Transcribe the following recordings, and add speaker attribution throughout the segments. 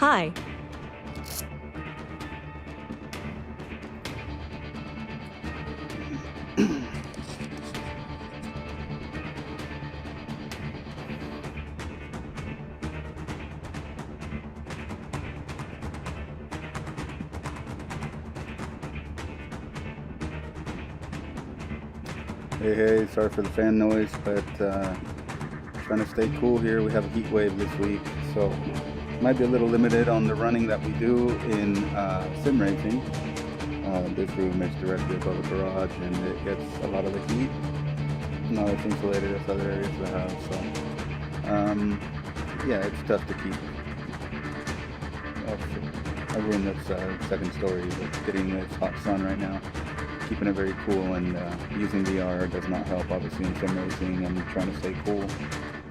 Speaker 1: Hi.
Speaker 2: Hey, sorry for the fan noise, but trying to stay cool here. We have a heat wave this week, so might be a little limited on the running that we do in sim racing. This room is directly above a garage, and it gets a lot of the heat. Not as insulated as other areas of the house, so yeah, it's tough to keep a room that's second story, but getting this hot sun right now. Keeping it very cool, and using VR does not help, obviously, in sim racing and trying to stay cool.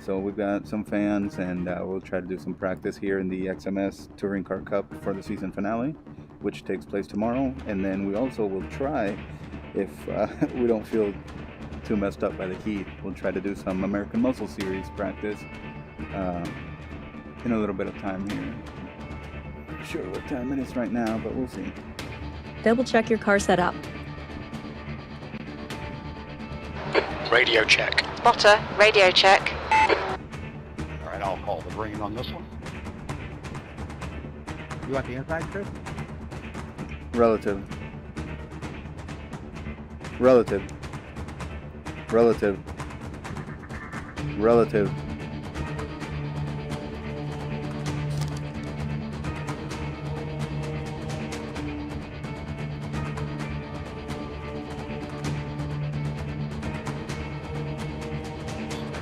Speaker 2: So we've got some fans, and we'll try to do some practice here in the XMS Touring Car Cup for the season finale, which takes place tomorrow. And then we also will try, if we don't feel too messed up by the heat, we'll try to do some American Muscle Series practice in a little bit of time here. Not sure what time it is right now, but we'll see.
Speaker 1: Double check your car setup.
Speaker 3: Radio check.
Speaker 4: Spotter, radio check.
Speaker 5: Alright, I'll call the green on this one. You want the inside, Chris?
Speaker 2: Relative. Relative. Relative. Relative.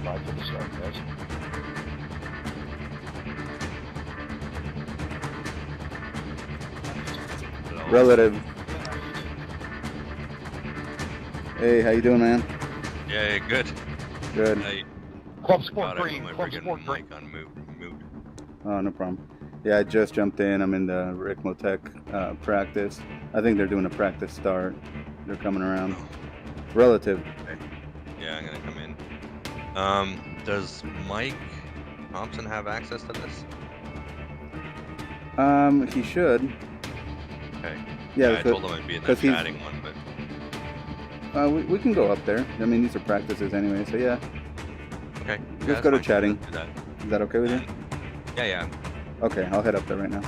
Speaker 5: Right to the start, guys.
Speaker 2: Relative. Hey, how you doing, man?
Speaker 6: Yeah, good.
Speaker 2: Good.
Speaker 5: Club
Speaker 6: God,
Speaker 5: Sport
Speaker 6: I
Speaker 5: Green,
Speaker 6: put my
Speaker 5: Club
Speaker 6: friggin'
Speaker 5: Sport Green.
Speaker 6: mic on mute.
Speaker 2: Oh, no problem. Yeah, I just jumped in. I'm in the Rick Motec practice. I think they're doing a practice start. They're coming around. Relative.
Speaker 6: Yeah, I'm gonna come in. Does Mike Thompson have access to this?
Speaker 2: He should.
Speaker 6: Okay.
Speaker 2: Yeah,
Speaker 6: I told him I'd be in the
Speaker 2: 'cause he's-
Speaker 6: chatting one, but
Speaker 2: we can go up there. I mean, these are practices anyway, so yeah.
Speaker 6: okay.
Speaker 2: Let's
Speaker 6: Yeah,
Speaker 2: go to
Speaker 6: that's fine.
Speaker 2: chatting.
Speaker 6: Do that.
Speaker 2: Is that okay with you?
Speaker 6: Yeah.
Speaker 2: Okay, I'll head up there right now.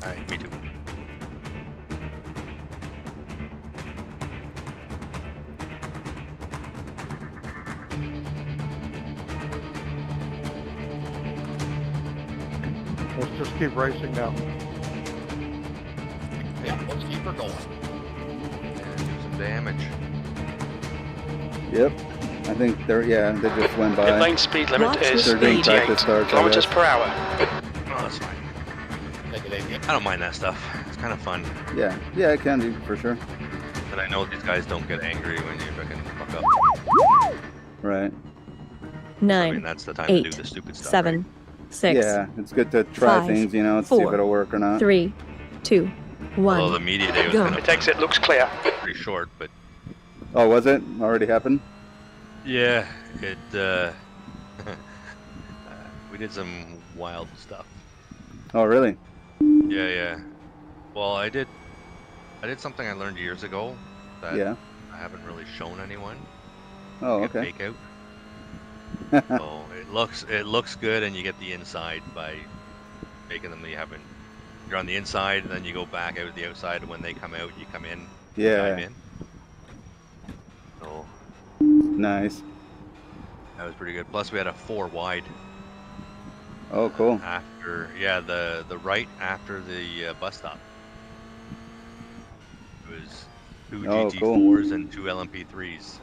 Speaker 6: Alright, me too.
Speaker 7: Let's just keep racing now.
Speaker 5: Yeah, let's keep her going.
Speaker 6: And do some damage.
Speaker 2: Yep. I think they just went
Speaker 3: Pit
Speaker 2: by.
Speaker 3: lane speed limit
Speaker 1: Watch
Speaker 3: is
Speaker 1: the speed.
Speaker 3: 88
Speaker 2: Practice starts, I
Speaker 3: kilometers
Speaker 2: guess.
Speaker 3: per hour.
Speaker 6: Oh, that's fine.
Speaker 5: Take it in.
Speaker 6: I don't mind that stuff. It's kind of fun.
Speaker 2: Yeah, it can be, for sure.
Speaker 6: But I know these guys don't get angry when you fucking fuck up.
Speaker 2: Right.
Speaker 6: I mean,
Speaker 1: 9,
Speaker 6: that's the time to do
Speaker 1: 8,
Speaker 6: the stupid stuff.
Speaker 1: 7, 6,
Speaker 2: Yeah, it's good to try
Speaker 1: 5,
Speaker 2: things, you know, to see if
Speaker 1: 4,
Speaker 2: it'll work or not.
Speaker 1: 3, 2,
Speaker 6: Right? Although the
Speaker 1: 1.
Speaker 6: media day was
Speaker 1: Go.
Speaker 6: kind
Speaker 3: It
Speaker 6: of
Speaker 3: takes it looks clear.
Speaker 6: pretty short, but
Speaker 2: Oh, was it? Already happened?
Speaker 6: yeah, it. We did some wild stuff.
Speaker 2: Oh, really?
Speaker 6: Yeah. Well, I did something I learned years ago that
Speaker 2: Yeah.
Speaker 6: I haven't really shown anyone.
Speaker 2: Oh,
Speaker 6: You get
Speaker 2: okay.
Speaker 6: fake out. So it looks good, and you get the inside by making them. You're on the inside, and then you go back out the outside. And when they come out, you come in. Dive
Speaker 2: Yeah.
Speaker 6: in. So
Speaker 2: Nice.
Speaker 6: that was pretty good. Plus, we had a 4 wide.
Speaker 2: Oh, cool.
Speaker 6: After the right after the bus stop. It was 2
Speaker 2: Oh,
Speaker 6: GT4s and 2 LMP3s.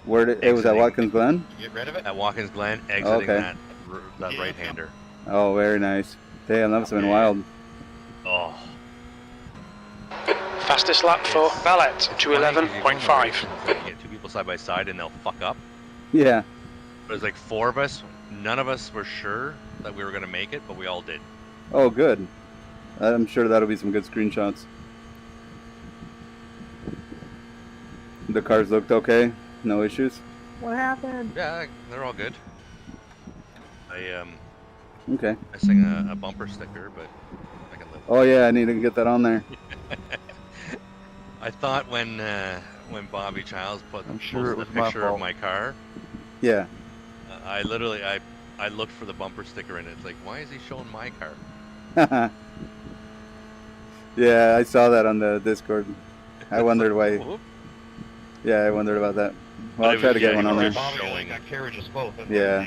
Speaker 2: Where did it was at
Speaker 6: Exiting.
Speaker 2: Watkins Glen?
Speaker 5: Get rid of it.
Speaker 6: At Watkins Glen, exiting
Speaker 2: Okay.
Speaker 6: that right-hander.
Speaker 2: Oh, very nice. Damn, that must have been
Speaker 6: Yeah.
Speaker 2: wild.
Speaker 6: Oh.
Speaker 3: Fastest lap for
Speaker 6: It's-
Speaker 3: Ballet,
Speaker 6: it's funny
Speaker 3: 211.5.
Speaker 6: 'cause you get 2 people side by side and they'll fuck up.
Speaker 2: Yeah.
Speaker 6: There's like 4 of us. None of us were sure that we were gonna make it, but we all did.
Speaker 2: Oh, good. I'm sure that'll be some good screenshots. The cars looked okay? No issues?
Speaker 7: What happened?
Speaker 6: Yeah, they're all good.
Speaker 2: Okay.
Speaker 6: Missing a bumper sticker, but I can live.
Speaker 2: Oh yeah, I need to get that on there.
Speaker 6: I thought when Bobby Childs
Speaker 7: I'm sure it
Speaker 6: posted
Speaker 7: was
Speaker 6: a
Speaker 7: my
Speaker 6: picture of
Speaker 7: fault.
Speaker 6: my car,
Speaker 2: Yeah.
Speaker 6: I literally I looked for the bumper sticker and it's like, why is he showing my car?
Speaker 2: Yeah, I saw that on the Discord. I wondered why.
Speaker 6: Whoop.
Speaker 2: Yeah, I wondered about that. Well,
Speaker 6: But
Speaker 2: I'll
Speaker 6: it
Speaker 2: try
Speaker 6: was-
Speaker 2: to get
Speaker 6: yeah,
Speaker 2: one
Speaker 6: he
Speaker 2: on there.
Speaker 6: was
Speaker 5: Bobby
Speaker 6: showing-
Speaker 5: got carried us both.
Speaker 2: Yeah.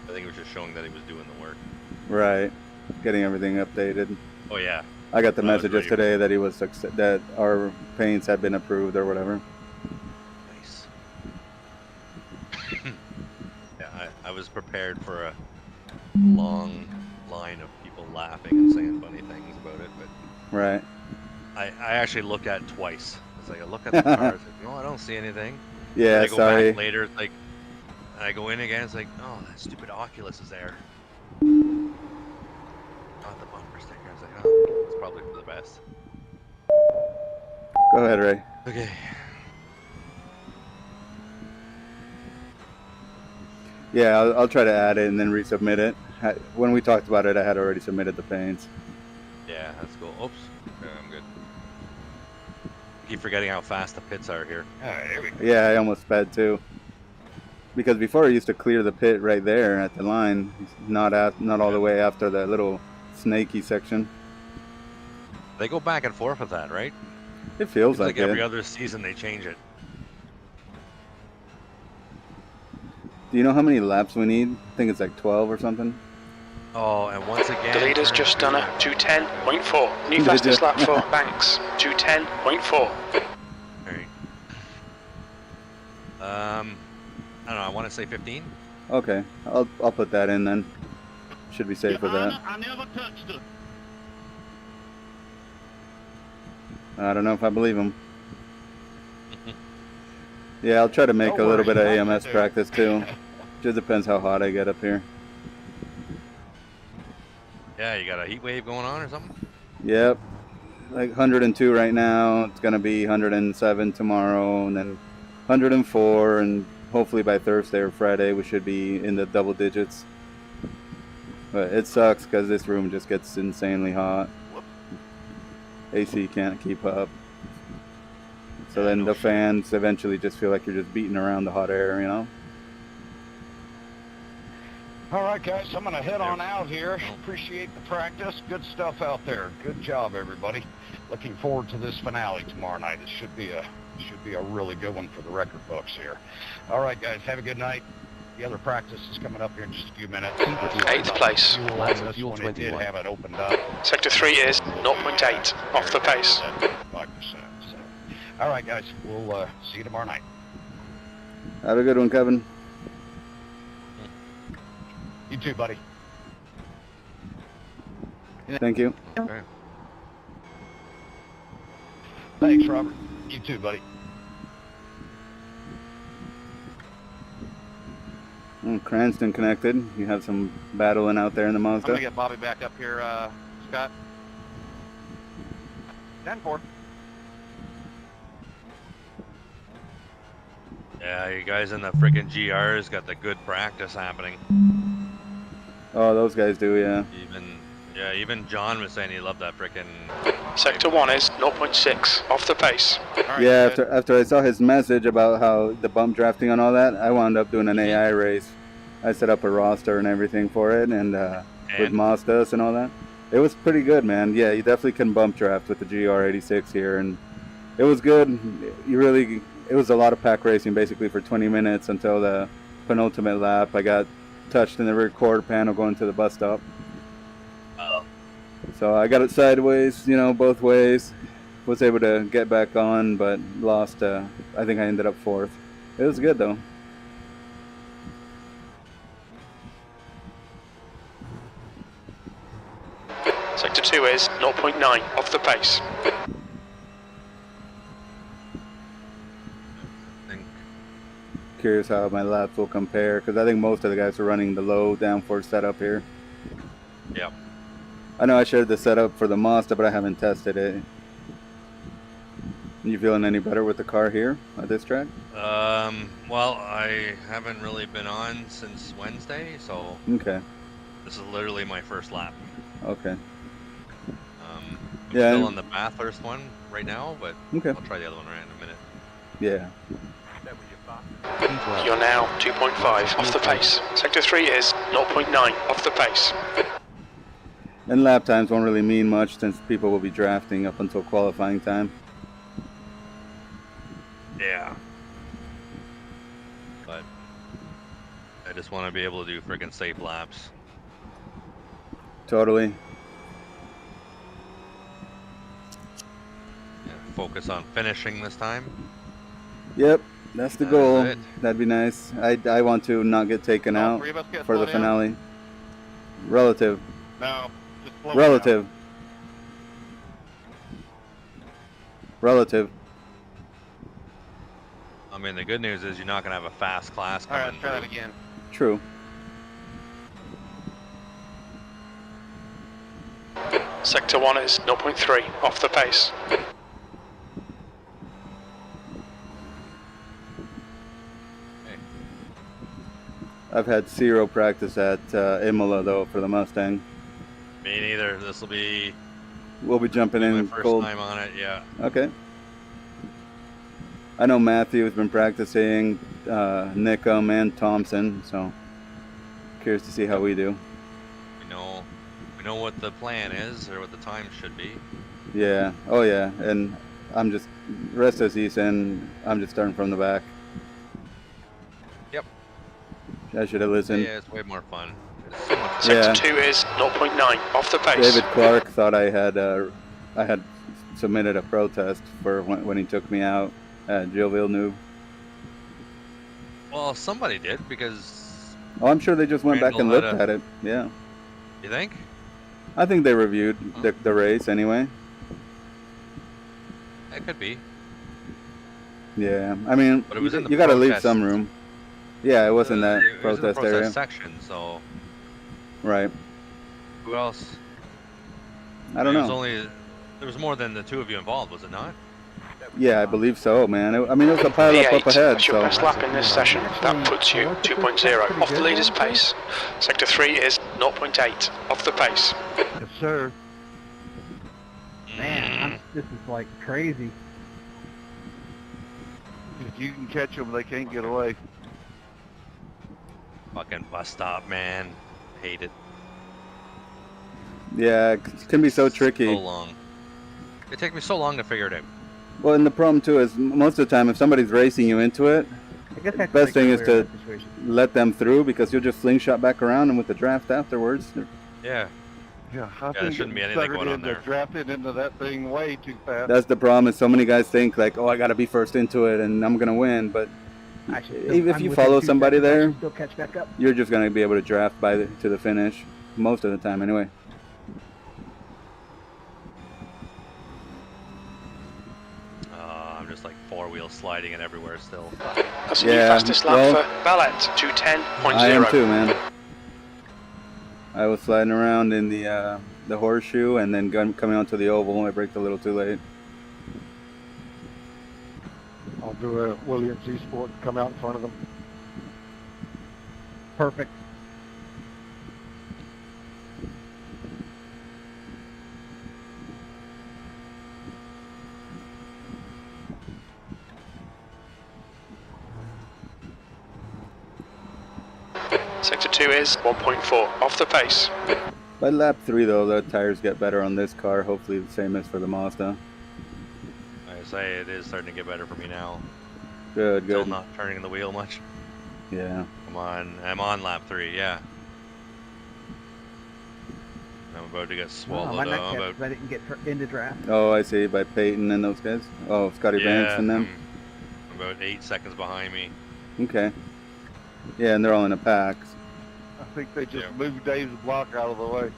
Speaker 6: I think it was just showing that he was doing the work.
Speaker 2: Right. Getting everything updated.
Speaker 6: Oh yeah.
Speaker 2: I got the
Speaker 6: That was
Speaker 2: messages
Speaker 6: really
Speaker 2: today that he was that our paints had been approved or whatever.
Speaker 6: Nice. Yeah, I was prepared for a long line of people laughing and saying funny things about it, but
Speaker 2: Right.
Speaker 6: I actually looked at it twice. It's like I look at the car, it's like, no, I don't see anything.
Speaker 2: Yeah,
Speaker 6: I go
Speaker 2: sorry.
Speaker 6: back later, it's like, and I go in again, it's like, oh, that stupid Oculus is there. Not the bumper sticker. I was like, oh, it's probably for the best.
Speaker 2: Go ahead, Ray.
Speaker 6: Okay.
Speaker 2: Yeah, I'll try to add it and then resubmit it. When we talked about it, I had already submitted the paints.
Speaker 6: Yeah, that's cool. Oops. Okay, I'm good. Keep forgetting how fast the pits are here.
Speaker 5: Alright, here we go.
Speaker 2: Yeah, I almost sped too. Because before I used to clear the pit right there at the line, not all the way after the little snaky section.
Speaker 6: They go back and forth with that, right?
Speaker 2: It feels
Speaker 6: It's
Speaker 2: like
Speaker 6: like every
Speaker 2: it.
Speaker 6: other season they change it.
Speaker 2: Do you know how many laps we need? I think it's like 12 or something.
Speaker 6: Oh, and once again,
Speaker 3: The leader's just done a 210.4. New fastest lap for Banks. 210.4.
Speaker 6: Alright. I don't know, I want to say 15.
Speaker 2: Okay, I'll put that in then. Should be safe with that.
Speaker 5: I never touched it.
Speaker 2: I don't know if I believe him. Yeah, I'll try to make a little bit of AMS practice too. Just depends how hot I get up here.
Speaker 6: Yeah, you got a heat wave going on or something?
Speaker 2: Yep, like 102 right now. It's gonna be 107 tomorrow, and then 104, and hopefully by Thursday or Friday we should be in the double digits. But it sucks because this room just gets insanely hot. AC can't keep up. So then the fans eventually just feel like you're just beating around the hot air, you know?
Speaker 5: All right, guys, I'm going to head on out here. Appreciate the practice. Good stuff out there. Good job, everybody. Looking forward to this finale tomorrow night. It should be a really good one for the record books here. All right, guys, have a good night. The other practice is coming up here in just a few minutes.
Speaker 3: 8th place.
Speaker 5: Fuel on this one, it did have it opened up.
Speaker 3: Sector 3 is 0.8 off the pace.
Speaker 5: 5%. So. All right, guys, we'll see you tomorrow night.
Speaker 2: Have a good one, Kevin.
Speaker 5: You too, buddy.
Speaker 2: Thank you.
Speaker 6: Okay.
Speaker 5: Thanks, Robert. You too, buddy.
Speaker 2: Cranston connected. You have some battling out there in the
Speaker 8: I'm
Speaker 2: Mazda.
Speaker 8: gonna get Bobby back up here, Scott. 10-4.
Speaker 6: Yeah, you guys in the freaking GRs got the good practice happening.
Speaker 2: Oh, those guys do, yeah.
Speaker 6: Even John was saying he loved that freaking.
Speaker 3: Sector 1 is 0.6 off the pace.
Speaker 8: All right,
Speaker 2: Yeah,
Speaker 8: good.
Speaker 2: after I saw his message about how the bump drafting and all that, I wound up doing an AI race. I set up a roster and everything for it, and with Mazdas and all that. It was pretty good, man. Yeah, you definitely can bump draft with the GR86 here, and it was good. It was a lot of pack racing basically for 20 minutes until the penultimate lap. I got touched in the rear quarter panel going to the bus stop.
Speaker 6: Oh.
Speaker 2: So I got it sideways, both ways. Was able to get back on, but lost. I think I ended up 4th. It was good though.
Speaker 3: Sector 2 is 0.9 off the pace.
Speaker 2: Curious how my laps will compare, because I think most of the guys are running the low downforce setup here.
Speaker 6: Yep.
Speaker 2: I know I shared the setup for the Mazda, but I haven't tested it. You feeling any better with the car here at this track?
Speaker 6: Well, I haven't really been on since Wednesday, so
Speaker 2: Okay.
Speaker 6: This is literally my first lap.
Speaker 2: Okay.
Speaker 6: I'm
Speaker 2: Yeah.
Speaker 6: still on the Bathurst one right now, but
Speaker 2: Okay.
Speaker 6: I'll try the other one right in a minute.
Speaker 2: Yeah.
Speaker 3: You're now 2.5 off the pace. Sector 3 is 0.9 off the pace.
Speaker 2: And lap times won't really mean much since people will be drafting up until qualifying time.
Speaker 6: Yeah. But I just want to be able to do freaking safe laps.
Speaker 2: Totally.
Speaker 6: Yeah, focus on finishing this time.
Speaker 2: Yep, that's the
Speaker 6: That
Speaker 2: goal.
Speaker 6: is it.
Speaker 2: That'd be nice. I want to not get taken
Speaker 8: All
Speaker 2: out
Speaker 8: three of us get
Speaker 2: for the
Speaker 8: slowed down?
Speaker 2: finale. Relative.
Speaker 8: No, just slow
Speaker 2: Relative. Relative.
Speaker 6: I mean, the good news is you're not going to have a fast class
Speaker 8: All right,
Speaker 6: coming
Speaker 8: let's try that
Speaker 6: through.
Speaker 8: again.
Speaker 2: True.
Speaker 3: Sector 1 is 0.3 off the pace.
Speaker 2: I've had 0 practice at Imola though for the Mustang.
Speaker 6: Me neither. This will be
Speaker 2: We'll be jumping
Speaker 6: my
Speaker 2: in
Speaker 6: first
Speaker 2: cold.
Speaker 6: time on it. Yeah.
Speaker 2: Okay. I know Matthew's been practicing, Nickum and Thompson, so curious to see how we do.
Speaker 6: We know what the plan is or what the time should be.
Speaker 2: Yeah. Oh yeah. And I'm just rest as he's in. I'm just starting from the back.
Speaker 6: Yep.
Speaker 2: I should have listened.
Speaker 6: Yeah, it's way more fun. It's so much fun.
Speaker 2: Yeah.
Speaker 3: Sector 2 is 0.9 off the pace.
Speaker 2: David Clark thought I had submitted a protest for when he took me out at Gilles Villeneuve.
Speaker 6: Well, somebody did because
Speaker 2: Oh, I'm sure they just went back and
Speaker 6: Randall
Speaker 2: looked
Speaker 6: had
Speaker 2: at it. Yeah.
Speaker 6: you think?
Speaker 2: I think they reviewed the race anyway.
Speaker 6: It could be.
Speaker 2: Yeah. I mean,
Speaker 6: But it was in the
Speaker 2: you got to leave
Speaker 6: protest.
Speaker 2: some room. Yeah, it was in that
Speaker 6: It was in the
Speaker 2: protest area.
Speaker 6: section, so
Speaker 2: Right.
Speaker 6: who else?
Speaker 2: I don't know.
Speaker 6: There was more than the two of you involved, was it not?
Speaker 2: Yeah, I believe so, man. I mean, it was a pile up
Speaker 3: V8,
Speaker 2: ahead,
Speaker 3: that's your
Speaker 2: so
Speaker 3: best lap in this session. That puts you 2.0 off the leader's pace. Sector 3 is 0.8 off the pace.
Speaker 7: Yes, sir.
Speaker 6: Mm.
Speaker 9: Man, this is like crazy.
Speaker 7: If you can catch them, they can't get away.
Speaker 6: Fucking bus stop, man. Hate it.
Speaker 2: yeah, it can be so tricky.
Speaker 6: So long. It takes me so long to figure it out.
Speaker 2: Well, and the problem too is most of the time, if somebody's racing you into it,
Speaker 9: I guess that's
Speaker 2: best thing is
Speaker 9: clear in
Speaker 2: to
Speaker 9: that situation.
Speaker 2: let them through because you'll just slingshot back around and with the draft afterwards.
Speaker 6: Yeah.
Speaker 7: Yeah, I
Speaker 6: there
Speaker 7: think
Speaker 6: shouldn't be
Speaker 7: getting
Speaker 6: anything
Speaker 7: suckered
Speaker 6: going on
Speaker 7: into
Speaker 6: there.
Speaker 7: drafted into that thing way too fast.
Speaker 2: That's the problem. Is so many guys think like, oh, I got to be first into it and I'm gonna win, but
Speaker 9: Actually,
Speaker 2: if
Speaker 9: I'm
Speaker 2: you
Speaker 9: within
Speaker 2: follow
Speaker 9: 2
Speaker 2: somebody
Speaker 9: seconds, I
Speaker 2: there,
Speaker 9: can still catch back up.
Speaker 2: you're just gonna be able to draft to the finish most of the time anyway.
Speaker 6: I'm just like 4-wheel sliding and everywhere still.
Speaker 3: That's a new
Speaker 2: Yeah,
Speaker 3: fastest lap
Speaker 2: well,
Speaker 3: for Ballet, 210.0.
Speaker 2: I am too, man. I was sliding around in the horseshoe and then coming onto the oval. I braked a little too late.
Speaker 7: I'll do a Williams E-Sport and come out in front of them.
Speaker 9: Perfect.
Speaker 3: Sector 2 is 1.4 off the pace.
Speaker 2: By lap 3 though, the tires get better on this car. Hopefully the same as for the Mazda.
Speaker 6: I say it is starting to get better for me now.
Speaker 2: Good,
Speaker 6: Still
Speaker 2: good.
Speaker 6: not turning the wheel much.
Speaker 2: Yeah.
Speaker 6: I'm on lap 3, yeah. I'm about to get
Speaker 9: Oh,
Speaker 6: swallowed
Speaker 9: my neck
Speaker 6: up.
Speaker 9: kept, 'cause I didn't get into draft.
Speaker 2: Oh, I see. By Peyton and those guys. Oh, Scotty Vance and them.
Speaker 6: I'm about 8 seconds behind me.
Speaker 2: Okay. Yeah, and they're all in a pack.
Speaker 7: I think they just
Speaker 6: Yeah.
Speaker 7: moved Dave's block out of the way.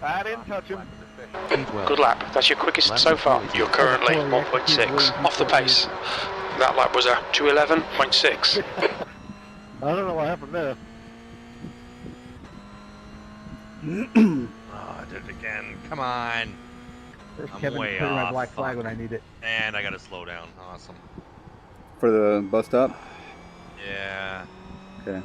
Speaker 7: I didn't touch him.
Speaker 3: Good lap. That's your quickest so far. You're currently 1.6 off the pace. That lap was a 211.6.
Speaker 7: I don't know what happened there.
Speaker 6: Oh, I did it again. Come on.
Speaker 9: There's
Speaker 6: I'm
Speaker 9: Kevin
Speaker 6: way
Speaker 9: putting my
Speaker 6: off.
Speaker 9: black flag
Speaker 6: Fuck.
Speaker 9: when I need it.
Speaker 6: And I gotta slow down. Awesome.
Speaker 2: For the bus stop?
Speaker 6: Yeah.
Speaker 2: Okay.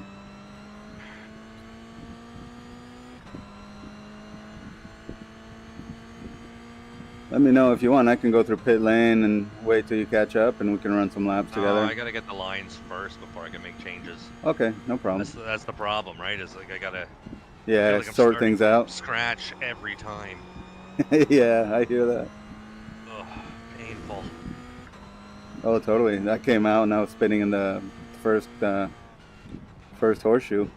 Speaker 2: Let me know if you want. I can go through pit lane and wait till you catch up, and we can run some laps together.
Speaker 6: I gotta get the lines first before I can make changes.
Speaker 2: Okay, no problem.
Speaker 6: That's the problem, right? Is like I gotta
Speaker 2: Yeah,
Speaker 6: like I'm
Speaker 2: sort
Speaker 6: starting
Speaker 2: things out.
Speaker 6: from scratch every time.
Speaker 2: Yeah, I hear that.
Speaker 6: Ugh, painful.
Speaker 2: Oh, totally. That came out, and I was spinning in the first horseshoe.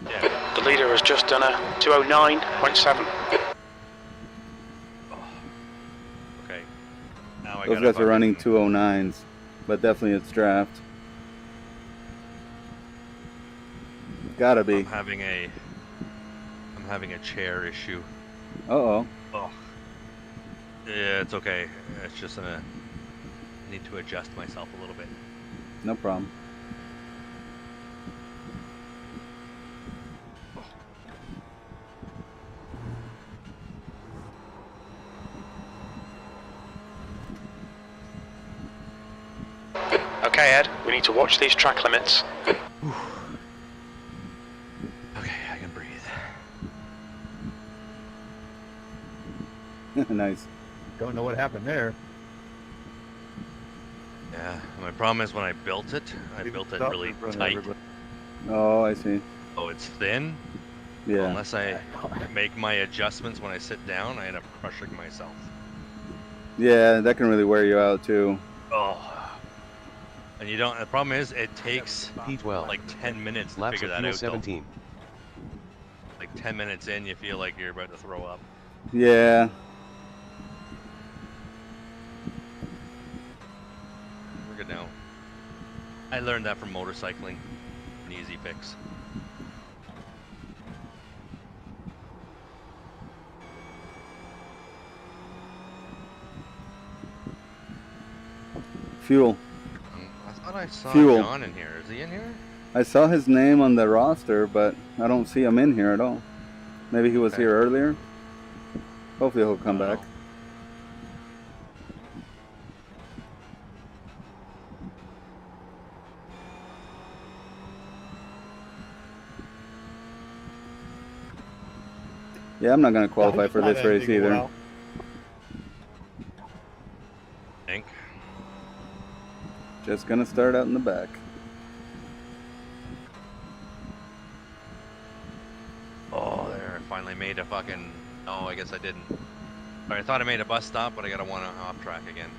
Speaker 6: Yeah.
Speaker 3: The leader has just done a 209.7.
Speaker 6: Okay. Now I
Speaker 2: Those
Speaker 6: gotta
Speaker 2: guys are running
Speaker 6: fucking-
Speaker 2: 209s, but definitely it's draft. Gotta be.
Speaker 6: I'm having a chair issue.
Speaker 2: Uh-oh.
Speaker 6: Oh. Yeah, it's okay. It's just I need to adjust myself a little bit.
Speaker 2: No problem.
Speaker 3: Okay, Ed, we need to watch these track limits.
Speaker 6: Okay, I can breathe.
Speaker 2: Nice.
Speaker 9: Don't know what happened there.
Speaker 6: Yeah, my problem is when I built it really tight.
Speaker 2: Oh, I see.
Speaker 6: Oh, it's thin.
Speaker 2: Yeah.
Speaker 6: Unless I make my adjustments when I sit down, I end up crushing myself.
Speaker 2: Yeah, that can really wear you out too.
Speaker 6: Oh. And you don't. The problem is, it takes
Speaker 10: P12.
Speaker 6: like 10 minutes to
Speaker 10: Laps
Speaker 6: figure
Speaker 10: of
Speaker 6: that
Speaker 10: fuel
Speaker 6: out.
Speaker 10: 17.
Speaker 6: Though. Like 10 minutes in, you feel like you're about to throw up.
Speaker 2: Yeah.
Speaker 6: We're good now. I learned that from motorcycling. An easy fix.
Speaker 2: Fuel.
Speaker 6: I thought I saw
Speaker 2: Fuel.
Speaker 6: John in here. Is he in here?
Speaker 2: I saw his name on the roster, but I don't see him in here at all. Maybe he was
Speaker 6: Okay.
Speaker 2: here earlier. Hopefully he'll come back. Yeah, I'm not going to qualify for this race either.
Speaker 6: Think.
Speaker 2: Just going to start out in the back.
Speaker 6: Oh, there. I finally made a fucking... Oh, I guess I didn't. I thought I made a bus stop, but I got a one off track again.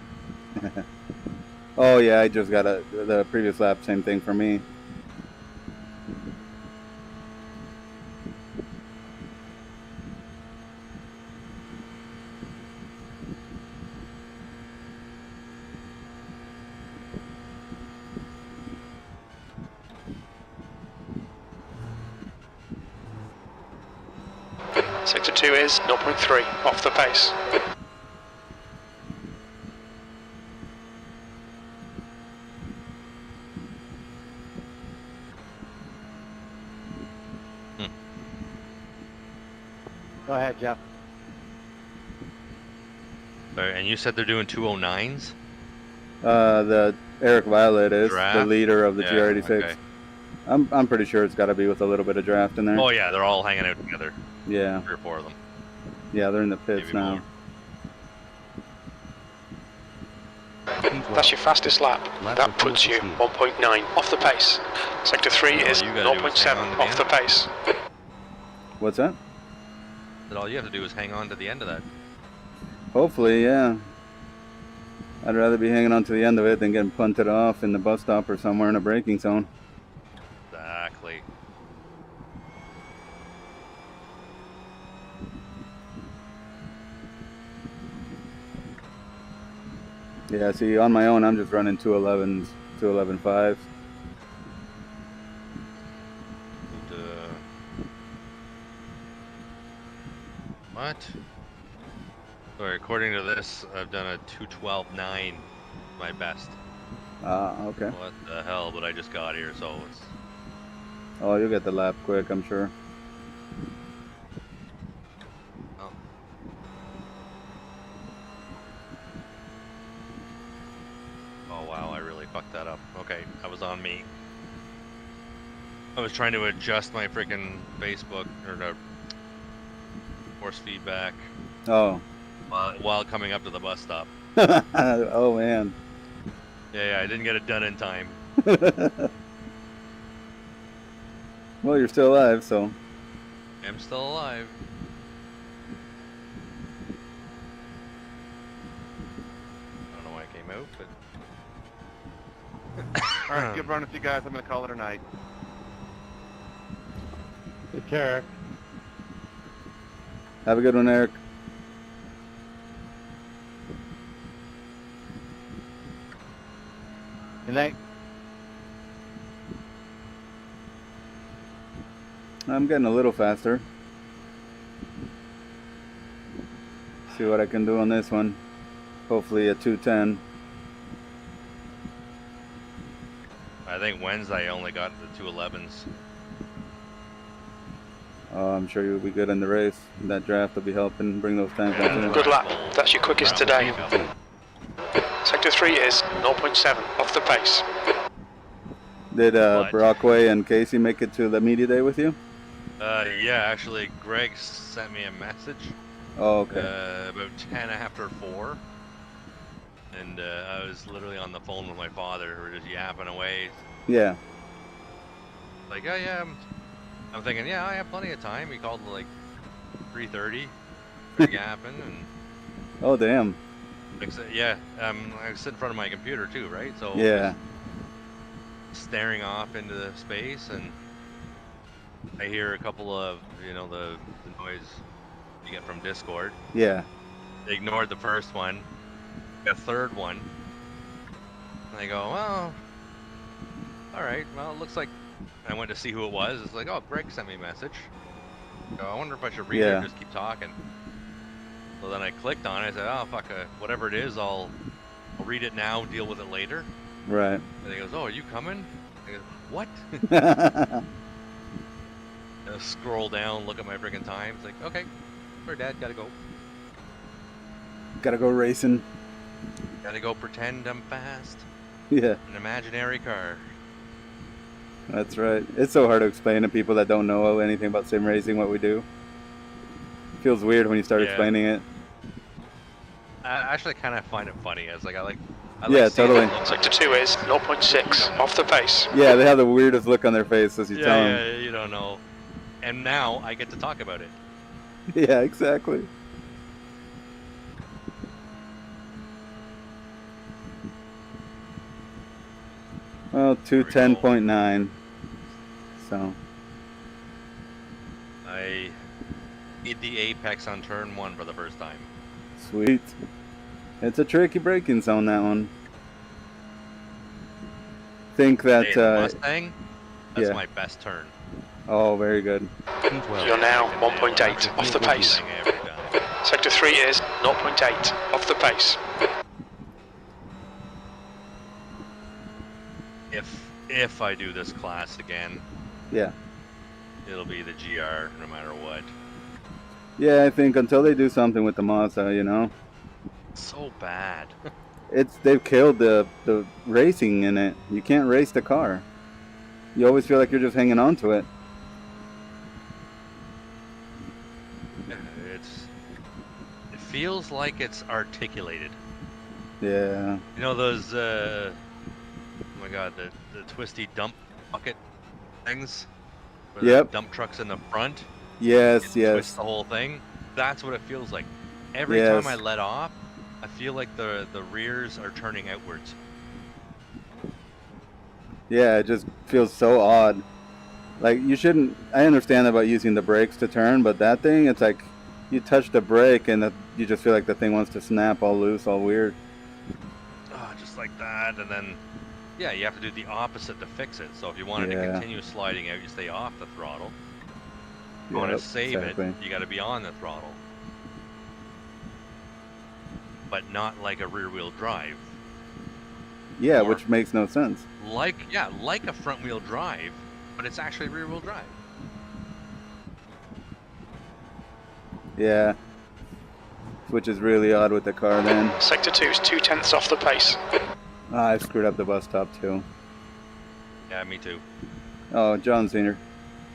Speaker 2: Oh yeah, I just got the previous lap, same thing for me.
Speaker 3: Sector 2 is 0.3 off the pace.
Speaker 9: Go ahead, Jeff.
Speaker 6: Sorry, and you said they're doing 209s?
Speaker 2: The Eric Violet is
Speaker 6: Draft?
Speaker 2: the leader of the
Speaker 6: Yeah,
Speaker 2: GR86.
Speaker 6: okay.
Speaker 2: I'm pretty sure it's got to be with a little bit of draft in there.
Speaker 6: Oh yeah, they're all hanging out together.
Speaker 2: Yeah,
Speaker 6: 3 or 4 of them.
Speaker 2: yeah, they're in the pits
Speaker 6: Maybe
Speaker 2: now.
Speaker 6: more.
Speaker 10: P12.
Speaker 3: That's your fastest lap. That puts you 1.9 off the pace. Sector 3 is
Speaker 6: you gotta do is hang
Speaker 3: 0.7
Speaker 6: on to the
Speaker 3: off the
Speaker 6: end.
Speaker 3: pace.
Speaker 2: What's that?
Speaker 6: That all you have to do is hang on to the end of that.
Speaker 2: Hopefully, yeah. I'd rather be hanging on to the end of it than getting punted off in the bus stop or somewhere in a braking zone.
Speaker 6: Exactly.
Speaker 2: Yeah, see, on my own, I'm just running 211s, 211.5s.
Speaker 6: What? Sorry, according to this, I've done a 2:12.9, my best.
Speaker 2: Ah, okay.
Speaker 6: What the hell? But I just got here, so it's...
Speaker 2: Oh, you'll get the lap quick, I'm sure.
Speaker 6: Oh. Oh wow, I really fucked that up. Okay, that was on me. I was trying to adjust my freaking Facebook or the force feedback
Speaker 2: Oh.
Speaker 6: while coming up to the bus stop.
Speaker 2: Oh man.
Speaker 6: Yeah, I didn't get it done in time.
Speaker 2: Well, you're still alive, so.
Speaker 6: I'm still alive. I don't know why I came out, but...
Speaker 8: Alright, good run with you guys. I'm going to call it a night.
Speaker 7: Take care.
Speaker 2: Have a good one, Eric.
Speaker 9: Good night.
Speaker 2: I'm getting a little faster. See what I can do on this one. Hopefully a 210.
Speaker 6: I think Wednesday I only got the 211s.
Speaker 2: Oh, I'm sure you'll be good in the race. That draft will be helping bring those times down too.
Speaker 3: Good lap. That's your quickest today. Sector 3 is 0.7 off the pace.
Speaker 2: Did Brockway and Casey make it to the media day with you?
Speaker 6: Yeah, actually, Greg sent me a message.
Speaker 2: Oh, okay.
Speaker 6: About 10 after 4. And I was literally on the phone with my father, who were just yapping away.
Speaker 2: Yeah.
Speaker 6: Like, oh yeah, I'm thinking, yeah, I have plenty of time. He called like 3:30, yapping, and
Speaker 2: Oh, damn.
Speaker 6: yeah, I sit in front of my computer too, right? So
Speaker 2: Yeah.
Speaker 6: staring off into the space, and I hear a couple of, you know, the noise you get from Discord.
Speaker 2: Yeah.
Speaker 6: Ignored the first one, a third one. And I go, well, all right, well, it looks like I went to see who it was. It's like, oh, Greg sent me a message. So I wonder if I should read it or just keep talking. So then I clicked on it. I said, oh, fuck, whatever it is, I'll read it now, deal with it later.
Speaker 2: Right.
Speaker 6: And he goes, oh, are you coming? I go, what? I scroll down, look at my freaking time. It's like, okay, sorry, Dad, gotta go.
Speaker 2: Gotta go racing.
Speaker 6: Gotta go pretend I'm fast.
Speaker 2: Yeah.
Speaker 6: An imaginary car.
Speaker 2: That's right. It's so hard to explain to people that don't know anything about sim racing what we do. It feels weird when you start explaining it.
Speaker 6: I actually kind of find it funny. It's like I like
Speaker 2: yeah, totally.
Speaker 3: Sector 2 is 0.6 off the pace.
Speaker 2: Yeah, they have the weirdest look on their face as you tell them.
Speaker 6: Yeah, you don't know. And now I get to talk about it.
Speaker 2: Yeah, exactly. Well, 210.9. So.
Speaker 6: I hit the apex on turn 1 for the first time.
Speaker 2: Sweet. It's a tricky braking zone, that one. Think that
Speaker 6: Hey, the Mustang, that's my best turn.
Speaker 2: Oh, very good.
Speaker 3: You're now 1.8 off the pace. Sector 3 is 0.8 off the pace.
Speaker 6: If I do this class again,
Speaker 2: yeah,
Speaker 6: it'll be the GR no matter what.
Speaker 2: Yeah, I think until they do something with the Mazda, you know.
Speaker 6: So bad.
Speaker 2: They've killed the racing in it. You can't race the car. You always feel like you're just hanging on to it.
Speaker 6: It feels like it's articulated.
Speaker 2: Yeah.
Speaker 6: You know those oh my god, the twisty dump bucket things? Where the dump trucks in the front?
Speaker 2: Yes, yes.
Speaker 6: Twist the whole thing? That's what it feels like. Every time I let off, I feel like the rears are turning outwards.
Speaker 2: Yeah, it just feels so odd. Like, you shouldn't... I understand about using the brakes to turn, but that thing, it's like you touch the brake and you just feel like the thing wants to snap all loose, all weird.
Speaker 6: Oh, just like that, and then... Yeah, you have to do the opposite to fix it. So if you wanted to continue sliding out, you stay off the throttle. If you want to save it, you got to be on the throttle. But not like a rear-wheel drive.
Speaker 2: Yeah, which makes no sense.
Speaker 6: Like a front-wheel drive, but it's actually rear-wheel drive.
Speaker 2: Yeah. Which is really odd with the car then.
Speaker 3: Sector 2 is 0.2 off the pace.
Speaker 2: I screwed up the bus stop too.
Speaker 6: Yeah, me too.
Speaker 2: Oh, John Senior.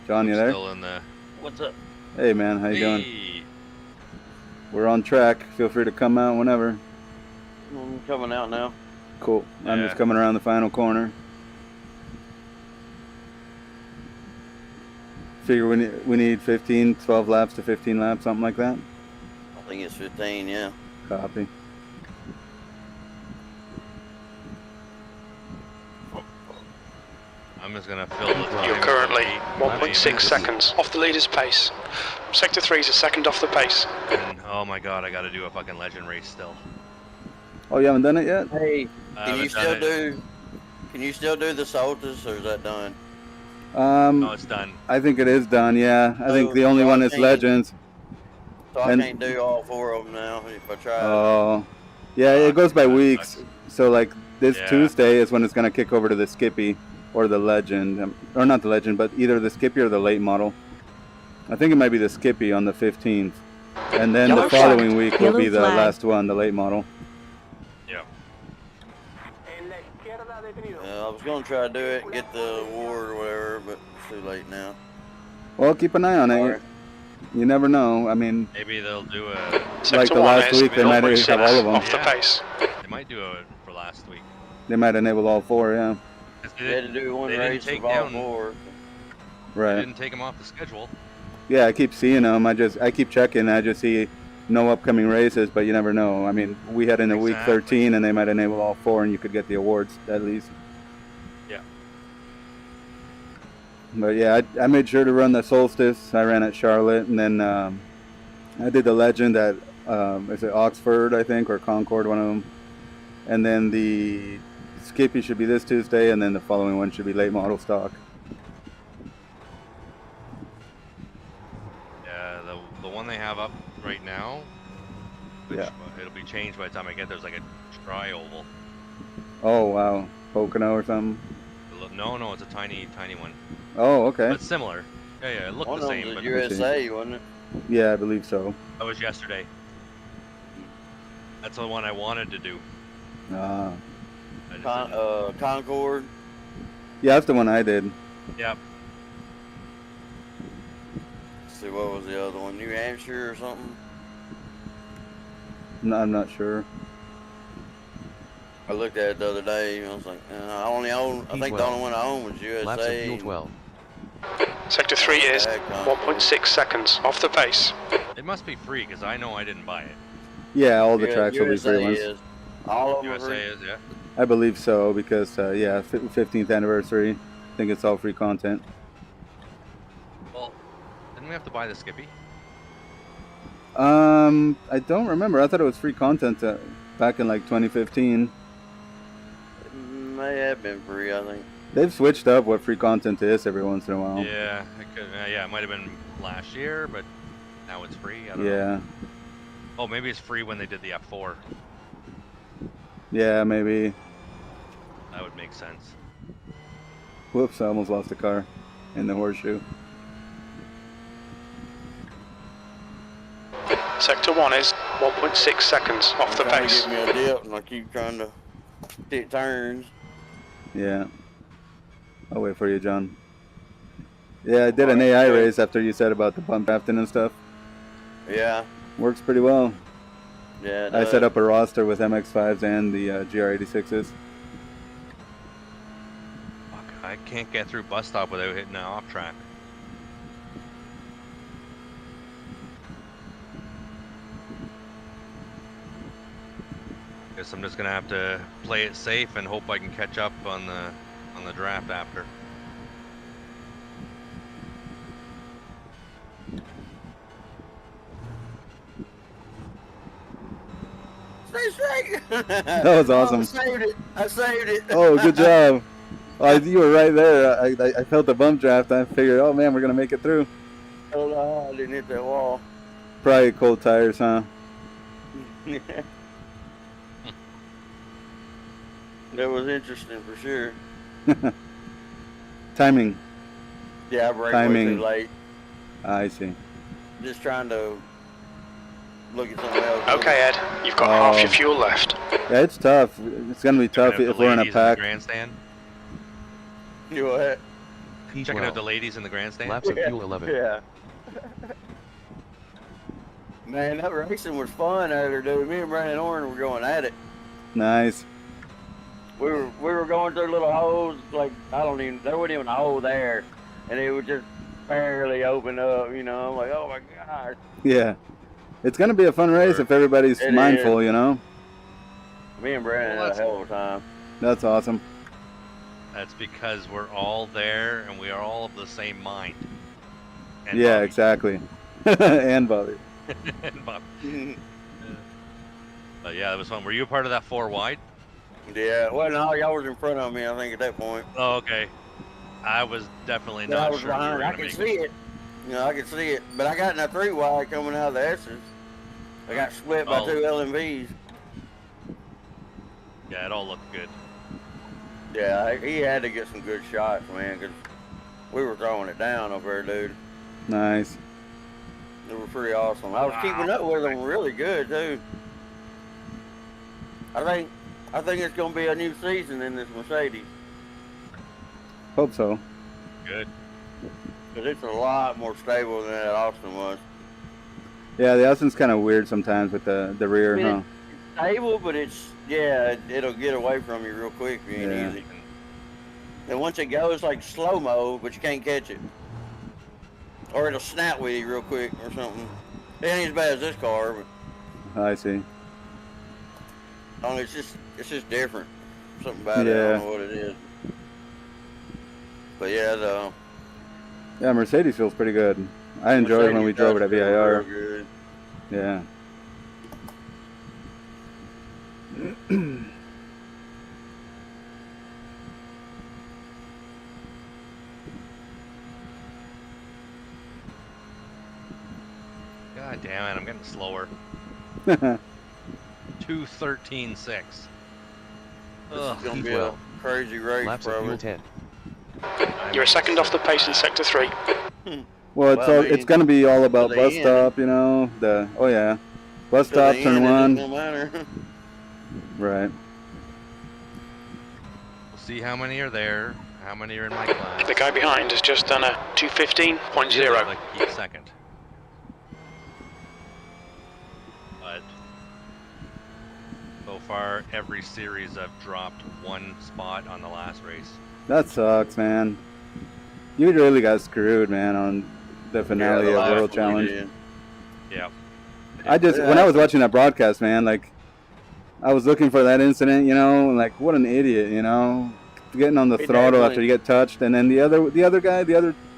Speaker 2: John, you there?
Speaker 6: Still in the... What's up?
Speaker 2: Hey man, how you doing? We're on track. Feel free to come out whenever.
Speaker 11: I'm coming out now.
Speaker 2: Cool. I'm
Speaker 6: Yeah.
Speaker 2: just coming around the final corner. Figure we need 15, 12 laps to 15 laps, something like that.
Speaker 11: I think it's 15, yeah.
Speaker 2: Copy.
Speaker 6: I'm just gonna fill the time.
Speaker 3: You're currently
Speaker 6: with
Speaker 3: 1.6 seconds off the leader's pace. Sector 3 is a second off the pace.
Speaker 6: And, oh my god, I gotta do a fucking legend race still.
Speaker 2: Oh, you haven't done it yet?
Speaker 11: Hey,
Speaker 6: I
Speaker 11: can you
Speaker 6: haven't done
Speaker 11: still
Speaker 6: it.
Speaker 11: do? Can you still do the Solstice, or is that done?
Speaker 6: No, it's done.
Speaker 2: I think it is done. Yeah, I think
Speaker 11: Oh,
Speaker 2: the only
Speaker 11: so
Speaker 2: one
Speaker 11: I
Speaker 2: is
Speaker 11: can't-
Speaker 2: Legends.
Speaker 11: So I
Speaker 2: And-
Speaker 11: can't do all 4 of them now if I try.
Speaker 2: Oh, yeah, it goes by
Speaker 6: that
Speaker 2: weeks.
Speaker 6: sucks.
Speaker 2: So like this
Speaker 6: Yeah.
Speaker 2: Tuesday is when it's gonna kick over to the Skippy or the Legend, or not the Legend, but either the Skippy or the late model. I think it might be the Skippy on the 15th, and then
Speaker 1: Yellow
Speaker 2: the
Speaker 1: flag.
Speaker 2: following week will
Speaker 1: Yellow
Speaker 2: be the
Speaker 1: flag.
Speaker 2: last one, the late model.
Speaker 6: Yeah.
Speaker 11: I was gonna try to do it and get the award or whatever, but it's too late now.
Speaker 2: Well, keep an eye on it.
Speaker 11: Sorry.
Speaker 2: You never know. I mean,
Speaker 6: Maybe they'll do a.
Speaker 3: Sector
Speaker 2: like the
Speaker 3: 1
Speaker 2: last
Speaker 3: is
Speaker 2: week, they might
Speaker 3: 0.6
Speaker 2: have all of them.
Speaker 3: off the
Speaker 6: Yeah.
Speaker 3: pace.
Speaker 6: They might do it for last week.
Speaker 2: They might enable all 4. Yeah,
Speaker 6: 'Cause
Speaker 11: You had to do one
Speaker 6: they didn't
Speaker 11: race
Speaker 6: take
Speaker 11: of all
Speaker 6: down-
Speaker 11: 4.
Speaker 6: They
Speaker 2: right.
Speaker 6: didn't take them off the schedule.
Speaker 2: Yeah, I keep seeing them. I keep checking. I just see no upcoming races, but you never know. I mean, we had in the week
Speaker 6: Exactly.
Speaker 2: 13, and they might enable all 4, and you could get the awards at least.
Speaker 6: Yeah.
Speaker 2: But yeah, I made sure to run the Solstice. I ran at Charlotte, and then I did the Legend at is it Oxford, I think, or Concord, one of them. And then the Skippy should be this Tuesday, and then the following one should be late model stock.
Speaker 6: Yeah, the one they have up right now, which
Speaker 2: Yeah.
Speaker 6: it'll be changed by the time I get there. There's like a tri-oval.
Speaker 2: Oh wow, Pocono or something.
Speaker 6: No, it's a tiny one.
Speaker 2: Oh okay.
Speaker 6: But similar. Yeah, it looked
Speaker 11: One
Speaker 6: the
Speaker 11: of
Speaker 6: same,
Speaker 11: them
Speaker 6: but
Speaker 11: was USA, wasn't it?
Speaker 2: Yeah, I believe so.
Speaker 6: that was yesterday. That's the one I wanted to do.
Speaker 2: Ah,
Speaker 6: I just didn't.
Speaker 11: Concord.
Speaker 2: yeah, that's the one I did.
Speaker 6: Yeah,
Speaker 11: Let's see, what was the other one? New Hampshire or something?
Speaker 2: No, I'm not sure.
Speaker 11: I looked at it the other day and I was like, I only own, I think the only one I own was USA.
Speaker 10: Laps of fuel 12.
Speaker 3: Sector 3 is
Speaker 11: Yeah, Concord.
Speaker 3: 1.6 seconds off the pace.
Speaker 6: it must be free because I know I didn't buy it.
Speaker 2: Yeah, all the
Speaker 11: Yeah,
Speaker 2: tracks will be
Speaker 11: USA
Speaker 2: free ones.
Speaker 11: is. All of them are
Speaker 6: USA
Speaker 11: free.
Speaker 6: is, yeah.
Speaker 2: I believe so because yeah, 15th anniversary. I think it's all free content.
Speaker 6: Well, didn't we have to buy the Skippy?
Speaker 2: I don't remember. I thought it was free content back in like 2015.
Speaker 11: It may have been free, I think.
Speaker 2: They've switched up what free content is every once in a while.
Speaker 6: Yeah, it might have been last year, but now it's free. I don't know.
Speaker 2: Yeah,
Speaker 6: Oh, maybe it's free when they did the F4.
Speaker 2: yeah, maybe.
Speaker 6: That would make sense.
Speaker 2: Whoops! I almost lost a car in the horseshoe.
Speaker 3: Sector 1 is 1.6 seconds off the
Speaker 11: Trying to
Speaker 3: pace.
Speaker 11: give me a dip and I keep trying to take turns.
Speaker 2: Yeah. I'll wait for you, John. Yeah, I did an AI race after you said about the bump drafting and stuff.
Speaker 11: Yeah,
Speaker 2: Works pretty well.
Speaker 11: yeah. it
Speaker 2: I
Speaker 11: does.
Speaker 2: set up a roster with MX-5s and the GR86s.
Speaker 6: Fuck, I can't get through bus stop without hitting an off track. Guess I'm just gonna have to play it safe and hope I can catch up on the draft after.
Speaker 11: Stay straight.
Speaker 2: That was awesome.
Speaker 11: I saved it. I saved it.
Speaker 2: Oh, good job. You were right there. I felt the bump draft. I figured, oh man, we're gonna make it through.
Speaker 11: Oh, I didn't hit that wall.
Speaker 2: Probably cold tires, huh?
Speaker 11: That was interesting for sure.
Speaker 2: Timing.
Speaker 11: Yeah, I braked way
Speaker 2: Timing.
Speaker 11: too late.
Speaker 2: I see.
Speaker 11: Just trying to look at something else.
Speaker 3: Okay, Ed, you've got half your fuel left.
Speaker 2: Yeah, it's tough. It's gonna be tough
Speaker 6: Checking out
Speaker 2: if
Speaker 6: the
Speaker 2: we're in a
Speaker 6: ladies the
Speaker 2: pack.
Speaker 6: grandstand.
Speaker 11: You what?
Speaker 6: Checking out the ladies in the grandstand.
Speaker 10: Laps of fuel 11.
Speaker 11: Yeah. Man, that racing was fun out there, dude. Me and Brandon Oren were going at it.
Speaker 2: Nice.
Speaker 11: We were going through little holes, like, there wasn't even a hole there. And it would just barely open up, you know. I'm like, oh my gosh.
Speaker 2: Yeah. It's going to be a fun race if everybody's mindful, you know?
Speaker 11: Me and Brandon had a hell of a time.
Speaker 2: That's awesome.
Speaker 6: That's because we're all there and we are all of the same mind. And
Speaker 2: yeah,
Speaker 6: Bobby.
Speaker 2: exactly. And Bobby.
Speaker 6: And Bobby. But yeah, it was fun. Were you a part of that 4 wide?
Speaker 11: Yeah, well, no, y'all was in front of me, I think, at that point.
Speaker 6: Oh, okay. I was definitely
Speaker 11: But I
Speaker 6: not
Speaker 11: was
Speaker 6: sure. We
Speaker 11: behind.
Speaker 6: were
Speaker 11: I
Speaker 6: gonna
Speaker 11: could
Speaker 6: make
Speaker 11: see it. You know, I could see it. But I got in a 3 wide coming out of the S's. I got split by 2 LMVs.
Speaker 6: Yeah, it all looked good.
Speaker 11: Yeah, he had to get some good shots, man, because we were throwing it down over there, dude.
Speaker 2: Nice.
Speaker 11: They were pretty awesome. I was keeping up with them really good, too. I think it's going to be a new season in this Mercedes.
Speaker 2: Hope so.
Speaker 6: Good.
Speaker 11: Because it's a lot more stable than that Austin was.
Speaker 2: Yeah, the Austin's kind of weird sometimes with the rear, huh?
Speaker 11: It's stable, but it'll get away from you real quick if you ain't easy. And once it goes like slow-mo, but you can't catch it. Or it'll snap with you real quick or something. It ain't as bad as this car, but
Speaker 2: I see.
Speaker 11: only it's just different. Something about it, I don't know what it is. But yeah,
Speaker 2: yeah, Mercedes feels pretty good. I enjoyed when we drove it at VIR.
Speaker 11: Good.
Speaker 2: Yeah.
Speaker 6: God damn it, I'm getting slower. 2:13.6.
Speaker 11: This is gonna be a crazy race, probably.
Speaker 3: You're a second off the pace in Sector 3.
Speaker 2: Well, it's going to be all about bus stop, you know. Bus stop, turn 1.
Speaker 11: No matter.
Speaker 2: Right.
Speaker 6: We'll see how many are there, how many are in my class.
Speaker 3: The guy behind has just done a 2:15.0.
Speaker 6: Like each second. But so far, every series I've dropped 1 spot on the last race.
Speaker 2: That sucks, man. You really got screwed, man, on the finale of World Challenge.
Speaker 6: Yeah.
Speaker 2: When I was watching that broadcast, man, like, I was looking for that incident, you know, like, what an idiot, you know, getting on the throttle after you get touched, and then the other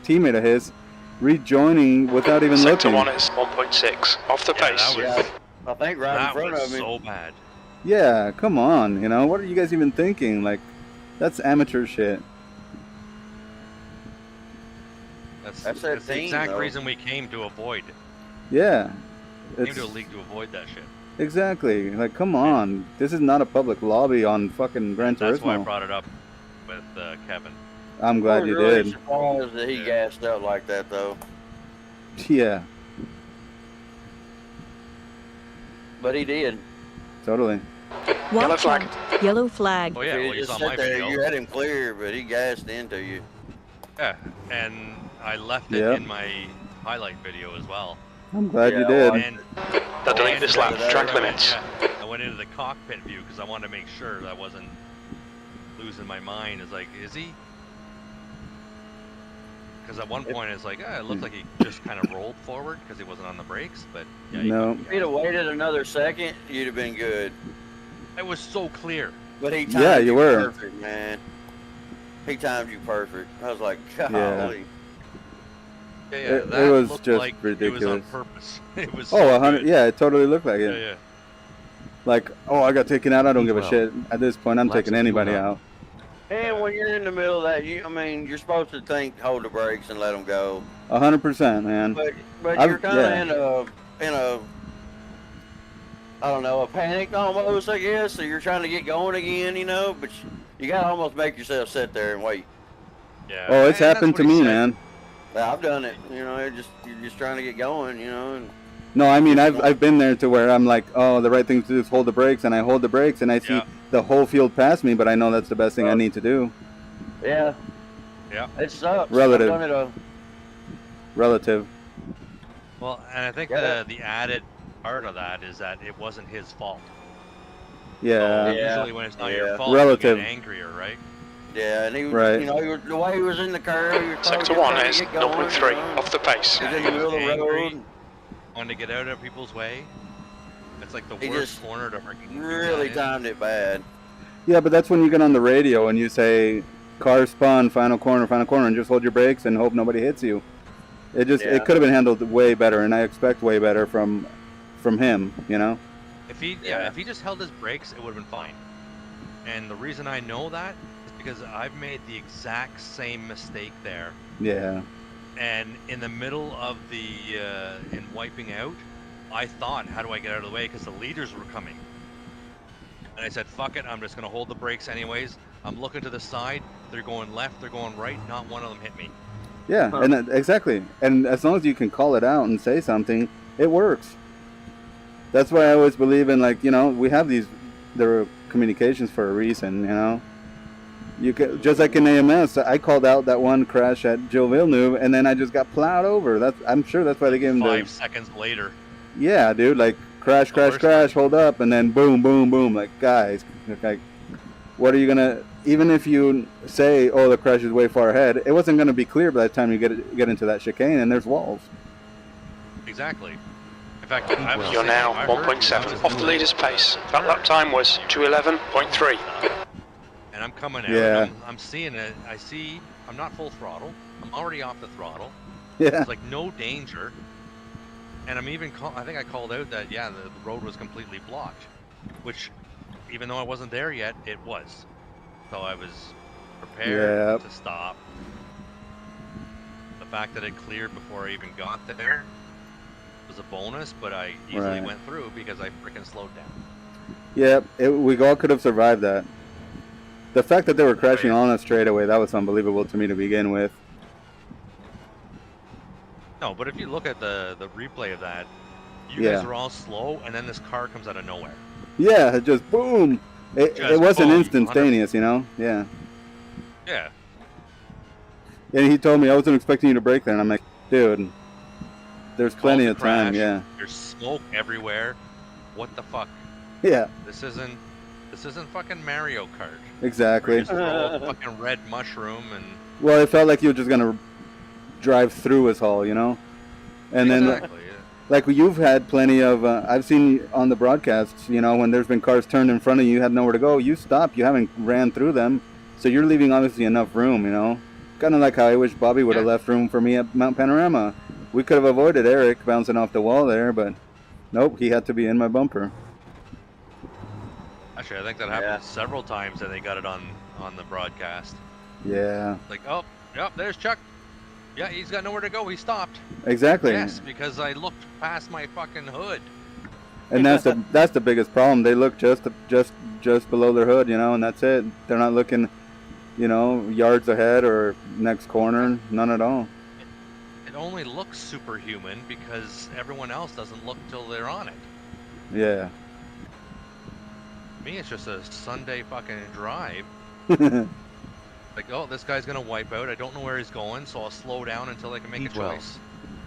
Speaker 2: teammate of his, rejoining without even
Speaker 3: Sector
Speaker 2: looking.
Speaker 3: 1 is 1.6 off the pace.
Speaker 11: I think right in front of me.
Speaker 6: So bad.
Speaker 2: Yeah, come on, you know, what are you guys even thinking? Like, that's amateur shit.
Speaker 6: That's the exact reason we came to avoid.
Speaker 2: Yeah.
Speaker 6: Came to a league to avoid that shit.
Speaker 2: Exactly. Like, come on. This is not a public lobby on fucking Gran Turismo.
Speaker 6: That's why I brought it up with Kevin.
Speaker 2: I'm glad you
Speaker 11: really
Speaker 2: did.
Speaker 11: Surprised that he gassed out like that, though.
Speaker 2: Yeah.
Speaker 11: But he did.
Speaker 2: Totally.
Speaker 3: Yellow flag.
Speaker 1: Yellow flag.
Speaker 6: Oh yeah, well you saw my video.
Speaker 11: You had him clear, but he gassed into you.
Speaker 6: Yeah, and I left it in my highlight video as well.
Speaker 2: I'm glad you did.
Speaker 6: And
Speaker 3: They're doing this lap, track limits.
Speaker 6: I went into the cockpit view because I wanted to make sure that I wasn't losing my mind. It's like, is he? Because at one point it's like, it looked like he just kind of rolled forward because he wasn't on the brakes. But yeah,
Speaker 2: no.
Speaker 11: If he'd have waited another second, you'd have been good.
Speaker 6: It was so clear.
Speaker 11: But he timed
Speaker 2: you were
Speaker 11: perfect, man. He timed you perfect. I was like, golly.
Speaker 6: Yeah,
Speaker 2: it was just
Speaker 6: like
Speaker 2: ridiculous.
Speaker 6: It was on purpose. It was.
Speaker 2: Oh, 100. Yeah, it totally looked like it.
Speaker 6: Yeah.
Speaker 2: Like, I got taken out. I don't give a shit. At this point, I'm taking anybody out.
Speaker 11: And when you're in the middle of that, you're supposed to hold the brakes and let them go.
Speaker 2: 100%, man.
Speaker 11: But you're kind of in a I don't know, a panic almost, I guess. So you're trying to get going again, you know, but you gotta almost make yourself sit there and wait.
Speaker 6: Yeah.
Speaker 2: Oh, it's happened to me, man.
Speaker 11: Yeah, I've done it. You know, you're just trying to get going, you know. And
Speaker 2: no, I mean, I've been there to where I'm like, the right thing to do is hold the brakes, and I hold the brakes, and I see the whole field past me, but I know that's the best thing I need to do.
Speaker 11: Yeah.
Speaker 6: Yeah.
Speaker 11: It sucks.
Speaker 2: Relative. Relative.
Speaker 6: Well, and I think the added part of that is that it wasn't his fault.
Speaker 2: Yeah.
Speaker 6: So usually when it's not your fault,
Speaker 2: Relative.
Speaker 6: you get angrier, right?
Speaker 11: Yeah, and he was,
Speaker 2: Right.
Speaker 11: you know, the way he was in the curve, he was
Speaker 3: Sector
Speaker 11: probably
Speaker 3: 1
Speaker 11: trying
Speaker 3: is
Speaker 11: to get going,
Speaker 3: 0.3
Speaker 11: you know.
Speaker 3: off the pace.
Speaker 11: He's in the middle of the road.
Speaker 6: Wanted to get out of people's way. It's like the
Speaker 11: He
Speaker 6: worst
Speaker 11: just
Speaker 6: corner to
Speaker 11: really timed it bad.
Speaker 2: Yeah, but that's when you get on the radio and you say, car spun, final corner, and just hold your brakes and hope nobody hits you. It it could have been handled way better, and I expect way better from him, you know?
Speaker 6: If he just held his brakes, it would have been fine. And the reason I know that is because I've made the exact same mistake there.
Speaker 2: Yeah.
Speaker 6: And in the middle of the in wiping out, I thought, how do I get out of the way? Because the leaders were coming. And I said, fuck it, I'm just going to hold the brakes anyways. I'm looking to the side. They're going left, they're going right. Not one of them hit me.
Speaker 2: Yeah, and exactly. And as long as you can call it out and say something, it works. That's why I always believe in, like, you know, we have there are communications for a reason, you know? You could, just like in AMS, I called out that one crash at Gilles Villeneuve, and then I just got plowed over. I'm sure that's why they gave him
Speaker 6: 5 seconds later.
Speaker 2: Yeah, dude, like, crash, hold up, and then boom, boom, boom. Like, guys, like, what are you gonna? Even if you say, "Oh, the crash is way far ahead," it wasn't gonna be clear by the time you get into that chicane, and there's walls.
Speaker 6: Exactly. In fact,
Speaker 3: You're now 1.7 off the leader's pace. That lap time was 2:11.3.
Speaker 6: And I'm coming out.
Speaker 2: Yeah.
Speaker 6: I'm seeing it. I'm not full throttle. I'm already off the throttle.
Speaker 2: Yeah.
Speaker 6: There's like no danger. And I'm even, I think I called out that, yeah, the road was completely blocked. Which, even though I wasn't there yet, it was. So I was prepared to stop. The fact that it cleared before I even got there was a bonus, but I easily went through because I freaking slowed down.
Speaker 2: Yeah, we all could have survived that. The fact that they were crashing on us straight away, that was unbelievable to me to begin with.
Speaker 6: No, but if you look at the replay of that, you guys are all slow, and then this car comes out of nowhere.
Speaker 2: Yeah, just boom. It wasn't instantaneous, you know? Yeah.
Speaker 6: Yeah.
Speaker 2: And he told me, I wasn't expecting you to brake there, and I'm like, dude, there's plenty of time, yeah.
Speaker 6: There's smoke everywhere. What the fuck?
Speaker 2: Yeah.
Speaker 6: This isn't fucking Mario Kart.
Speaker 2: Exactly.
Speaker 6: Just throw a fucking red mushroom and...
Speaker 2: Well, it felt like you were just gonna drive through us all, you know? And then, like, you've had plenty of, I've seen on the broadcasts, you know, when there's been cars turned in front of you, you had nowhere to go, you stopped, you haven't ran through them, so you're leaving obviously enough room, you know? Kind of like how I wish Bobby would have left room for me at Mount Panorama. We could have avoided Eric bouncing off the wall there, but nope, he had to be in my bumper.
Speaker 6: Actually, I think that happened several times and they got it on the broadcast.
Speaker 2: Yeah.
Speaker 6: Like, oh, yep, there's Chuck. Yeah, he's got nowhere to go. He stopped.
Speaker 2: Exactly.
Speaker 6: Yes, because I looked past my fucking hood.
Speaker 2: And that's the biggest problem. They look just below their hood, you know, and that's it. They're not looking, you know, yards ahead or next corner. None at all.
Speaker 6: It only looks superhuman because everyone else doesn't look till they're on it.
Speaker 2: Yeah.
Speaker 6: Me, it's just a Sunday fucking drive. Like, oh, this guy's gonna wipe out. I don't know where he's going, so I'll slow down until I can make a choice.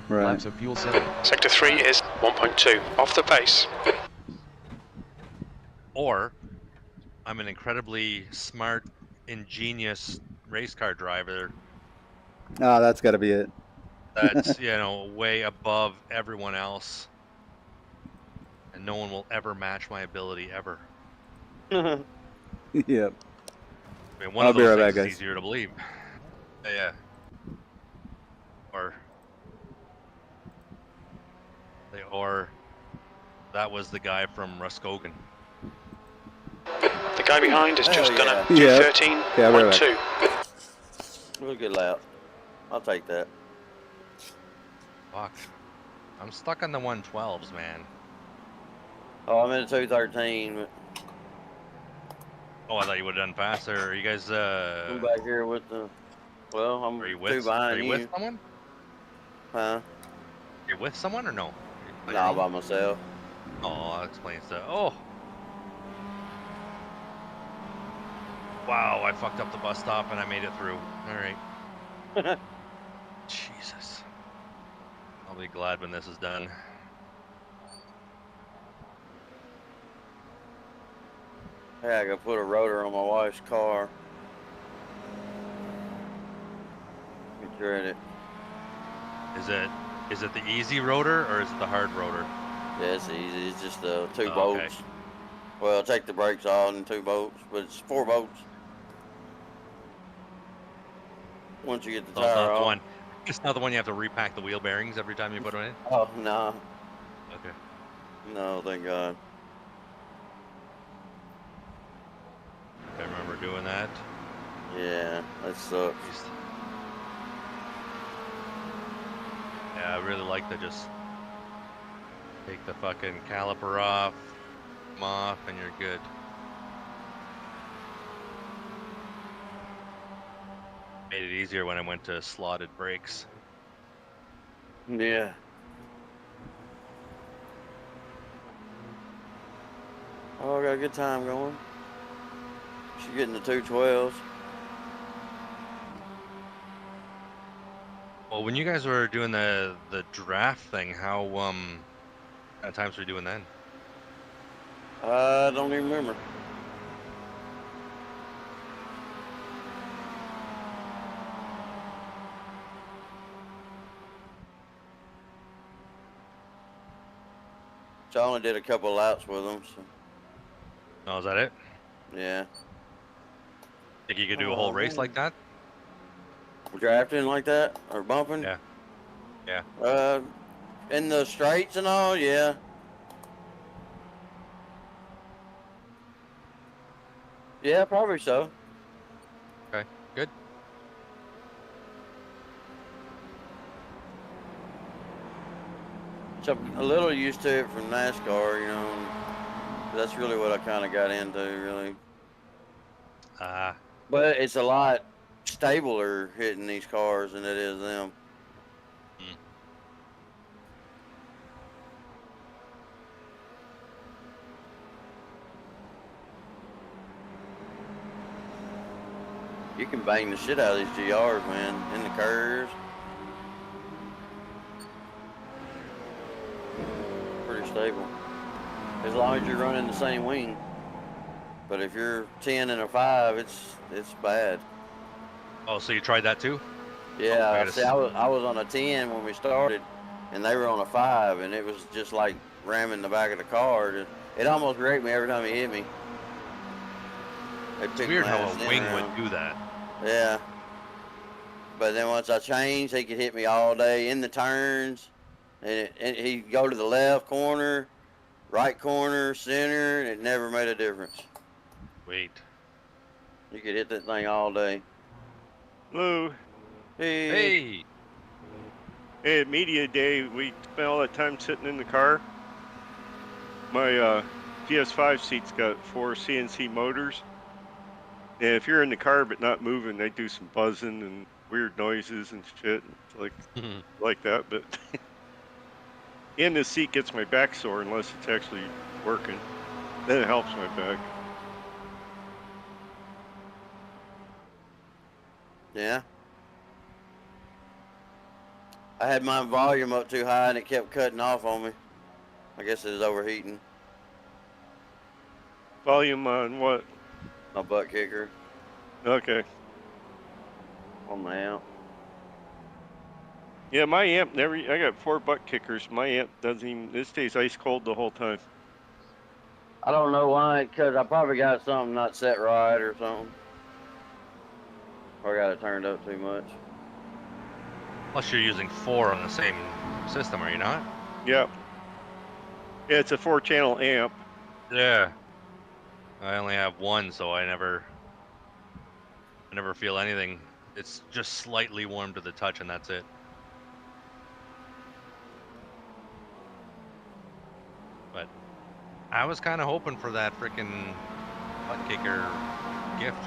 Speaker 2: Right.
Speaker 10: Laps of fuel 7.
Speaker 3: Sector 3 is 1.2 off the pace.
Speaker 6: Or I'm an incredibly smart, ingenious race car driver.
Speaker 2: Ah, that's got to be it.
Speaker 6: That's, you know, way above everyone else. And no one will ever match my ability ever.
Speaker 2: Yep.
Speaker 6: I mean, one of those things is easier to believe. Yeah. Or that was the guy from Roscogan.
Speaker 3: The guy behind has just done a 2:13.2.
Speaker 11: Real good lap. I'll take that.
Speaker 6: Fuck. I'm stuck on the 112s, man.
Speaker 11: Oh, I'm in a 213. But...
Speaker 6: Oh, I thought you would have done faster. Are you guys,
Speaker 11: I'm back here with the... Well, I'm two behind you.
Speaker 6: Are you with someone?
Speaker 11: Huh?
Speaker 6: You're with someone or no?
Speaker 11: No, by myself.
Speaker 6: Oh, that explains that. Oh! Wow, I fucked up the bus stop and I made it through. Alright. Jesus. I'll be glad when this is done.
Speaker 11: Yeah, I gotta put a rotor on my wife's car. Get ready.
Speaker 6: Is it the easy rotor or is it the hard rotor?
Speaker 11: Yeah, it's easy. It's just 2
Speaker 6: Oh,
Speaker 11: bolts.
Speaker 6: okay.
Speaker 11: Well, take the brakes off and 2 bolts, but it's 4 bolts. Once you get the
Speaker 6: So it's
Speaker 11: tire
Speaker 6: not the
Speaker 11: off.
Speaker 6: one. It's not the one you have to repack the wheel bearings every time you put them in.
Speaker 11: Oh no,
Speaker 6: Okay.
Speaker 11: no, thank God.
Speaker 6: I remember doing that.
Speaker 11: Yeah, that sucks.
Speaker 6: Yeah, I really like to just take the fucking caliper off, come off, and you're good. Made it easier when I went to slotted brakes.
Speaker 11: Yeah. Oh, I got a good time going. She's getting the 212s.
Speaker 6: Well, when you guys were doing the draft thing, how at times were you doing then?
Speaker 11: I don't even remember. So I only did a couple laps with them. So.
Speaker 6: Oh, is that it?
Speaker 11: Yeah.
Speaker 6: Think you could do a whole race like that?
Speaker 11: Drafting like that or bumping?
Speaker 6: Yeah. Yeah.
Speaker 11: In the straights and all, yeah. Yeah, probably so.
Speaker 6: Okay, good.
Speaker 11: So I'm a little used to it from NASCAR, you know. That's really what I kind of got into, really. But it's a lot stabler hitting these cars than it is them. You can bang the shit out of these GRs, man, in the curves. Pretty stable. As long as you're running the same wing. But if you're 10 and a 5, it's bad.
Speaker 6: Oh, so you tried that too?
Speaker 11: Yeah, see, I was on a 10 when we started, and they were on a 5, and it was just like ramming the back of the car. It almost wrecked me every time he hit me.
Speaker 6: It's weird how a wing would do that.
Speaker 11: Yeah. But then once I changed, he could hit me all day in the turns, and he'd go to the left corner, right corner, center, and it never made a difference.
Speaker 6: Wait.
Speaker 11: You could hit that thing all day.
Speaker 12: Hello.
Speaker 11: Hey.
Speaker 12: Hey, at media day, we spent all that time sitting in the car. My PS5 seat's got 4 CNC motors. And if you're in the car but not moving, they do some buzzing and weird noises and shit like that. But and the seat gets my back sore unless it's actually working. Then it helps my back.
Speaker 11: Yeah. I had my volume up too high and it kept cutting off on me. I guess it was overheating.
Speaker 12: Volume on what?
Speaker 11: My butt kicker.
Speaker 12: Okay.
Speaker 11: On the amp.
Speaker 12: Yeah, my amp never. I got 4 butt kickers. My amp doesn't even. It stays ice cold the whole time.
Speaker 11: I don't know why, because I probably got something not set right or something. Or got it turned up too much.
Speaker 6: Plus, you're using 4 on the same system, are you not?
Speaker 12: Yep. Yeah, it's a 4-channel amp.
Speaker 6: Yeah. I only have 1, so I never feel anything. It's just slightly warm to the touch, and that's it. But I was kind of hoping for that freaking butt kicker gift.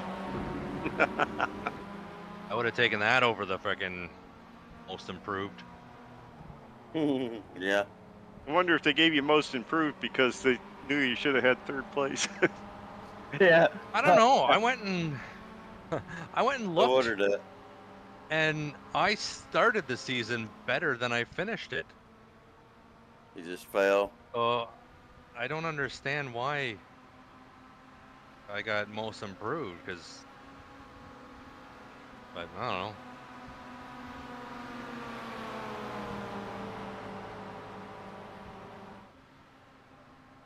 Speaker 6: I would have taken that over the freaking most improved.
Speaker 11: Yeah.
Speaker 12: I wonder if they gave you most improved because they knew you should have had 3rd place.
Speaker 11: Yeah.
Speaker 6: I don't know. I went and looked.
Speaker 11: I ordered it.
Speaker 6: And I started the season better than I finished it.
Speaker 11: You just fell.
Speaker 6: I don't understand why. I got most improved because, but I don't know.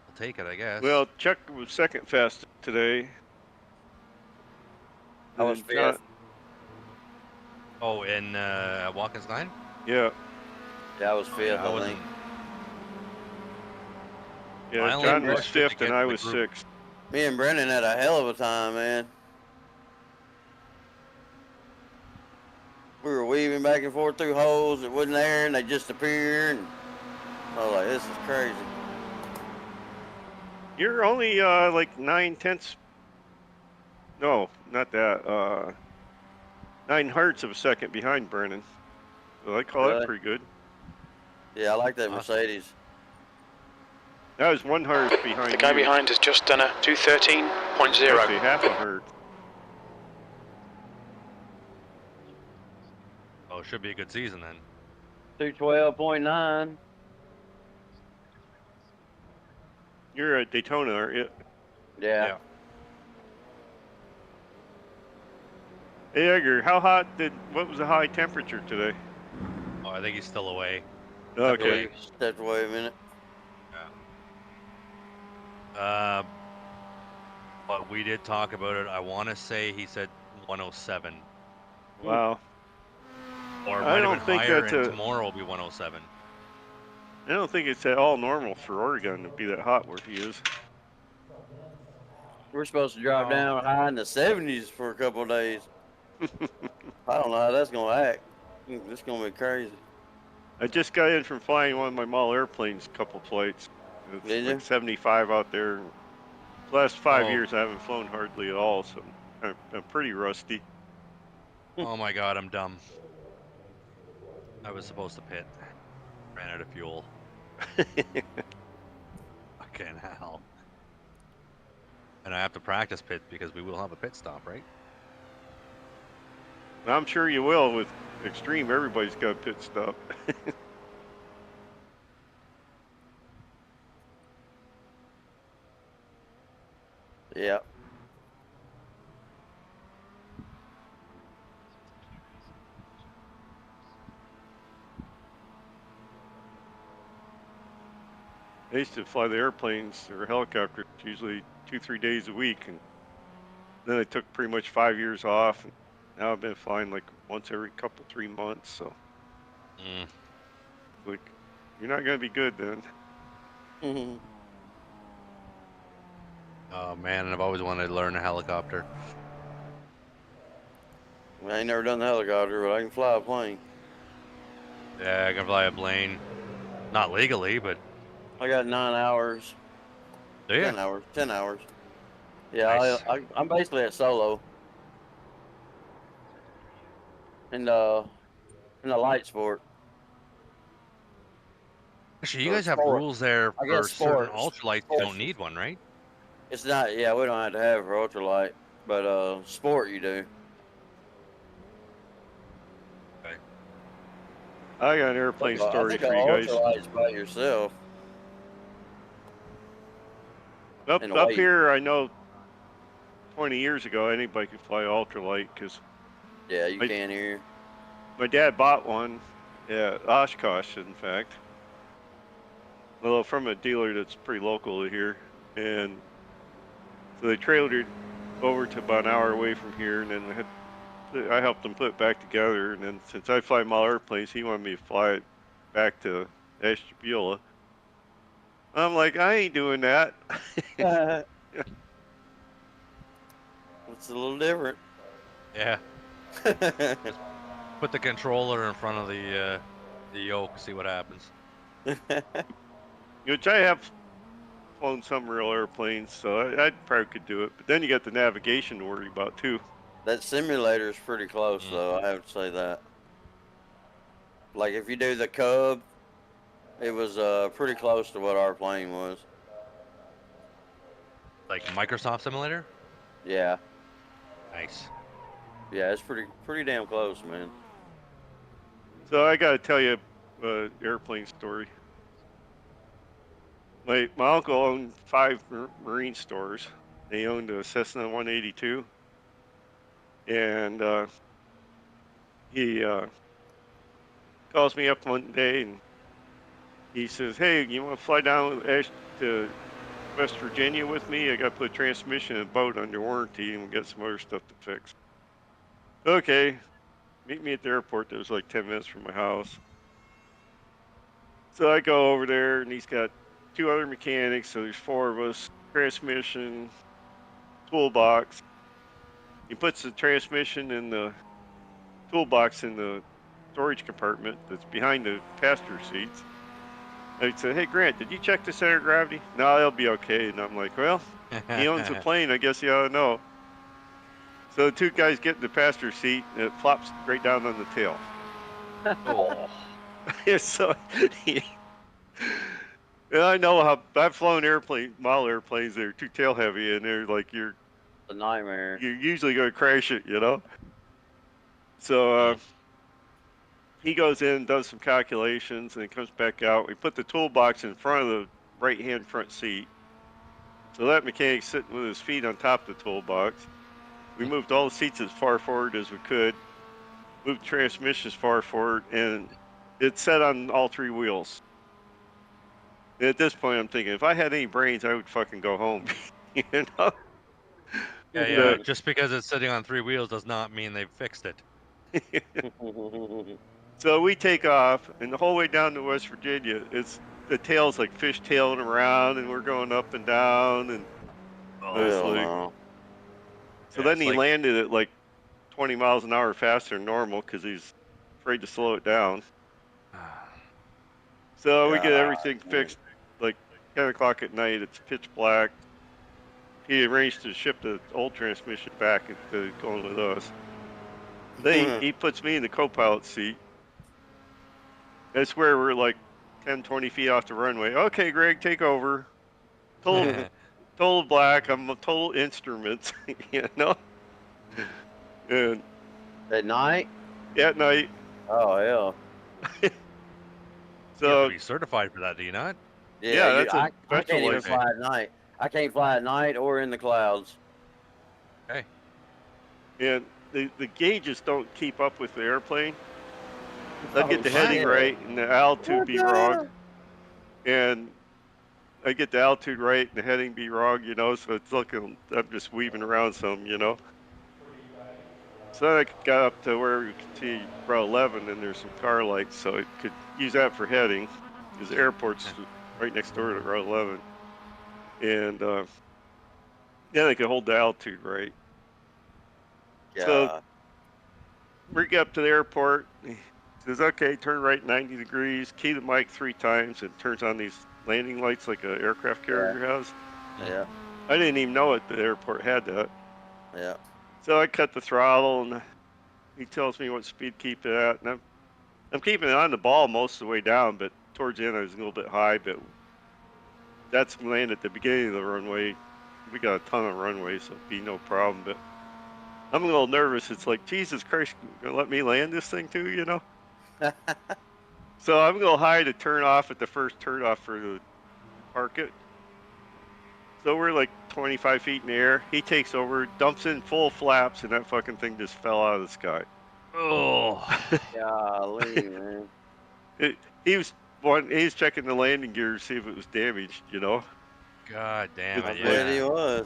Speaker 6: I'll take it, I guess.
Speaker 12: Well, Chuck was second fastest today.
Speaker 11: I was
Speaker 12: And John-
Speaker 11: fifth.
Speaker 6: Oh, in Watkins 9?
Speaker 12: Yeah.
Speaker 11: Yeah, I was
Speaker 6: Oh,
Speaker 11: fifth,
Speaker 6: yeah, I
Speaker 11: I
Speaker 6: wasn't.
Speaker 11: think.
Speaker 6: I
Speaker 12: Yeah,
Speaker 6: only
Speaker 12: John was
Speaker 6: pushed it to
Speaker 12: fifth and
Speaker 6: get
Speaker 12: I
Speaker 6: the
Speaker 12: was
Speaker 6: group.
Speaker 12: sixth.
Speaker 11: Me and Brendan had a hell of a time, man. We were weaving back and forth through holes that wasn't there, and they just appeared. And I was like, this is crazy.
Speaker 12: You're only like 9/10. No, not that. 9 1/2 of a second behind Brennan. So I call that
Speaker 11: Really?
Speaker 12: pretty good.
Speaker 11: Yeah, I like that
Speaker 6: Awesome.
Speaker 11: Mercedes.
Speaker 12: That was 1/2 behind
Speaker 3: The guy
Speaker 12: you.
Speaker 3: behind has just done a 213.0.
Speaker 12: Actually, half a hertz.
Speaker 6: Oh, it should be a good season then.
Speaker 11: 212.9.
Speaker 12: You're at Daytona, aren't you?
Speaker 11: Yeah.
Speaker 12: Hey, Edgar, what was the high temperature today?
Speaker 6: Oh, I think he's still away.
Speaker 12: Okay.
Speaker 11: Yeah, stepped away a minute.
Speaker 6: But we did talk about it. I want to say he said 107.
Speaker 12: Wow.
Speaker 6: Or it
Speaker 12: I
Speaker 6: might have
Speaker 12: don't
Speaker 6: been
Speaker 12: think
Speaker 6: higher,
Speaker 12: that's
Speaker 6: and
Speaker 12: a-
Speaker 6: tomorrow will be 107.
Speaker 12: I don't think it's at all normal for Oregon to be that hot where he is.
Speaker 11: We're supposed to drop down high in the 70s for a couple of days. I don't know how that's going to act. It's going to be crazy.
Speaker 12: I just got in from flying one of my model airplanes, a couple flights. It's
Speaker 11: Did
Speaker 12: like
Speaker 11: you?
Speaker 12: 75 out there. The last 5
Speaker 6: Oh.
Speaker 12: years I haven't flown hardly at all, so I'm pretty rusty.
Speaker 6: Oh my god, I'm dumb. I was supposed to pit. Ran out of fuel. Fucking hell. And I have to practice pit because we will have a pit stop, right?
Speaker 12: I'm sure you will with Extreme. Everybody's got a pit stop.
Speaker 11: Yeah.
Speaker 12: I used to fly the airplanes or helicopters usually 2-3 days a week, and then I took pretty much 5 years off. And now I've been flying like once every 3 months. So, like, you're not gonna be good then.
Speaker 6: Oh man, and I've always wanted to learn a helicopter.
Speaker 11: I ain't never done the helicopter, but I can fly a plane.
Speaker 6: Yeah, I can fly a plane. Not legally, but
Speaker 11: I got 9 hours.
Speaker 6: do you?
Speaker 11: 10 hours. 10 hours. Yeah,
Speaker 6: Nice.
Speaker 11: I'm basically a solo. In the light sport.
Speaker 6: Actually, you
Speaker 11: Or
Speaker 6: guys have
Speaker 11: sport.
Speaker 6: rules there
Speaker 11: I
Speaker 6: for
Speaker 11: guess
Speaker 6: certain
Speaker 11: sports.
Speaker 6: ultralights. You don't need one, right?
Speaker 11: It's not, yeah, we don't have to have it for ultralight, but sport you do.
Speaker 6: Okay.
Speaker 12: I got an airplane story
Speaker 11: I think
Speaker 12: for you guys.
Speaker 11: ultralight's by yourself.
Speaker 12: Up
Speaker 11: And
Speaker 12: up
Speaker 11: weight.
Speaker 12: here, I know 20 years ago anybody could fly ultralight because
Speaker 11: Yeah, you can here.
Speaker 12: my dad bought one at Oshkosh, in fact. Well, from a dealer that's pretty local to here, and so they trailered it over to about an hour away from here, and then I helped them put it back together. And then since I fly model airplanes, he wanted me to fly it back to Ashtabula. I'm like, I ain't doing that.
Speaker 11: It's a little different.
Speaker 6: Yeah. Put the controller in front of the yoke, see what happens.
Speaker 12: Which I have flown some real airplanes, so I probably could do it. But then you got the navigation to worry about too.
Speaker 11: That simulator is pretty close, though. I have to say that. Like if you do the Cub, it was pretty close to what our plane was.
Speaker 6: Like Microsoft Simulator?
Speaker 11: Yeah.
Speaker 6: Nice.
Speaker 11: Yeah, it's pretty damn close, man.
Speaker 12: So I got to tell you an airplane story. My uncle owned 5 marine stores, They owned a Cessna 182. And he calls me up one day and he says, "Hey, you want to fly down with Ash to West Virginia with me? I got to put a transmission in a boat under warranty and we got some other stuff to fix." Okay, meet me at the airport. That was like 10 minutes from my house. So I go over there and he's got 2 other mechanics. So there's 4 of us. Transmission, toolbox. He puts the transmission in the toolbox in the storage compartment that's behind the passenger seats. I said, "Hey, Grant, did you check the center of gravity?" "No, it'll be okay." And I'm like, well, he owns the plane. I guess he ought to know. So the 2 guys get in the passenger seat and it flops right down on the tail.
Speaker 6: Oh.
Speaker 12: So and I know how I've flown model airplanes that are too tail heavy and they're like
Speaker 11: a nightmare.
Speaker 12: You're usually going to crash it, you know. So he goes in, does some calculations, and he comes back out. We put the toolbox in front of the right-hand front seat. So that mechanic's sitting with his feet on top of the toolbox. We moved all the seats as far forward as we could, moved the transmission as far forward, and it's set on all 3 wheels. And at this point, I'm thinking, if I had any brains, I would fucking go home, you know?
Speaker 6: Yeah. Just because it's sitting on 3 wheels does not mean they've fixed it.
Speaker 12: So we take off, and the whole way down to West Virginia, the tail's like fishtailing around, and we're going up and down, and
Speaker 11: No.
Speaker 12: So then he landed at like 20 miles an hour faster than normal because he's afraid to slow it down. So we get everything fixed like 10 o'clock at night. It's pitch black. He arranged to ship the old transmission back to going with us. Then he puts me in the co-pilot seat. That's where we're like 10, 20 feet off the runway. "Okay, Greg, take over." Total black. I'm a total instruments, you know. And
Speaker 11: at night?
Speaker 12: At night.
Speaker 11: Oh
Speaker 6: You
Speaker 12: So
Speaker 6: have to be certified for that, do you not?
Speaker 11: yeah.
Speaker 12: that's a
Speaker 11: I
Speaker 12: special
Speaker 11: can't even
Speaker 12: license.
Speaker 11: fly at night. I can't fly at night or in the clouds.
Speaker 6: Okay.
Speaker 12: And the gauges don't keep up with the airplane. I get the
Speaker 11: shit.
Speaker 12: heading right and the altitude
Speaker 11: What
Speaker 12: be
Speaker 11: the
Speaker 12: wrong.
Speaker 11: hell?
Speaker 12: And I get the altitude right and the heading be wrong, you know, so it's looking, I'm just weaving around some, you know. So I got up to where we could see row 11 and there's some car lights, so I could use that for heading because the airport's right next door to row 11. And they could hold the altitude right.
Speaker 11: Yeah.
Speaker 12: So we get up to the airport. He says, "Okay, turn right 90 degrees, key the mic 3 times, and turns on these landing lights like an aircraft carrier has."
Speaker 11: Yeah.
Speaker 12: I didn't even know it. The airport had that.
Speaker 11: Yeah.
Speaker 12: So I cut the throttle, and he tells me what speed to keep it at. And I'm keeping it on the ball most of the way down, but towards the end I was a little bit high. But that's land at the beginning of the runway. We got a ton of runway, so it'd be no problem. But I'm a little nervous. It's like, Jesus Christ, gonna let me land this thing too, you know? So I'm a little high to turn off at the first turnoff for the park it. So we're like 25 feet in the air. He takes over, dumps in full flaps, and that fucking thing just fell out of the sky.
Speaker 6: Oh.
Speaker 11: Golly, man.
Speaker 12: He was checking the landing gear to see if it was damaged, you know?
Speaker 6: God damn
Speaker 11: I
Speaker 6: it,
Speaker 11: bet he
Speaker 6: yeah.
Speaker 11: was.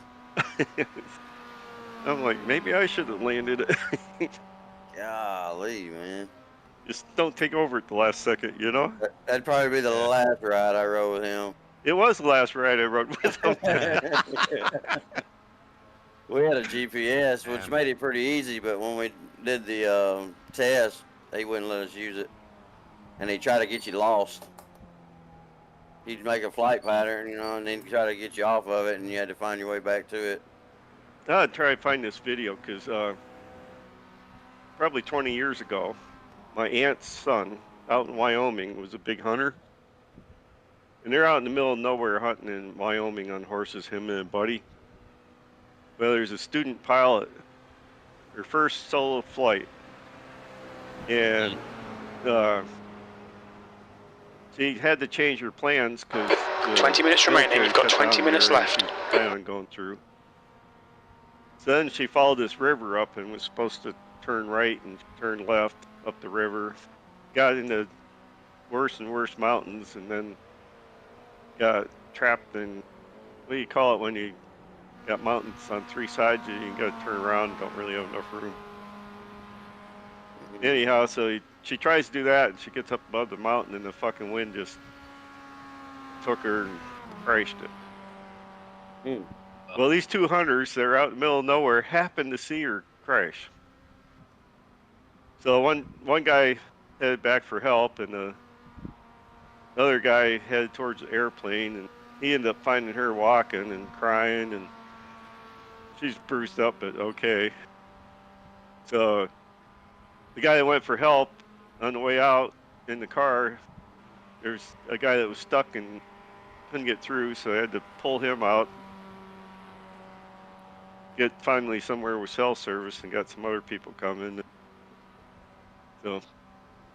Speaker 12: I'm like, maybe I should have landed it.
Speaker 11: Golly, man.
Speaker 12: Just don't take over at the last second, you know?
Speaker 11: That'd probably be the last ride I rode with him.
Speaker 12: It was the last ride I rode with him.
Speaker 11: We had a GPS, which made it pretty easy, but when we did the test, they wouldn't let us use it. And they try to get you lost. He'd make a flight pattern, you know, and then try to get you off of it, and you had to find your way back to it.
Speaker 12: I'd try to find this video because probably 20 years ago, my aunt's son out in Wyoming was a big hunter. And they're out in the middle of nowhere hunting in Wyoming on horses, him and a buddy. Well, there's a student pilot, her first solo flight. And she had to change her plans because
Speaker 3: 20 minutes remaining, you've got 20 minutes left.
Speaker 12: She's planning on going through. So then she followed this river up and was supposed to turn right and turn left up the river. Got into worse and worse mountains, and then got trapped in, what do you call it when you got mountains on three sides and you got to turn around and don't really have enough room. Anyhow, so she tries to do that, and she gets up above the mountain, and the fucking wind just took her and crashed it. Well, these two hunters, they're out in the middle of nowhere, happened to see her crash. So one guy headed back for help, and the other guy headed towards the airplane, and he ended up finding her walking and crying, and she's bruised up, but okay. So the guy that went for help, on the way out in the car, there's a guy that was stuck and couldn't get through, so I had to pull him out, get finally somewhere with cell service, and got some other people coming. So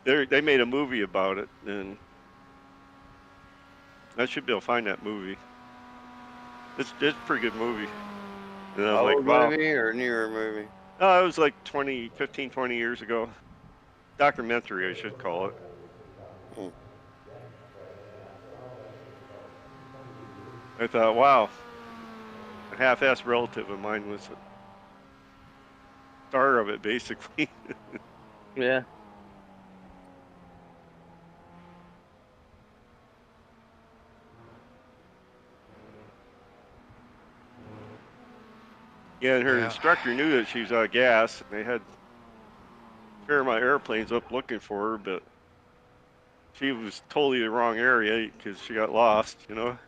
Speaker 12: they made a movie about it, and I should be able to find that movie. It's a pretty good movie. And I'm like, wow.
Speaker 11: Movie or newer movie?
Speaker 12: Oh, it was like 15, 20 years ago. Documentary, I should call it. I thought, wow, a half-assed relative of mine was the star of it, basically.
Speaker 11: Yeah.
Speaker 12: Yeah, and her instructor knew that she was out of gas, and they had a pair of my airplanes up looking for her, but she was totally the wrong area because she got lost, you know?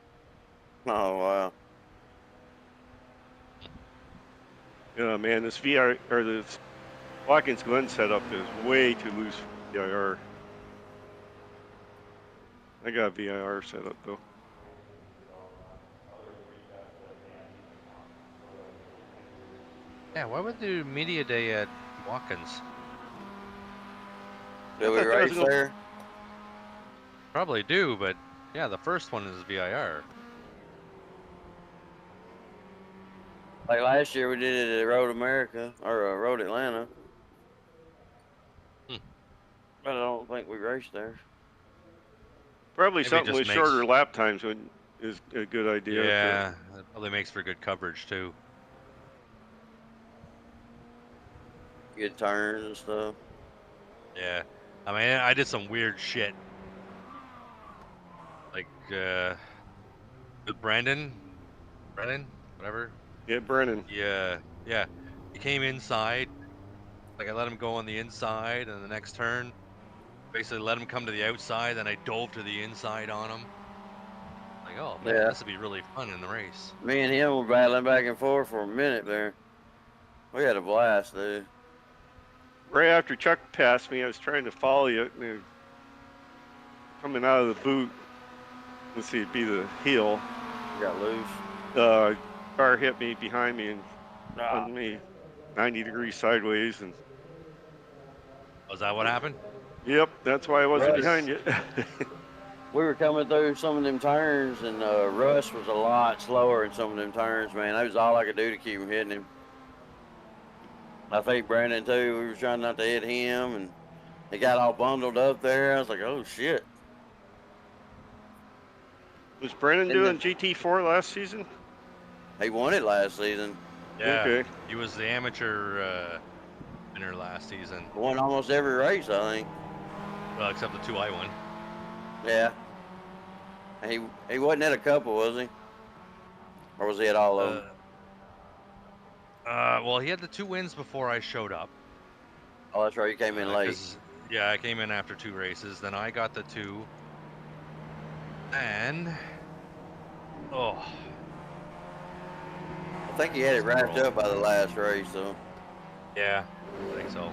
Speaker 11: Oh, wow.
Speaker 12: Yeah, man, this this Watkins Glen setup is way too loose for VIR. I got a VIR setup, though.
Speaker 6: Yeah, why would they do media day at Watkins?
Speaker 11: Do we race there?
Speaker 6: Probably do, but yeah, the first one is VIR.
Speaker 11: Like last year, we did it at Road America or Road Atlanta. But I don't think we raced there.
Speaker 12: Probably
Speaker 6: Maybe
Speaker 12: something with shorter lap times is a good idea.
Speaker 6: Yeah, that probably makes for good coverage too.
Speaker 11: Good turns and stuff.
Speaker 6: Yeah, I mean, I did some weird shit. Like, with Brandon, whatever.
Speaker 12: Yeah, Brennan.
Speaker 6: Yeah, he came inside. Like, I let him go on the inside, and the next turn, basically let him come to the outside, then I dove to the inside on him. Like, oh man, this would be really fun in the race.
Speaker 11: Me and him were battling back and forth for a minute there. We had a blast, dude.
Speaker 12: Right after Chuck passed me, I was trying to follow you, and coming out of the boot, let's see, it'd be the heel.
Speaker 11: You got loose.
Speaker 12: Car hit me behind me and on me 90 degrees sideways, and
Speaker 6: was that what happened?
Speaker 12: Yep, that's why I wasn't behind you.
Speaker 11: We were coming through some of them turns, and Russ was a lot slower in some of them turns, man. That was all I could do to keep him hitting him. I think Brandon too, we were trying not to hit him, and he got all bundled up there. I was like, oh shit.
Speaker 12: Was Brandon doing GT4 last season?
Speaker 11: He won it last season.
Speaker 6: Yeah,
Speaker 12: okay.
Speaker 6: He was the amateur winner last season.
Speaker 11: Won almost every race, I think.
Speaker 6: Well, except the two I won.
Speaker 11: Yeah. He wasn't at a couple, was he? Or was he at all of them?
Speaker 6: Well, he had the 2 wins before I showed up.
Speaker 11: Oh, that's right. You came in late.
Speaker 6: Yeah, I came in after 2 races. Then I got the 2. And... oh.
Speaker 11: I think he had it wrapped up by the last race, though.
Speaker 6: Yeah, I think so.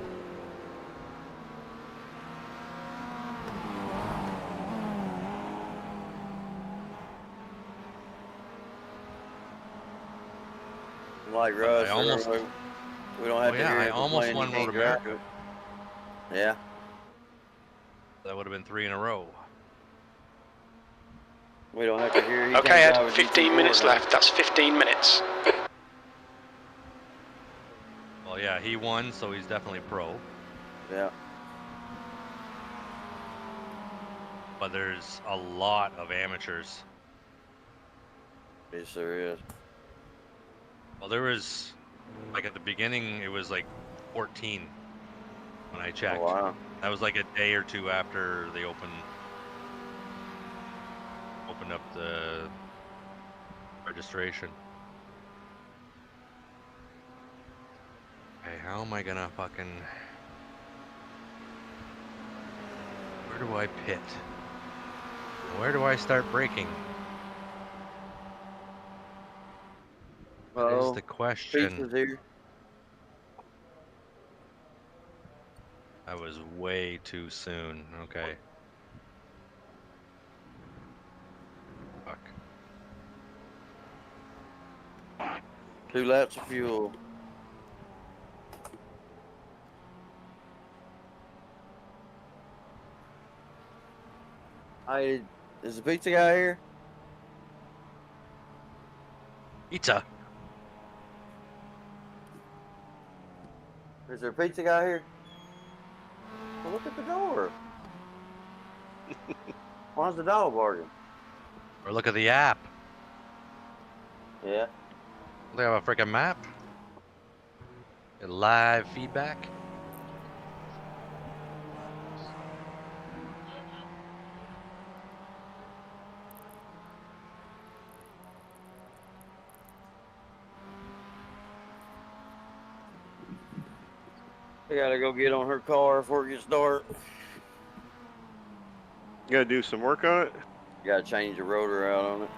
Speaker 11: Like Russ, we don't have to hear
Speaker 6: I almost won Road America.
Speaker 11: Yeah.
Speaker 6: That would have been 3 in a row.
Speaker 11: We don't have to hear.
Speaker 3: Okay, Ed, 15 minutes left. That's 15 minutes.
Speaker 6: Yeah, he won, so he's definitely pro.
Speaker 11: Yeah.
Speaker 6: But there's a lot of amateurs.
Speaker 11: Yes, there is.
Speaker 6: Well, there was, like at the beginning, it was like 14 when I checked.
Speaker 11: Oh, wow.
Speaker 6: That was like a day or two after they opened up the registration. Okay, how am I gonna fucking... Where do I pit? Where do I start braking? That is the question.
Speaker 11: Pizza's here.
Speaker 6: That was way too soon. Okay. Fuck.
Speaker 11: 2 laps of fuel. Hey, is the pizza guy here?
Speaker 6: Pizza.
Speaker 11: Is there a pizza guy here? Well, look at the door. Why's the dog barking?
Speaker 6: Or look at the app.
Speaker 11: Yeah.
Speaker 6: They have a freaking map. Get live feedback.
Speaker 11: I gotta go get on her car before it gets dark.
Speaker 12: You gotta do some work on it?
Speaker 11: Gotta change the rotor out on it.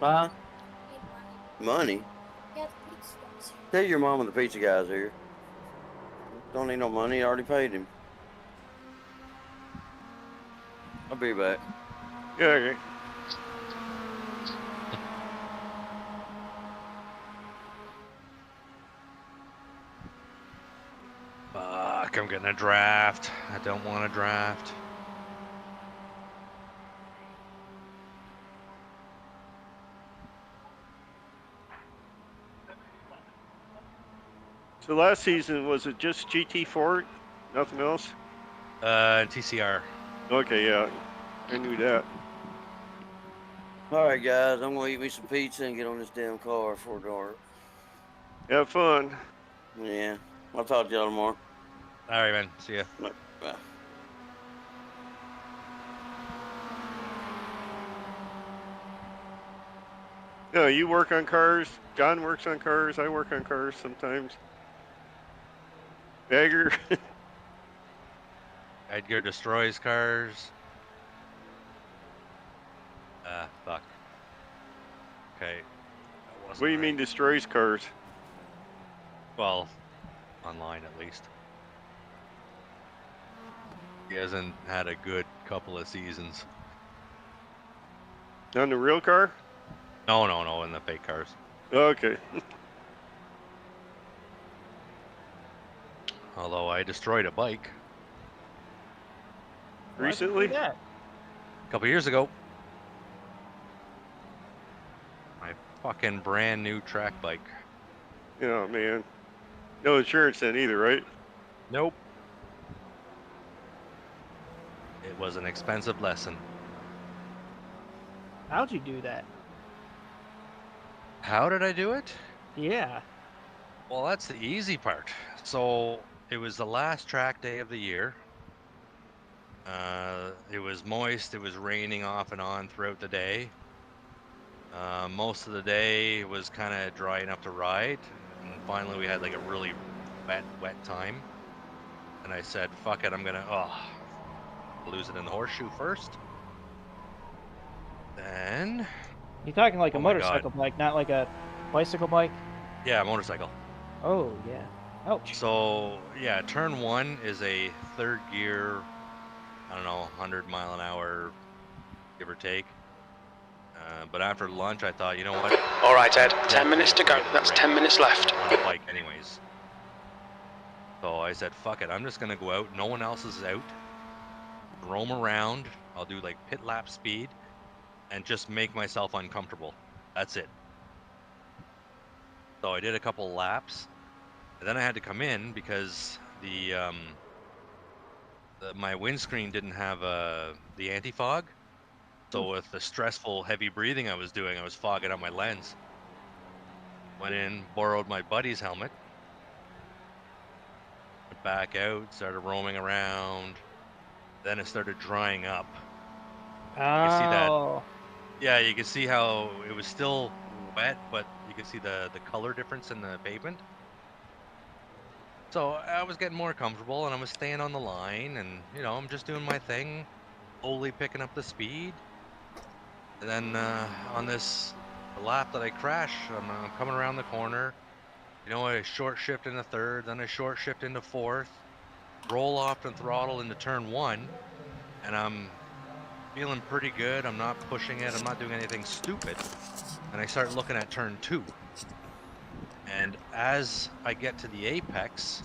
Speaker 11: Huh? Money? Tell your mom the pizza guy's here. Don't need no money, I already paid him. I'll be back.
Speaker 12: Yeah, okay.
Speaker 6: Fuck, I'm getting a draft. I don't want a draft.
Speaker 12: So last season, was it just GT4? Nothing else?
Speaker 6: TCR.
Speaker 12: Okay, yeah. I knew that.
Speaker 11: Alright guys, I'm gonna eat me some pizza and get on this damn car before dark.
Speaker 12: Have fun.
Speaker 11: Yeah. I'll talk to y'all tomorrow.
Speaker 6: Alright, man. See ya.
Speaker 11: Bye.
Speaker 12: No, you work on cars. John works on cars. I work on cars sometimes. Bagger.
Speaker 6: Edgar destroys cars. Fuck. Okay.
Speaker 12: What do you mean destroys cars?
Speaker 6: Well, online at least. He hasn't had a good couple of seasons.
Speaker 12: On the real car?
Speaker 6: No, in the fake cars.
Speaker 12: Okay.
Speaker 6: Although I destroyed a bike.
Speaker 12: Recently?
Speaker 6: A couple years ago. My fucking brand new track bike.
Speaker 12: Oh, man. No insurance then either, right?
Speaker 6: Nope. It was an expensive lesson.
Speaker 13: How'd you do that?
Speaker 6: How did I do it?
Speaker 13: Yeah.
Speaker 6: Well, that's the easy part. So it was the last track day of the year. It was moist. It was raining off and on throughout the day. Most of the day was kind of dry enough to ride. And finally we had like a really wet time. And I said, fuck it, I'm gonna, lose it in the horseshoe first. Then...
Speaker 13: You're talking like a
Speaker 6: my
Speaker 13: motorcycle
Speaker 6: God.
Speaker 13: bike, not like a bicycle bike?
Speaker 6: Yeah, motorcycle.
Speaker 13: Oh, yeah. Ouch.
Speaker 6: So, yeah, turn 1 is a third gear, I don't know, 100 mile an hour, give or take. But after lunch, I thought, you know what?
Speaker 3: All right, Ed, 10 minutes to go. That's 10 minutes left.
Speaker 6: On a bike anyways. So I said, fuck it, I'm just gonna go out. No one else is out. Roam around. I'll do like pit lap speed and just make myself uncomfortable. That's it. So I did a couple laps, and then I had to come in because my windscreen didn't have the anti-fog. So with the stressful, heavy breathing I was doing, I was fogging up my lens. Went in, borrowed my buddy's helmet, went back out, started roaming around. Then it started drying up. You can see that.
Speaker 13: Oh.
Speaker 6: Yeah, you can see how it was still wet, but you can see the color difference in the pavement. So I was getting more comfortable, and I was staying on the line, and I'm just doing my thing, slowly picking up the speed. And then on this lap that I crash, I'm coming around the corner. I short shift into third, then I short shift into fourth, roll off and throttle into turn one, and I'm feeling pretty good. I'm not pushing it. I'm not doing anything stupid. And I start looking at turn two. And as I get to the apex,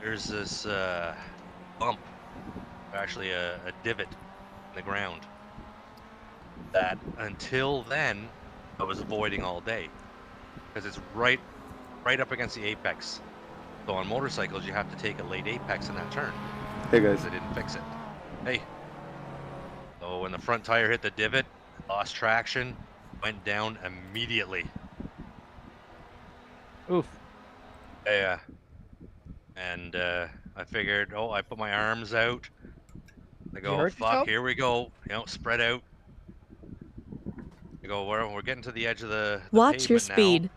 Speaker 6: there's this bump, actually a divot in the ground, that until then I was avoiding all day because it's right up against the apex. So on motorcycles, you have to take a late apex in that turn.
Speaker 2: Hey guys.
Speaker 6: I didn't fix it. Hey. So when the front tire hit the divot, lost traction, went down immediately.
Speaker 13: Oof.
Speaker 6: Yeah. And I figured, I put my arms out. I go,
Speaker 13: hurt
Speaker 6: fuck,
Speaker 13: yourself?
Speaker 6: here we go. Spread out. I go, we're getting to the edge of the
Speaker 1: Watch your
Speaker 6: pavement
Speaker 1: speed.
Speaker 6: now.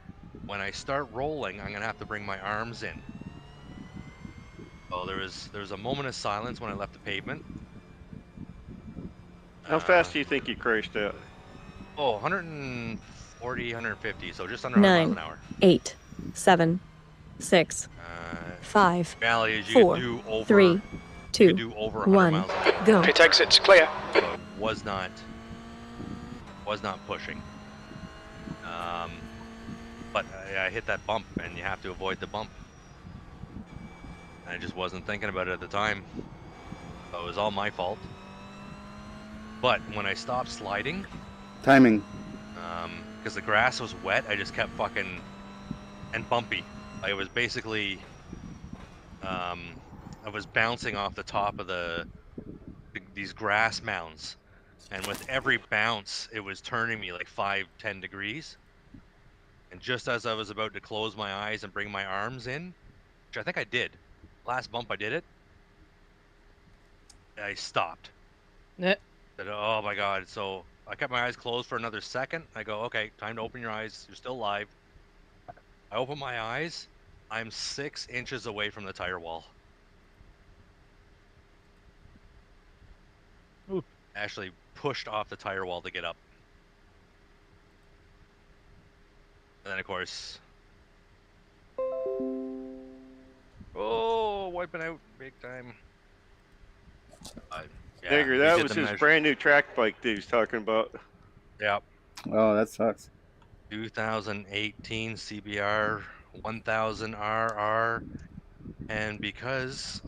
Speaker 6: When I start rolling, I'm going to have to bring my arms in. Oh, there was a moment of silence when I left the pavement.
Speaker 12: How fast do you think you crashed at?
Speaker 6: 140, 150, so just under 100 miles
Speaker 1: 9,
Speaker 6: an hour.
Speaker 1: 8, 7, 6, 5,
Speaker 6: Reality is you
Speaker 1: 4,
Speaker 6: could do over
Speaker 1: 3,
Speaker 6: you
Speaker 1: 2,
Speaker 6: could do over 100
Speaker 1: 1,
Speaker 6: miles an hour.
Speaker 1: go.
Speaker 3: Pit exit's clear.
Speaker 6: So I was not pushing. But I hit that bump, and you have to avoid the bump. I just wasn't thinking about it at the time. So it was all my fault. But when I stopped sliding,
Speaker 2: Timing.
Speaker 6: because the grass was wet, I just kept fucking and bumpy. I was basically, I was bouncing off the top of these grass mounds, and with every bounce, it was turning me like 5-10 degrees. And just as I was about to close my eyes and bring my arms in, which I think I did, last bump I did it, I stopped.
Speaker 13: Nah.
Speaker 6: Said, oh my God. So I kept my eyes closed for another second. I go, okay, time to open your eyes. You're still alive. I open my eyes. I'm 6 inches away from the tire wall.
Speaker 13: Oof.
Speaker 6: Actually pushed off the tire wall to get up. And then, of course, wiping out big time. Yeah,
Speaker 12: Nigger,
Speaker 6: we
Speaker 12: that
Speaker 6: did
Speaker 12: was
Speaker 6: the
Speaker 12: his
Speaker 6: measure.
Speaker 12: brand new track bike that he was talking about.
Speaker 6: Yep.
Speaker 2: Oh, that sucks.
Speaker 6: 2018 CBR 1000 RR. And because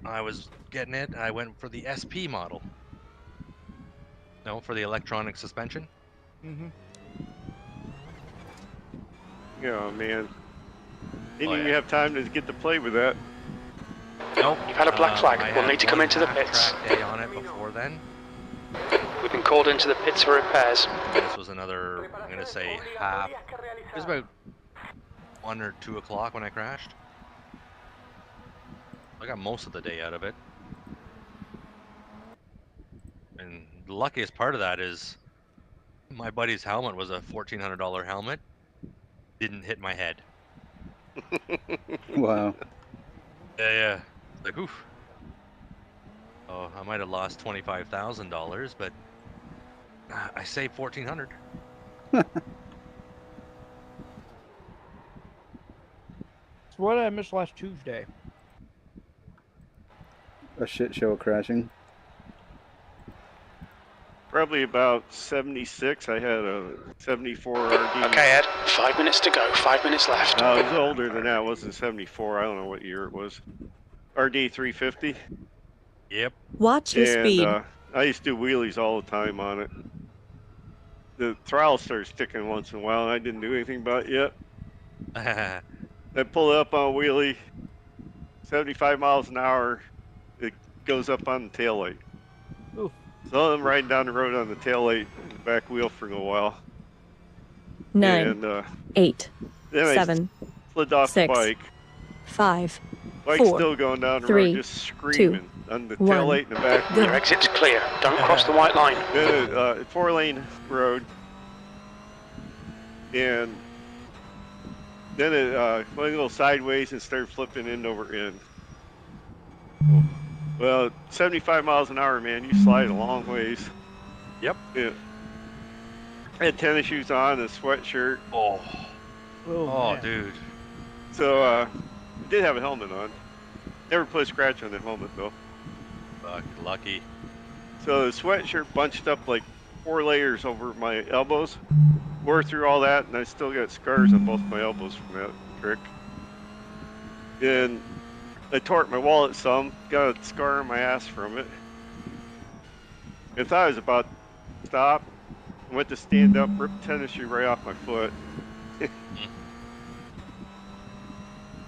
Speaker 6: I was getting it, I went for the SP model. No, for the electronic suspension.
Speaker 13: Mm-hmm.
Speaker 12: Yeah, man. Didn't
Speaker 6: Oh,
Speaker 12: even
Speaker 6: yeah.
Speaker 12: have time to get to play with that.
Speaker 6: Nope.
Speaker 3: You've had a black flag.
Speaker 6: I
Speaker 3: We'll
Speaker 6: had
Speaker 3: need to come
Speaker 6: one
Speaker 3: into the
Speaker 6: half
Speaker 3: pits.
Speaker 6: track day on it before then.
Speaker 3: We've been called into the pits for repairs.
Speaker 6: This was another, I'm going to say half. It was about 1 or 2 o'clock when I crashed. I got most of the day out of it. And the luckiest part of that is my buddy's helmet was a $1,400 helmet. Didn't hit my head.
Speaker 2: Wow.
Speaker 6: Yeah. Like, oof. Oh, I might have lost $25,000, but I saved $1,400.
Speaker 13: So what did I miss last Tuesday?
Speaker 2: A shit show of crashing.
Speaker 12: probably about 76. I had a 74 RD.
Speaker 3: Okay, Ed, 5 minutes to go, 5 minutes left.
Speaker 12: No, it was older than that. It wasn't 74. I don't know what year it was. RD 350.
Speaker 6: Yep.
Speaker 1: Watch your
Speaker 12: And
Speaker 1: speed.
Speaker 12: I used to do wheelies all the time on it. The throttle started sticking once in a while, and I didn't do anything about it yet. I pull it up on a wheelie, 75 miles an hour. It goes up on the taillight.
Speaker 13: Oof.
Speaker 12: So I'm riding down the road on the taillight and the back wheel for a little while.
Speaker 1: 9,
Speaker 12: And
Speaker 1: 8,
Speaker 12: then
Speaker 1: 7,
Speaker 12: I slid off
Speaker 1: 6,
Speaker 12: the bike.
Speaker 1: 5,
Speaker 12: Bike's
Speaker 1: 4,
Speaker 12: still going down the
Speaker 1: 3,
Speaker 12: road, just screaming on the
Speaker 1: 1.
Speaker 12: taillight and the back
Speaker 1: Go.
Speaker 12: wheel.
Speaker 3: Your exit's clear. Don't cross the white line.
Speaker 12: Then a 4-lane road. And then it went a little sideways and started flipping end over end. Well, 75 miles an hour, man, you slide a long ways.
Speaker 6: Yep.
Speaker 12: Yeah. I had tennis shoes on, a sweatshirt.
Speaker 6: Oh,
Speaker 13: Oh, man.
Speaker 12: Dude. So, I did have a helmet on. Never put a scratch on the helmet, though.
Speaker 6: fuck, lucky.
Speaker 12: So the sweatshirt bunched up like 4 layers over my elbows. Wore through all that, and I still got scars on both my elbows from that trick. And I torqued my wallet some, got a scar on my ass from it. I thought I was about to stop. I went to stand up, ripped the tennis shoe right off my foot.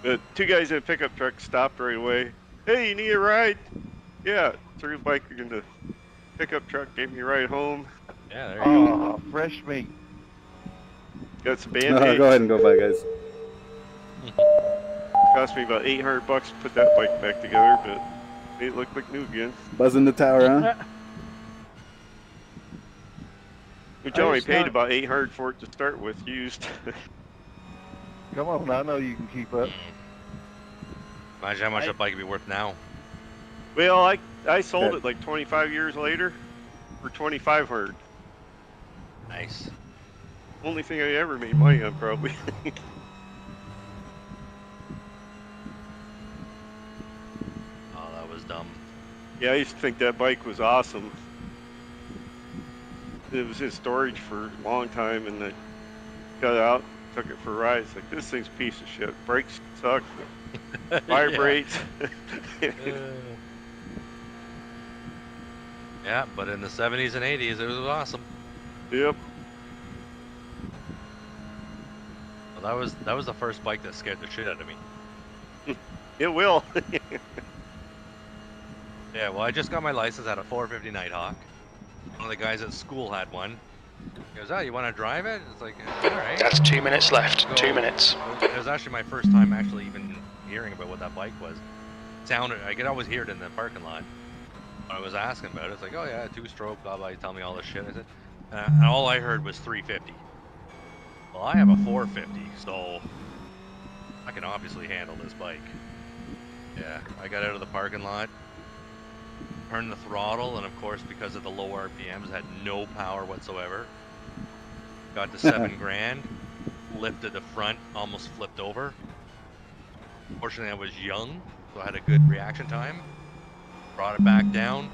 Speaker 12: But 2 guys in a pickup truck stopped right away. Hey, you need a ride? Yeah, threw the bike in the pickup truck, gave me a ride home.
Speaker 6: Yeah, there you go.
Speaker 7: Fresh meat.
Speaker 12: Got some Band-Aids.
Speaker 2: Go ahead and go by, guys.
Speaker 12: Cost me about $800 to put that bike back together, but it looked like new again.
Speaker 2: Buzzing the tower, huh?
Speaker 12: Which I only paid about $800 for it to start with, used.
Speaker 7: Come on, I know you can keep up.
Speaker 6: Imagine how much that bike would be worth now.
Speaker 12: Well, I sold it like 25 years later for $2,500.
Speaker 6: Nice.
Speaker 12: Only thing I ever made money on, probably.
Speaker 6: Oh, that was dumb.
Speaker 12: Yeah, I used to think that bike was awesome. It was in storage for a long time, and I got it out, took it for a ride. It's like, this thing's a piece of shit. Brakes suck, vibrates.
Speaker 6: Yeah, but in the 70s and 80s, it was awesome.
Speaker 12: Yep.
Speaker 6: Well, that was the first bike that scared the shit out of me.
Speaker 12: It will.
Speaker 6: Yeah, well, I just got my license at a 450 Nighthawk. One of the guys at school had one. He goes, oh, you want to drive it? It's like, all right.
Speaker 3: That's 2 minutes left. 2 minutes.
Speaker 6: It was actually my first time actually even hearing about what that bike was. Sounded, I could always hear it in the parking lot. When I was asking about it, it's like, oh yeah, 2-stroke, blah blah. You tell me all this shit. I said, and all I heard was 350. Well, I have a 450, so I can obviously handle this bike. Yeah, I got out of the parking lot, turned the throttle, and of course, because of the low RPMs, had no power whatsoever. Got to 7 grand, lifted the front, almost flipped over. Fortunately, I was young, so I had a good reaction time. Brought it back down,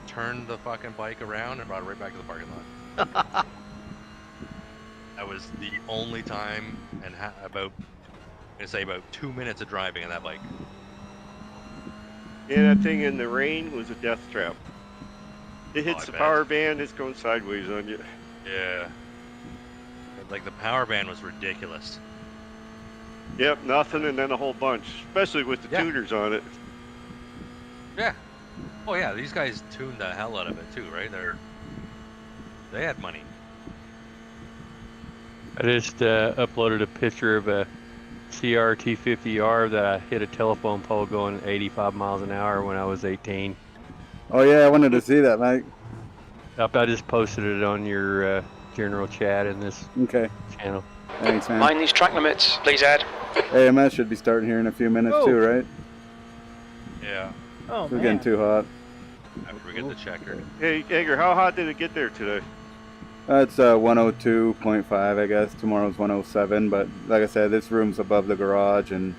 Speaker 6: turned the fucking bike around, and brought it right back to the parking lot. That was the only time, and about 2 minutes of driving on that bike.
Speaker 12: Yeah, that thing in the rain was a death trap. It hits
Speaker 6: I
Speaker 12: the
Speaker 6: bet.
Speaker 12: power band, it's going sideways on you.
Speaker 6: Yeah. Like the power band was ridiculous.
Speaker 12: Yep, nothing and then a whole bunch, especially with the tuners on it.
Speaker 6: Yeah. Oh yeah, these guys tuned the hell out of it too, right? They had money.
Speaker 14: I just uploaded a picture of a CRT50R that I hit a telephone pole going 85 miles an hour when I was 18.
Speaker 2: Oh yeah, I wanted to see that, Mike.
Speaker 14: Yep, I just posted it on your general chat in this channel.
Speaker 2: Thanks, man.
Speaker 3: Mind these track limits, please, Ed.
Speaker 2: AMS should be starting here in a few minutes too, right?
Speaker 6: Yeah.
Speaker 13: Oh,
Speaker 2: We're getting too hot.
Speaker 6: After we get the checker.
Speaker 12: Hey, Edgar, how hot did it get there today?
Speaker 2: It's 102.5, I guess. Tomorrow's 107, but like I said, this room's above the garage and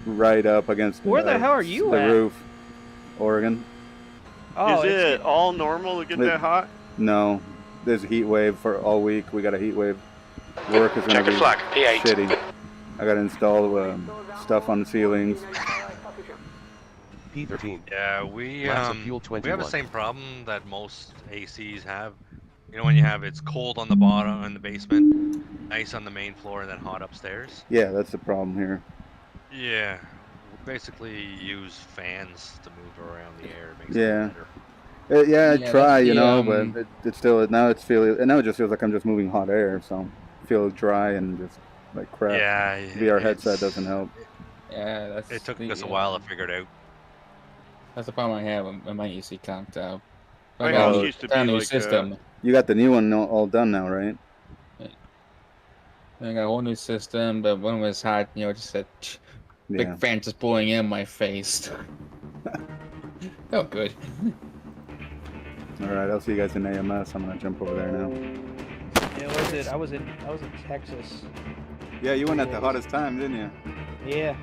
Speaker 2: right up against
Speaker 13: Where the hell are you
Speaker 2: the
Speaker 13: at?
Speaker 2: roof. Oregon.
Speaker 13: Oh,
Speaker 12: Is it all normal to get that hot?
Speaker 2: No, there's a heat wave for all week. We got a heat wave. Work is going to be
Speaker 3: flag, P8.
Speaker 2: shitty. I got to install stuff on the ceilings.
Speaker 10: P13.
Speaker 6: Yeah, we
Speaker 10: Lots of fuel
Speaker 6: we have the
Speaker 10: 21.
Speaker 6: same problem that most ACs have. You know, when you have it's cold on the bottom in the basement, ice on the main floor, and then hot upstairs.
Speaker 2: Yeah, that's the problem here.
Speaker 6: Yeah, we basically use fans to move around the air. It makes
Speaker 2: Yeah.
Speaker 6: it better.
Speaker 2: Yeah, I
Speaker 15: Yeah,
Speaker 2: try,
Speaker 15: that's
Speaker 2: you
Speaker 15: the,
Speaker 2: know, but it's still now it just feels like I'm just moving hot air, so I feel dry and just like crap.
Speaker 6: Yeah,
Speaker 2: VR headset doesn't help.
Speaker 15: Yeah, that's.
Speaker 6: It took
Speaker 15: the,
Speaker 6: us a while to figure it out.
Speaker 15: That's the problem I have when my AC conked out.
Speaker 12: My
Speaker 15: I got
Speaker 12: house
Speaker 15: a
Speaker 12: used to be
Speaker 15: brand new
Speaker 12: like,
Speaker 15: system.
Speaker 2: You got the new one all done now, right?
Speaker 15: I got a whole new system, but one was hot, you know, just a big
Speaker 2: Yeah.
Speaker 15: fan just blowing in my face. Oh, good.
Speaker 2: All right, I'll see you guys in AMS. I'm gonna jump over there now.
Speaker 13: Yeah, was it? I was in Texas.
Speaker 2: Yeah, you went at the hottest time, didn't you?
Speaker 13: Yeah.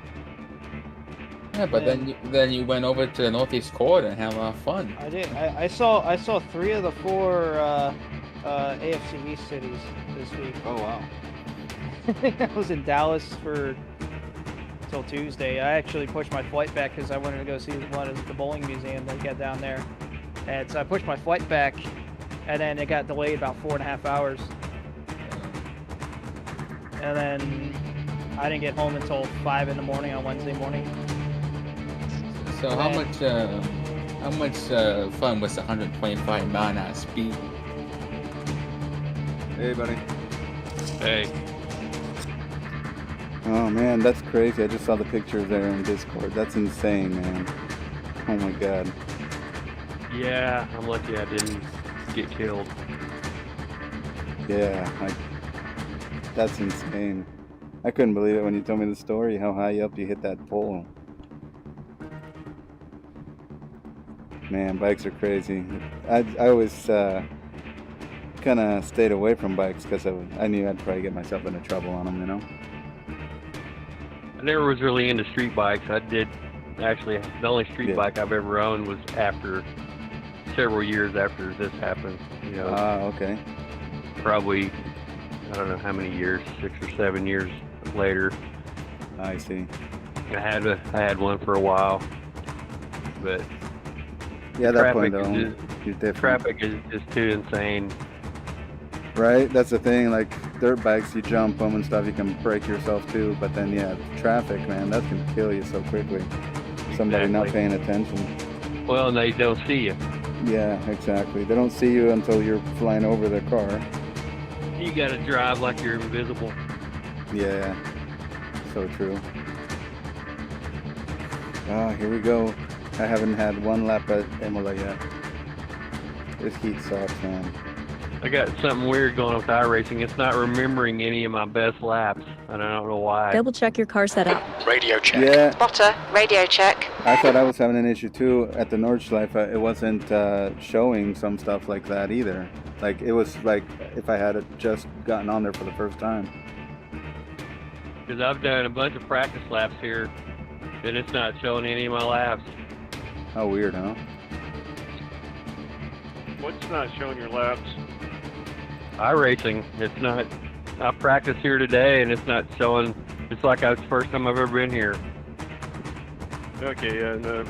Speaker 15: Yeah, but then you went over to the Northeast Corridor and had a lot of fun.
Speaker 13: I did. I saw 3 of the 4 AFC East cities this week.
Speaker 2: Oh wow.
Speaker 13: I was in Dallas till Tuesday. I actually pushed my flight back because I wanted to go see one of the bowling museum they got down there. And so I pushed my flight back, and then it got delayed about 4.5 hours. And then I didn't get home until 5 in the morning on Wednesday morning.
Speaker 15: So how much fun was the 125 mile/hour speed?
Speaker 2: Hey, buddy.
Speaker 14: Hey.
Speaker 2: Oh man, that's crazy. I just saw the pictures there in Discord. That's insane, man. Oh my god.
Speaker 14: Yeah, I'm lucky I didn't get killed.
Speaker 2: Yeah, that's insane. I couldn't believe it when you told me the story, how high up you hit that pole. Man, bikes are crazy. I always kind of stayed away from bikes because I knew I'd probably get myself into trouble on them, you know?
Speaker 14: I never was really into street bikes. I did, actually, the only street bike I've ever owned was after, several years after this happened. You know,
Speaker 2: okay.
Speaker 14: Probably, I don't know how many years, 6 or 7 years later.
Speaker 2: I see.
Speaker 14: I had one for a while, but
Speaker 2: yeah, at that point
Speaker 14: traffic
Speaker 2: though,
Speaker 14: is
Speaker 2: you're different.
Speaker 14: traffic is just too insane.
Speaker 2: Right, that's the thing. Like dirt bikes, you jump them and stuff, you can break yourself too. But then, yeah, traffic, man, that can kill you so quickly. Somebody not paying attention.
Speaker 14: Well, and they don't see you.
Speaker 2: Yeah, exactly. They don't see you until you're flying over their car.
Speaker 14: You gotta drive like you're invisible.
Speaker 2: Yeah, so true. Ah, here we go. I haven't had one lap at Imola yet. This heat sucks, man.
Speaker 14: I got something weird going with iRacing. It's not remembering any of my best laps, and I don't know why.
Speaker 1: Double check your car setup.
Speaker 3: Radio check.
Speaker 2: Yeah.
Speaker 4: Spotter, radio check.
Speaker 2: I thought I was having an issue too at the Nordschleife. It wasn't showing some stuff like that either. Like it was like if I had just gotten on there for the first time.
Speaker 14: Because I've done a bunch of practice laps here, and it's not showing any of my laps.
Speaker 2: How weird, huh?
Speaker 12: What's not showing your laps?
Speaker 14: iRacing, it's not. I practiced here today, and it's not showing. It's like it's the first time I've ever been here.
Speaker 12: Okay, yeah, the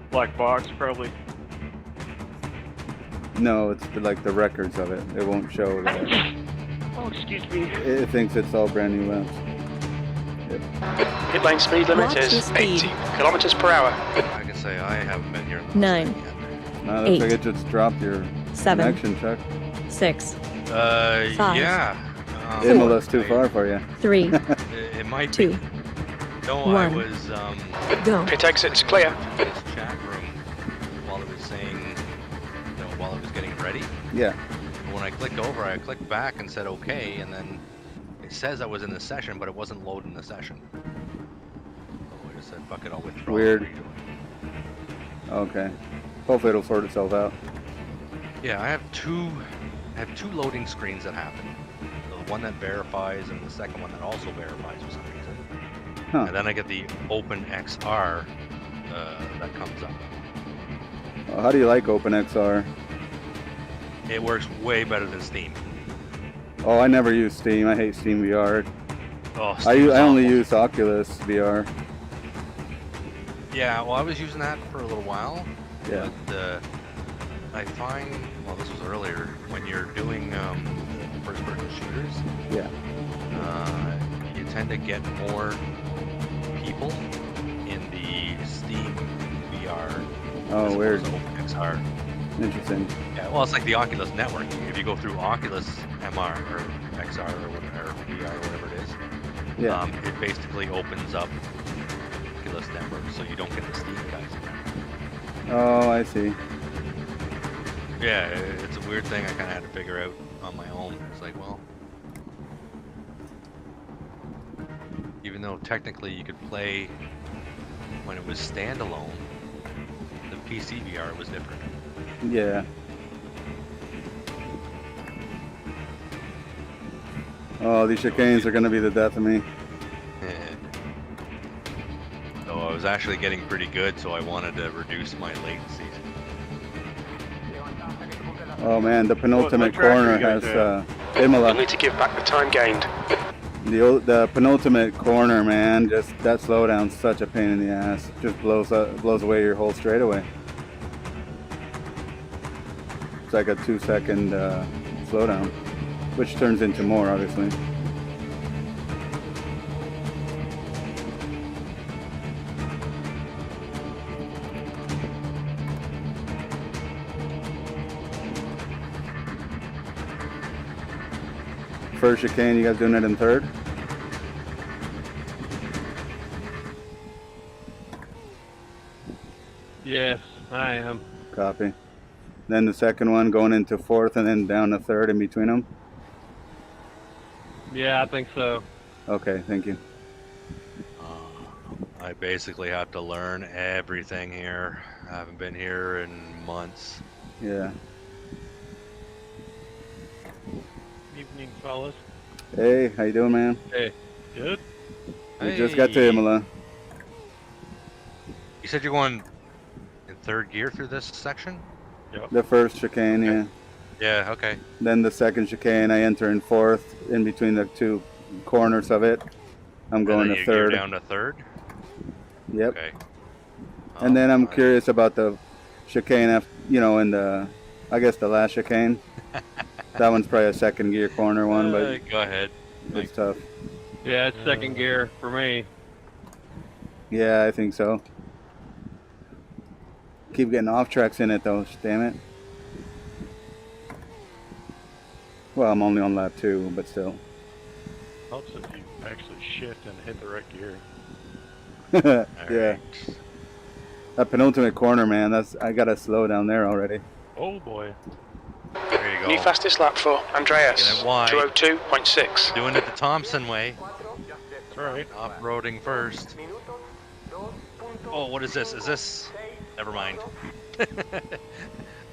Speaker 12: black box probably.
Speaker 2: No, it's like the records of it. It won't show that.
Speaker 12: Oh, excuse me.
Speaker 2: It thinks it's all brand new laps. Yep.
Speaker 3: Pit lane speed limit
Speaker 1: Watch
Speaker 3: is
Speaker 1: your speed.
Speaker 3: 80 kilometers per hour.
Speaker 6: I can say I haven't been here.
Speaker 1: 9,
Speaker 2: No, looks like it just dropped your
Speaker 1: 7,
Speaker 2: connection, Chuck.
Speaker 1: 6, 5,
Speaker 6: Yeah.
Speaker 2: Imola's too far for you.
Speaker 1: 3,
Speaker 6: It might
Speaker 1: 2,
Speaker 6: be. No, I
Speaker 1: 1.
Speaker 6: was
Speaker 1: Go.
Speaker 3: Pit exit's clear.
Speaker 6: in this chat room while it was saying, you know, while it was getting ready.
Speaker 2: Yeah.
Speaker 6: But when I clicked over, I clicked back and said okay, and then it says I was in the session, but it wasn't loading the session. So I just said, fuck it, I'll withdraw.
Speaker 2: Weird. Okay. Hopefully it'll sort itself out.
Speaker 6: Yeah, I have two loading screens that happen. The one that verifies and the second one that also verifies for some reason.
Speaker 2: Huh.
Speaker 6: And then I get the Open XR that comes up.
Speaker 2: Well, how do you like OpenXR?
Speaker 6: It works way better than Steam.
Speaker 2: Oh, I never use Steam. I hate Steam VR.
Speaker 6: Oh,
Speaker 2: I
Speaker 6: Steam's
Speaker 2: only
Speaker 6: awful.
Speaker 2: use Oculus VR.
Speaker 6: Yeah, well, I was using that for a little while.
Speaker 2: Yeah.
Speaker 6: But I find, well, this was earlier, when you're doing first-person shooters,
Speaker 2: Yeah.
Speaker 6: You tend to get more people in the Steam VR.
Speaker 2: Oh,
Speaker 6: as
Speaker 2: weird.
Speaker 6: opposed to OpenXR.
Speaker 2: Interesting.
Speaker 6: Yeah, well, it's like the Oculus network. If you go through Oculus MR or XR or whatever, or VR or whatever it is,
Speaker 2: Yeah.
Speaker 6: it basically opens up Oculus network, so you don't get the Steam guys.
Speaker 2: Oh, I see.
Speaker 6: Yeah, it's a weird thing I kind of had to figure out on my own. It's like, well, even though technically you could play when it was standalone, the PC VR was different.
Speaker 2: Yeah. Oh, these chicanes are gonna be the death of me.
Speaker 6: So I was actually getting pretty good, so I wanted to reduce my latency.
Speaker 2: Oh man, the penultimate
Speaker 8: What track are
Speaker 2: corner
Speaker 8: you guys
Speaker 2: has
Speaker 3: You
Speaker 2: Imola.
Speaker 3: need to give back the time gained.
Speaker 2: The penultimate corner, man, just that slowdown's such a pain in the ass. Just blows away your whole straightaway. It's like a 2-second slowdown, which turns into more, obviously. First chicane, you guys doing it in third?
Speaker 14: Yes, I am.
Speaker 2: Copy. Then the second one going into fourth and then down to third in between them?
Speaker 14: Yeah, I think so.
Speaker 2: Okay, thank you.
Speaker 6: I basically have to learn everything here. I haven't been here in months.
Speaker 2: Yeah.
Speaker 14: Evening, fellas.
Speaker 2: Hey, how you doing, man?
Speaker 14: Hey. Good.
Speaker 2: We just got to Imola.
Speaker 6: You said you're going in third gear through this section?
Speaker 14: Yep.
Speaker 2: The first chicane, yeah.
Speaker 6: Yeah, okay.
Speaker 2: Then the second chicane, I enter in fourth in between the two corners of it. I'm going
Speaker 6: And then
Speaker 2: to
Speaker 6: you're
Speaker 2: third.
Speaker 6: down to third?
Speaker 2: Yep.
Speaker 6: Okay.
Speaker 2: And then I'm curious about the chicane, in the, I guess the last chicane. That one's probably a second gear corner one, but
Speaker 6: Go ahead.
Speaker 2: it's tough.
Speaker 14: Yeah, it's second gear for me.
Speaker 2: Yeah, I think so. Keep getting off tracks in it though, damn it. Well, I'm only on lap 2, but still.
Speaker 7: Helps if you actually shift and hit the right gear.
Speaker 2: Yeah. That penultimate corner, man, I gotta slow down there already.
Speaker 7: Oh boy.
Speaker 6: There you go.
Speaker 3: New fastest lap for Andreas.
Speaker 6: Taking it wide.
Speaker 3: 202.6.
Speaker 6: Doing it the Thompson way.
Speaker 7: That's right.
Speaker 6: Off-roading first. Oh, what is this? Is this... Never mind. I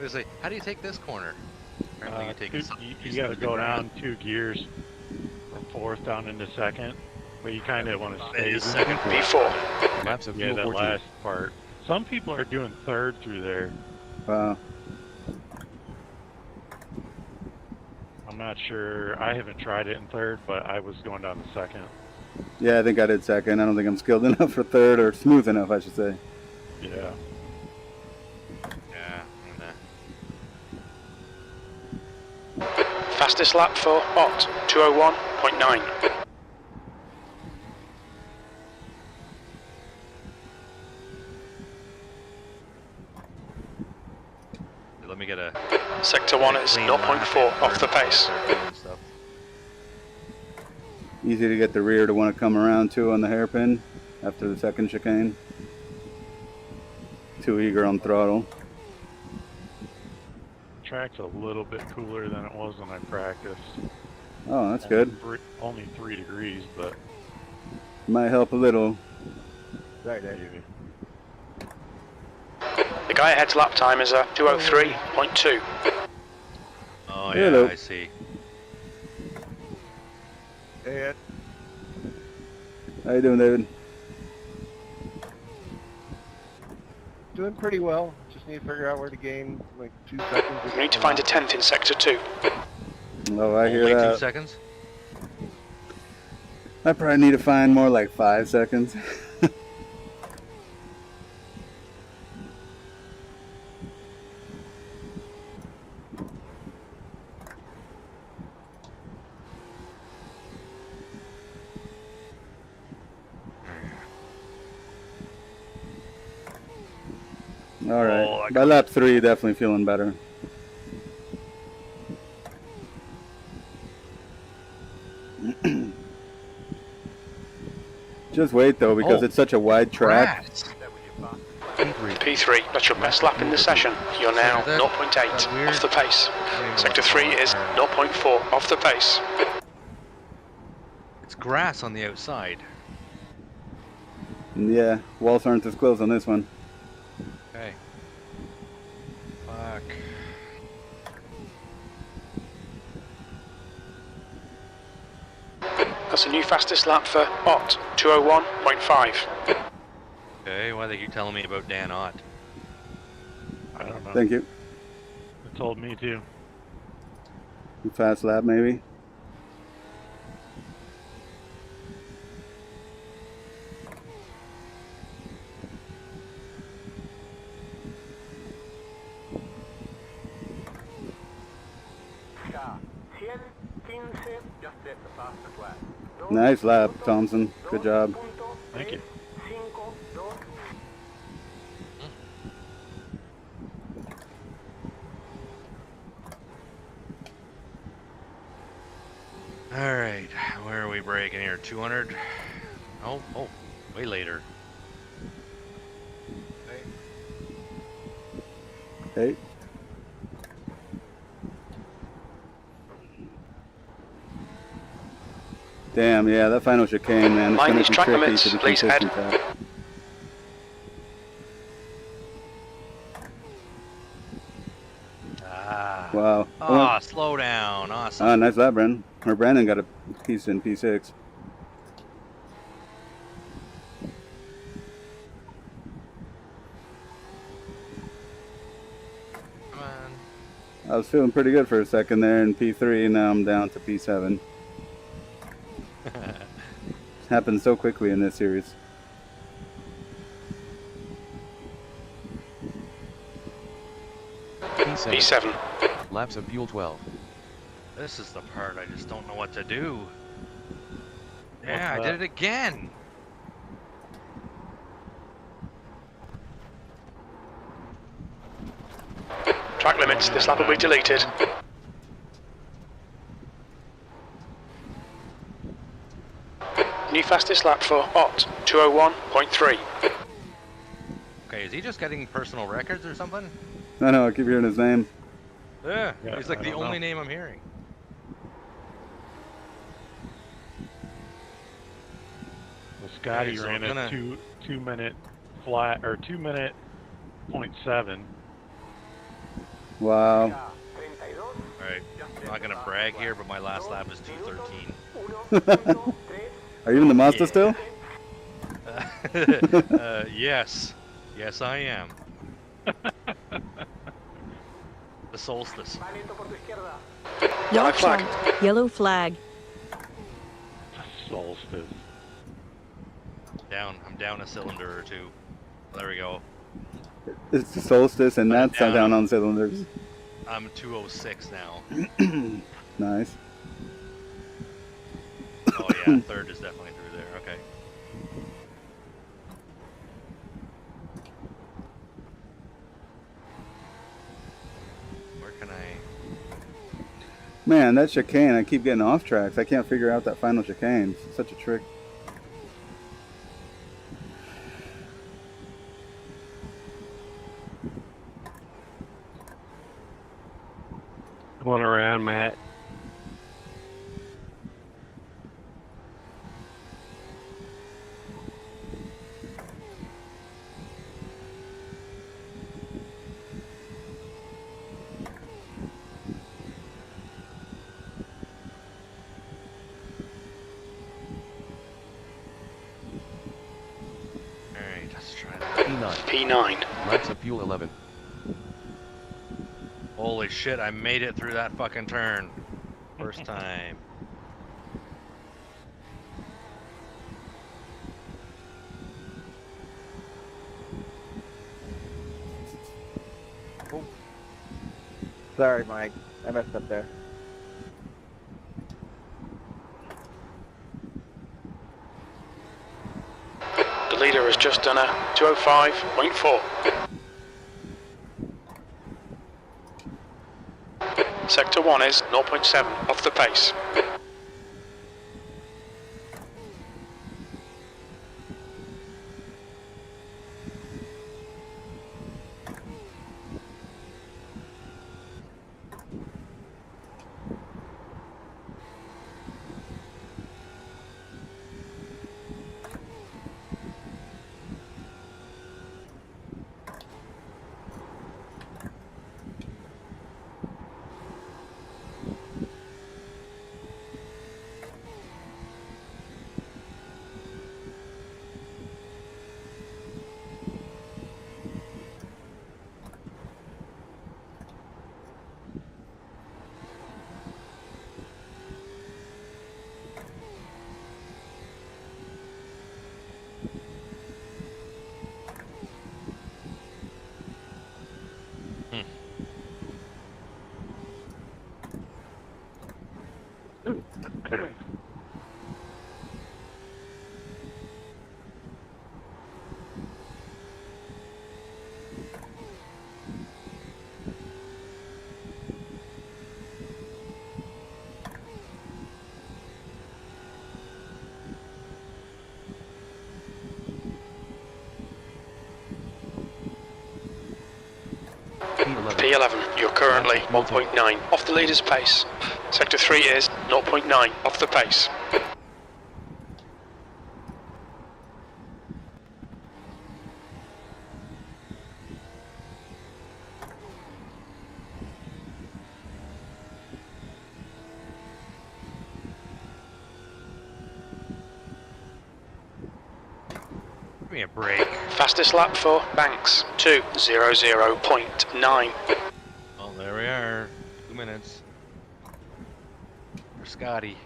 Speaker 6: was like, how do you take this corner? Apparently you take
Speaker 7: You gotta go down 2 gears from fourth down into second, but you kind of want to stay
Speaker 6: is second.
Speaker 3: P4.
Speaker 10: Laps of
Speaker 7: Yeah, that
Speaker 10: 14.
Speaker 7: last part. Some people are doing third through there.
Speaker 2: Wow.
Speaker 7: I'm not sure. I haven't tried it in third, but I was going down to second.
Speaker 2: Yeah, I think I did second. I don't think I'm skilled enough for third, or smooth enough, I should say.
Speaker 7: Yeah.
Speaker 3: Fastest lap for Ott. 201.9.
Speaker 6: Let me get a...
Speaker 3: Sector 1 is 0.4 off the pace.
Speaker 2: Easy to get the rear to want to come around too on the hairpin after the second chicane. Too eager on throttle.
Speaker 7: Track's a little bit cooler than it was when I practiced.
Speaker 2: Oh, that's good.
Speaker 7: Only 3 degrees, but
Speaker 2: Might help a little.
Speaker 7: maybe.
Speaker 3: The guy ahead's lap time is 203.2.
Speaker 6: Oh, yeah,
Speaker 2: Hello.
Speaker 6: I see.
Speaker 8: Hey, Ed.
Speaker 2: How you doing, David?
Speaker 9: Doing pretty well. Just
Speaker 8: just need to figure out where to gain like 2 seconds.
Speaker 3: We need to find a 10th in sector 2.
Speaker 2: Oh, I hear
Speaker 6: Only
Speaker 2: that.
Speaker 6: 2 seconds?
Speaker 2: I probably need to find more like 5 seconds. All right. By lap 3, definitely feeling better. Just wait though, because it's such a wide track.
Speaker 3: P3, that's your best lap in the session. You're now 0.8 off the pace. Sector 3 is 0.4 off the pace.
Speaker 6: It's grass on the outside.
Speaker 2: Yeah, walls aren't as close on this one.
Speaker 6: Okay. Fuck.
Speaker 3: That's a new fastest lap for Ott, 201.5.
Speaker 6: Okay, why they keep telling me about Dan Ott?
Speaker 7: I don't know.
Speaker 2: Thank you.
Speaker 7: It told me to.
Speaker 2: Fast lap, maybe. Nice lap, Thompson. Good job.
Speaker 7: Thank you.
Speaker 6: Alright, where are we breaking here? 200? Oh, way later.
Speaker 2: Hey. Damn, yeah, that final chicane, man. It's
Speaker 3: Mind
Speaker 2: gonna
Speaker 3: these
Speaker 2: be
Speaker 3: track
Speaker 2: tricky
Speaker 3: limits,
Speaker 2: to be
Speaker 3: please,
Speaker 2: consistent
Speaker 3: Ed.
Speaker 2: at. Wow.
Speaker 6: Ah, slow down. Awesome.
Speaker 2: Ah, nice lap, Brandon. Or Brandon got a piece in P6.
Speaker 6: Come on.
Speaker 2: I was feeling pretty good for a second there in P3, and now I'm down to P7. Happened so quickly in this series.
Speaker 3: P7.
Speaker 10: Laps of fuel 12.
Speaker 6: This is the part I just don't know what to do. Yeah, I
Speaker 7: What's
Speaker 6: did
Speaker 7: that?
Speaker 6: it again.
Speaker 3: Track limits, this lap will be deleted. New fastest lap for Ott, 201.3.
Speaker 6: Okay, is he just getting personal records or something?
Speaker 2: I know, I keep hearing his name.
Speaker 6: Yeah,
Speaker 7: Yeah,
Speaker 6: he's like
Speaker 7: I
Speaker 6: the
Speaker 7: don't
Speaker 6: only
Speaker 7: know.
Speaker 6: name I'm hearing.
Speaker 7: Well, Scotty
Speaker 6: Okay, so
Speaker 7: ran
Speaker 6: I'm gonna-
Speaker 7: a 2-minute flat or 2-minute .7.
Speaker 2: Wow.
Speaker 6: Alright, I'm not gonna brag here, but my last lap is 2:13.
Speaker 2: Are you in the Mazda still?
Speaker 6: Yes. Yes, I am. The solstice.
Speaker 3: Yellow flag.
Speaker 1: Yellow flag.
Speaker 7: Solstice.
Speaker 6: I'm down a cylinder or two. There we go.
Speaker 2: It's the solstice, and
Speaker 6: I'm
Speaker 2: that's down on cylinders.
Speaker 6: I'm 206 now.
Speaker 2: Nice.
Speaker 6: Oh yeah, third is definitely through there. Okay. Where can I?
Speaker 2: Man, that chicane, I keep getting off tracks. I can't figure out that final chicane. It's such a trick.
Speaker 14: Come on around, Matt.
Speaker 6: Alright, let's try that.
Speaker 10: P9.
Speaker 3: P9.
Speaker 10: Laps of fuel 11.
Speaker 6: Holy shit, I made it through that fucking turn. First time.
Speaker 8: Sorry, Mike. I messed up there.
Speaker 3: The leader has just done a 205.4. Sector 1 is 0.7 off the pace. P11, you're currently 1.9 off the leader's pace. Sector 3 is 0.9 off the pace.
Speaker 6: Give me a break.
Speaker 3: Fastest lap for Banks, 2:00.9.
Speaker 6: Well, there we are. 2 minutes. For Scotty.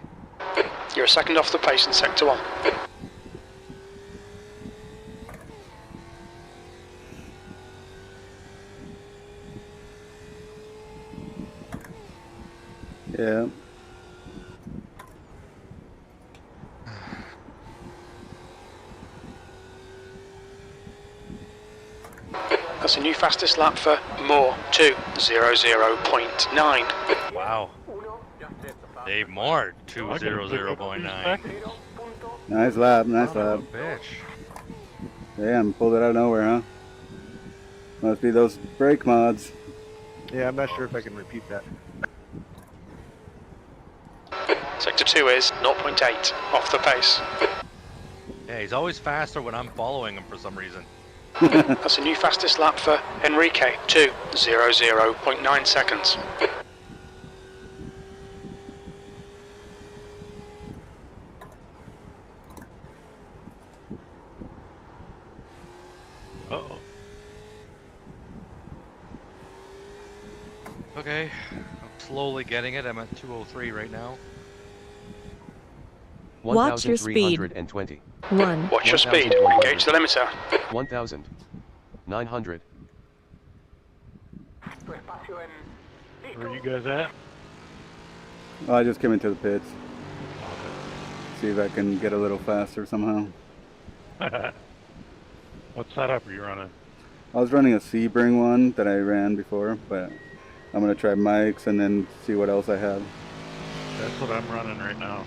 Speaker 3: You're a second off the pace in Sector 1.
Speaker 2: Yeah.
Speaker 3: That's a new fastest lap for Moore, 2:00.9.
Speaker 6: Wow. Dave Moore, 2:00.9.
Speaker 2: Nice lap, nice
Speaker 6: Son of a
Speaker 2: lap.
Speaker 6: bitch.
Speaker 2: Damn, pulled it out of nowhere, huh? Must be those brake mods.
Speaker 8: Yeah, I'm not sure if I can repeat that.
Speaker 3: Sector 2 is 0.8 off the pace.
Speaker 6: Yeah, he's always faster when I'm following him for some reason.
Speaker 3: That's a new fastest lap for Enrique, 2:00.9 seconds.
Speaker 7: Uh-oh.
Speaker 6: Okay, I'm slowly getting it. I'm at 2:03 right now.
Speaker 1: Watch your speed.
Speaker 10: 1,320.
Speaker 1: 1.
Speaker 3: Watch your speed. Engage the limiter.
Speaker 10: 1,900.
Speaker 7: Where are you guys at?
Speaker 2: Oh, I just came into the pits. See if I can get a little faster somehow.
Speaker 7: What setup are you running?
Speaker 2: I was running a Sebring one that I ran before, but I'm going to try Mike's and then see what else I have.
Speaker 7: That's what I'm running right now.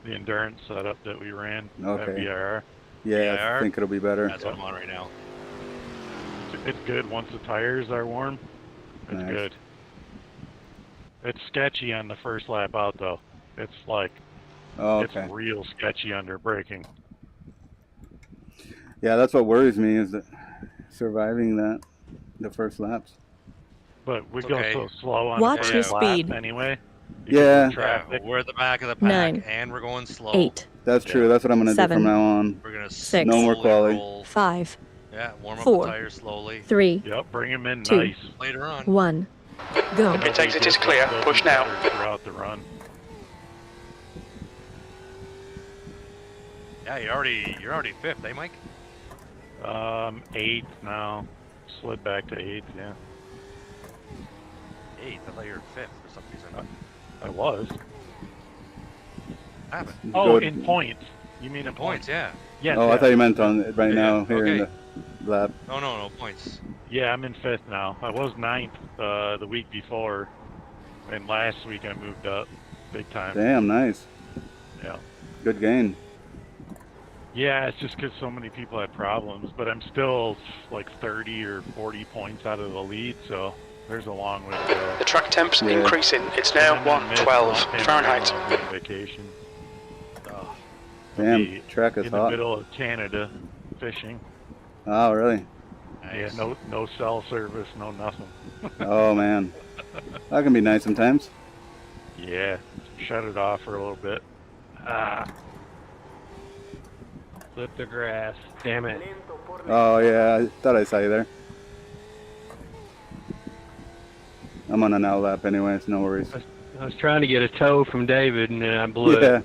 Speaker 7: The endurance setup that we ran.
Speaker 2: Okay.
Speaker 7: BIR.
Speaker 2: Yeah, I think it'll be better.
Speaker 6: That's what I'm on right now.
Speaker 7: It's good once the tires are warm. It's
Speaker 2: Nice.
Speaker 7: good. It's sketchy on the first lap out though. It's like,
Speaker 2: Oh, okay.
Speaker 7: it's real sketchy under braking.
Speaker 2: Yeah, that's what worries me is that surviving that, the first laps.
Speaker 7: But we
Speaker 6: It's
Speaker 7: go
Speaker 6: okay.
Speaker 7: so slow on
Speaker 1: Watch
Speaker 7: the
Speaker 1: your
Speaker 7: first lap
Speaker 1: speed.
Speaker 7: anyway.
Speaker 2: Yeah.
Speaker 6: Yeah, we're at the back of the pack,
Speaker 1: 9,
Speaker 6: and we're going slow.
Speaker 1: 8,
Speaker 2: That's true. That's what I'm going to do
Speaker 1: 7,
Speaker 2: from now on.
Speaker 6: We're gonna
Speaker 1: 6,
Speaker 2: No more
Speaker 6: slowly
Speaker 2: quality.
Speaker 6: roll.
Speaker 1: 5,
Speaker 6: Yeah, warm up
Speaker 1: 4,
Speaker 6: the tires slowly.
Speaker 1: 3,
Speaker 7: Yep, bring him in
Speaker 1: 2,
Speaker 7: nice.
Speaker 6: Later on.
Speaker 1: 1. Go.
Speaker 3: If it exit is clear, push now.
Speaker 7: Throughout the run.
Speaker 6: Yeah, you're already 5th, eh, Mike?
Speaker 7: 8th now. Slid back to 8th, yeah.
Speaker 6: 8th. I thought you were 5th for some reason.
Speaker 7: I was.
Speaker 6: Happened.
Speaker 7: Oh, in points. You mean in
Speaker 6: points? Yeah.
Speaker 7: Yes.
Speaker 2: Oh, I thought you meant on right
Speaker 7: Yeah,
Speaker 2: now here in
Speaker 7: okay.
Speaker 2: the lap.
Speaker 6: No, points.
Speaker 7: Yeah, I'm in 5th now. I was 9th the week before, and last week I moved up big time.
Speaker 2: Damn, nice.
Speaker 7: Yeah.
Speaker 2: Good gain.
Speaker 7: Yeah, it's just because so many people had problems, but I'm still like 30 or 40 points out of the lead, so there's a long way to go.
Speaker 3: The track temp's increasing. It's now 112 Fahrenheit.
Speaker 7: Vacation.
Speaker 2: Damn, track is
Speaker 7: in
Speaker 2: hot.
Speaker 7: the middle of Canada, fishing.
Speaker 2: Oh, really?
Speaker 7: Yeah, no cell service, no nothing.
Speaker 2: Oh, man. That can be nice sometimes.
Speaker 7: Yeah, shut it off for a little bit.
Speaker 14: Flip the grass. Damn it.
Speaker 2: Oh, yeah, I thought I saw you there. I'm on an out lap anyway, so no worries.
Speaker 14: I was trying to get a tow from David, and then I blew
Speaker 2: Yeah,
Speaker 14: it.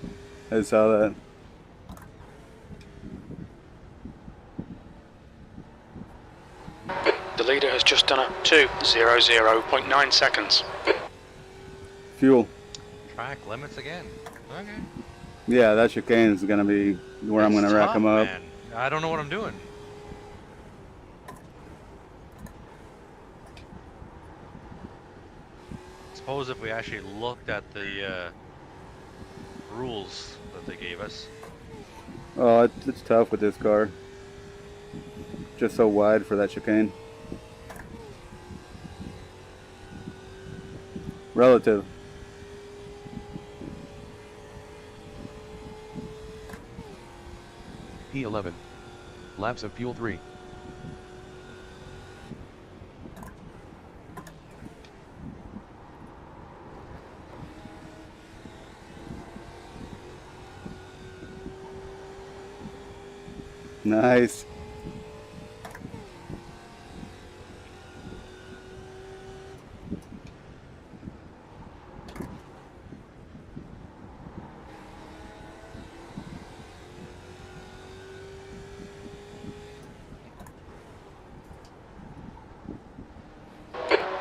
Speaker 2: I saw that.
Speaker 3: The leader has just done a 2:00.9 seconds.
Speaker 2: Fuel.
Speaker 6: Track limits again. Okay.
Speaker 2: Yeah, that chicane is going to be where I'm going to rack them up.
Speaker 6: Man. I don't know what I'm doing. Suppose if we actually looked at the rules that they gave us.
Speaker 2: Oh, it's tough with this car. Just so wide for that chicane. Relative.
Speaker 10: P11. Laps of fuel 3.
Speaker 2: Nice.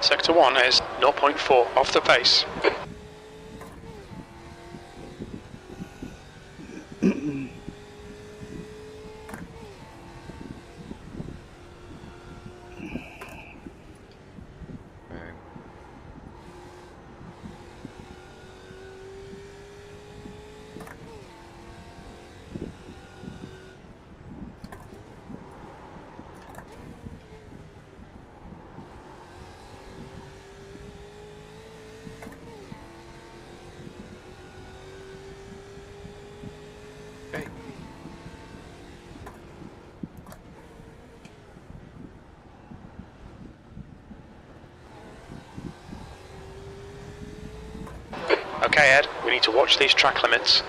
Speaker 3: Sector 1 is 0.4 off the pace. Okay, Ed, we need to watch these track limits.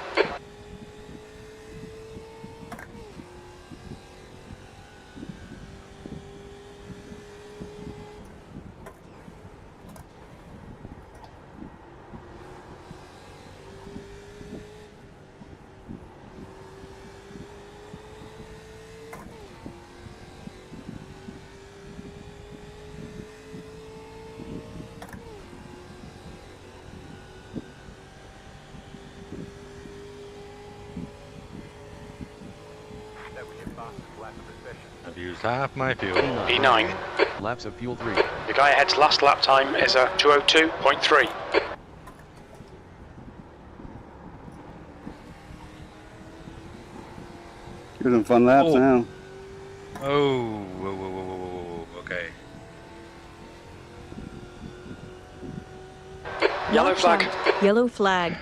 Speaker 6: I've used half my fuel.
Speaker 3: E9.
Speaker 10: Laps of fuel 3.
Speaker 3: The guy ahead's last lap time is a 2:02.3.
Speaker 2: You're doing fun laps now.
Speaker 6: Oh, whoa, okay.
Speaker 3: Yellow flag.
Speaker 1: Yellow flag.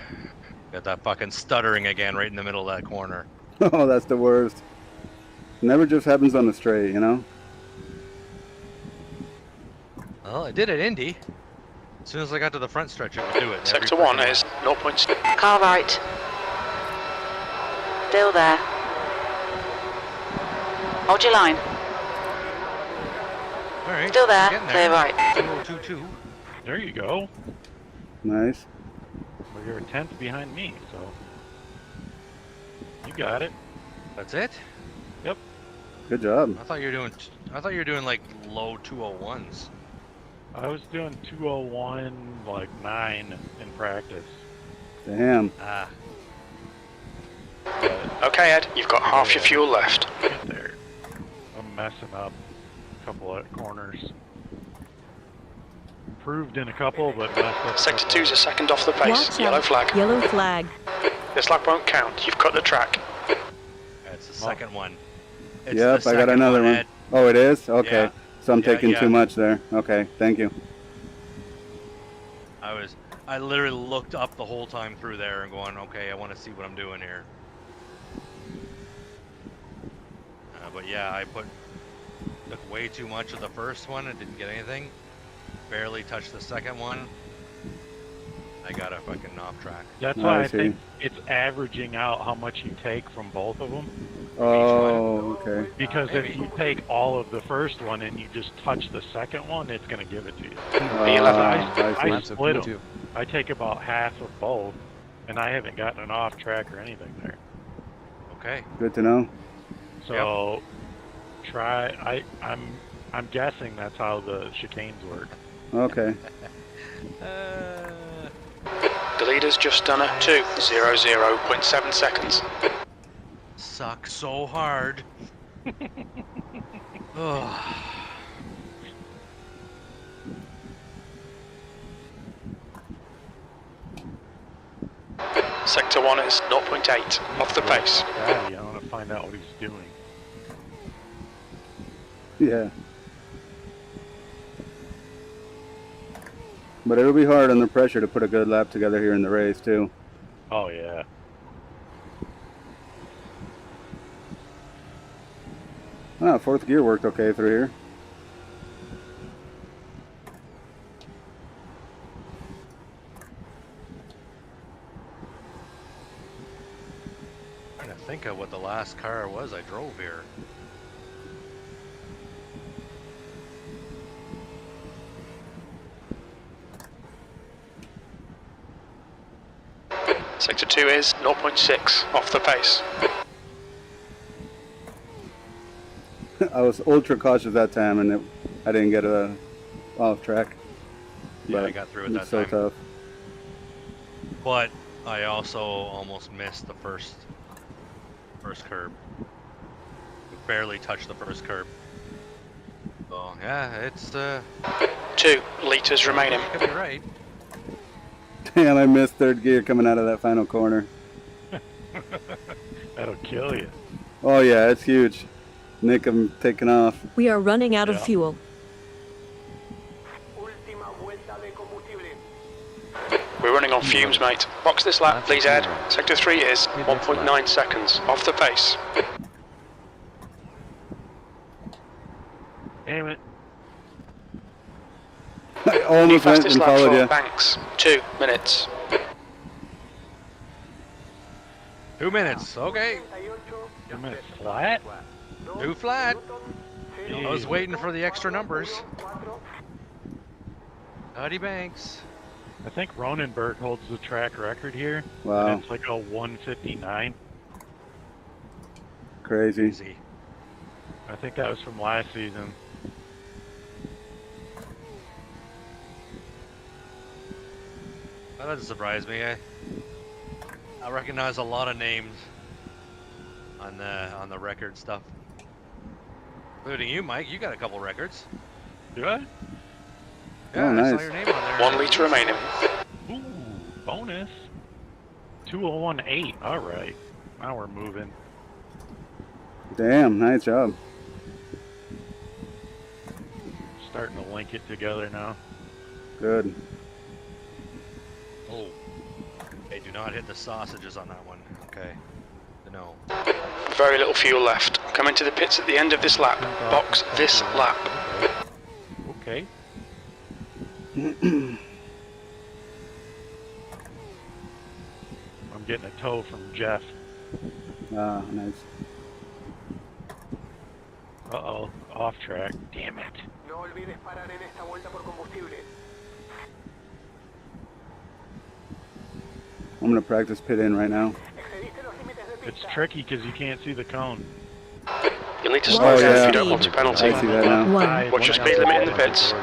Speaker 6: Got that fucking stuttering again right in the middle of that corner.
Speaker 2: Oh, that's the worst. Never just happens on the straight, you know?
Speaker 6: Well, I did at Indy. As soon as I got to the front stretch, it would do it.
Speaker 3: Sector 1 is 0.6.
Speaker 4: Car right. Still there. Hold your line.
Speaker 6: All right.
Speaker 4: Still there.
Speaker 6: Getting
Speaker 4: Clear right.
Speaker 6: 2:22.
Speaker 7: There you go.
Speaker 2: Nice.
Speaker 7: Well, you're a 10th behind me, so you got it.
Speaker 6: That's it?
Speaker 7: Yep.
Speaker 2: Good job.
Speaker 6: I thought you were doing like low 201s.
Speaker 7: I was doing 201, like 9 in practice.
Speaker 2: Damn.
Speaker 6: Ah.
Speaker 3: Okay, Ed, you've got half your fuel left.
Speaker 7: Get there. I'm messing up a couple of corners. Improved in a couple, but messed up.
Speaker 3: Sector 2's a second off the pace.
Speaker 1: Watch
Speaker 3: Yellow
Speaker 1: out.
Speaker 3: flag.
Speaker 1: Yellow flag.
Speaker 3: This lap won't count. You've cut the track.
Speaker 6: That's the second one. It's
Speaker 2: Yep,
Speaker 6: the
Speaker 2: I got
Speaker 6: second
Speaker 2: another one.
Speaker 6: Ed.
Speaker 2: Oh, it is? Okay.
Speaker 6: Yeah.
Speaker 2: So I'm
Speaker 6: Yeah,
Speaker 2: taking
Speaker 6: yeah.
Speaker 2: too much there. Okay, thank you.
Speaker 6: I literally looked up the whole time through there and going, okay, I want to see what I'm doing here. But yeah, I took way too much of the first one and didn't get anything. Barely touched the second one. I got a fucking off track.
Speaker 7: That's why I think it's averaging out how much you take from both of them.
Speaker 2: Oh, okay.
Speaker 7: Because if you take all of the first one and you just touch the second one, it's going to give it to you. I split them. I take about half of both, and I haven't gotten an off track or anything there.
Speaker 6: Okay.
Speaker 2: Good to know.
Speaker 7: So I'm guessing that's how the chicanes work.
Speaker 2: Okay.
Speaker 3: The leader's just done a 2:00.7 seconds.
Speaker 6: Suck so hard. Ugh.
Speaker 3: Sector 1 is 0.8 off the pace.
Speaker 7: Daddy, I want to find out what he's doing.
Speaker 2: Yeah. But it'll be hard under pressure to put a good lap together here in the race, too.
Speaker 7: Oh, yeah.
Speaker 2: Ah, fourth gear worked okay through here.
Speaker 6: I'm trying to think of what the last car was I drove here.
Speaker 3: Sector 2 is 0.6 off the pace.
Speaker 2: I was ultra cautious that time, and I didn't get a off track.
Speaker 6: Yeah,
Speaker 2: But
Speaker 6: I got through it that
Speaker 2: it's so
Speaker 6: time.
Speaker 2: tough.
Speaker 6: But I also almost missed the first curb. Barely touched the first curb. So yeah, it's
Speaker 3: 2 litres remaining.
Speaker 6: Could be right.
Speaker 2: Damn, I missed third gear coming out of that final corner.
Speaker 7: That'll kill you.
Speaker 2: Oh yeah, it's huge. Nick, I'm taking off.
Speaker 1: We are running out of fuel.
Speaker 3: We're running on fumes, mate. Box this lap, please, Ed. Sector 3 is 1.9 seconds off the pace.
Speaker 7: Damn it.
Speaker 2: I almost went
Speaker 3: Fastest
Speaker 2: and
Speaker 3: lap
Speaker 2: followed
Speaker 3: for
Speaker 2: you.
Speaker 3: Banks, 2 minutes.
Speaker 6: 2 minutes. Okay.
Speaker 7: 2 minutes flat?
Speaker 6: 2 flat.
Speaker 7: Jeez.
Speaker 6: I was waiting for the extra numbers. Howdy Banks.
Speaker 7: I think Ronenberg holds the track record here.
Speaker 2: Wow.
Speaker 7: And it's like a 159.
Speaker 2: Crazy.
Speaker 7: I think that was from last season.
Speaker 6: That doesn't surprise me. I recognize a lot of names on the record stuff, including you, Mike. You got a couple records.
Speaker 7: Do I?
Speaker 6: Yeah,
Speaker 2: Oh, nice.
Speaker 6: I saw your name on there.
Speaker 3: 1 litre remaining.
Speaker 7: Ooh, bonus. 2018. All right. Now we're moving.
Speaker 2: Damn, nice job.
Speaker 7: Starting to link it together now.
Speaker 2: Good.
Speaker 6: Oh, hey, do not hit the sausages on that one. Okay. No.
Speaker 3: Very little fuel left. Come into the pits at the end of this lap. Box this lap.
Speaker 7: Okay. I'm getting a tow from Jeff.
Speaker 2: Ah, nice.
Speaker 7: Uh-oh. Off track. Damn it.
Speaker 2: I'm gonna practice pit in right now.
Speaker 7: It's tricky because you can't see the cone.
Speaker 3: You'll need to slow down if you don't want a penalty.
Speaker 2: I see that now.
Speaker 3: What's your speed limit in the pits?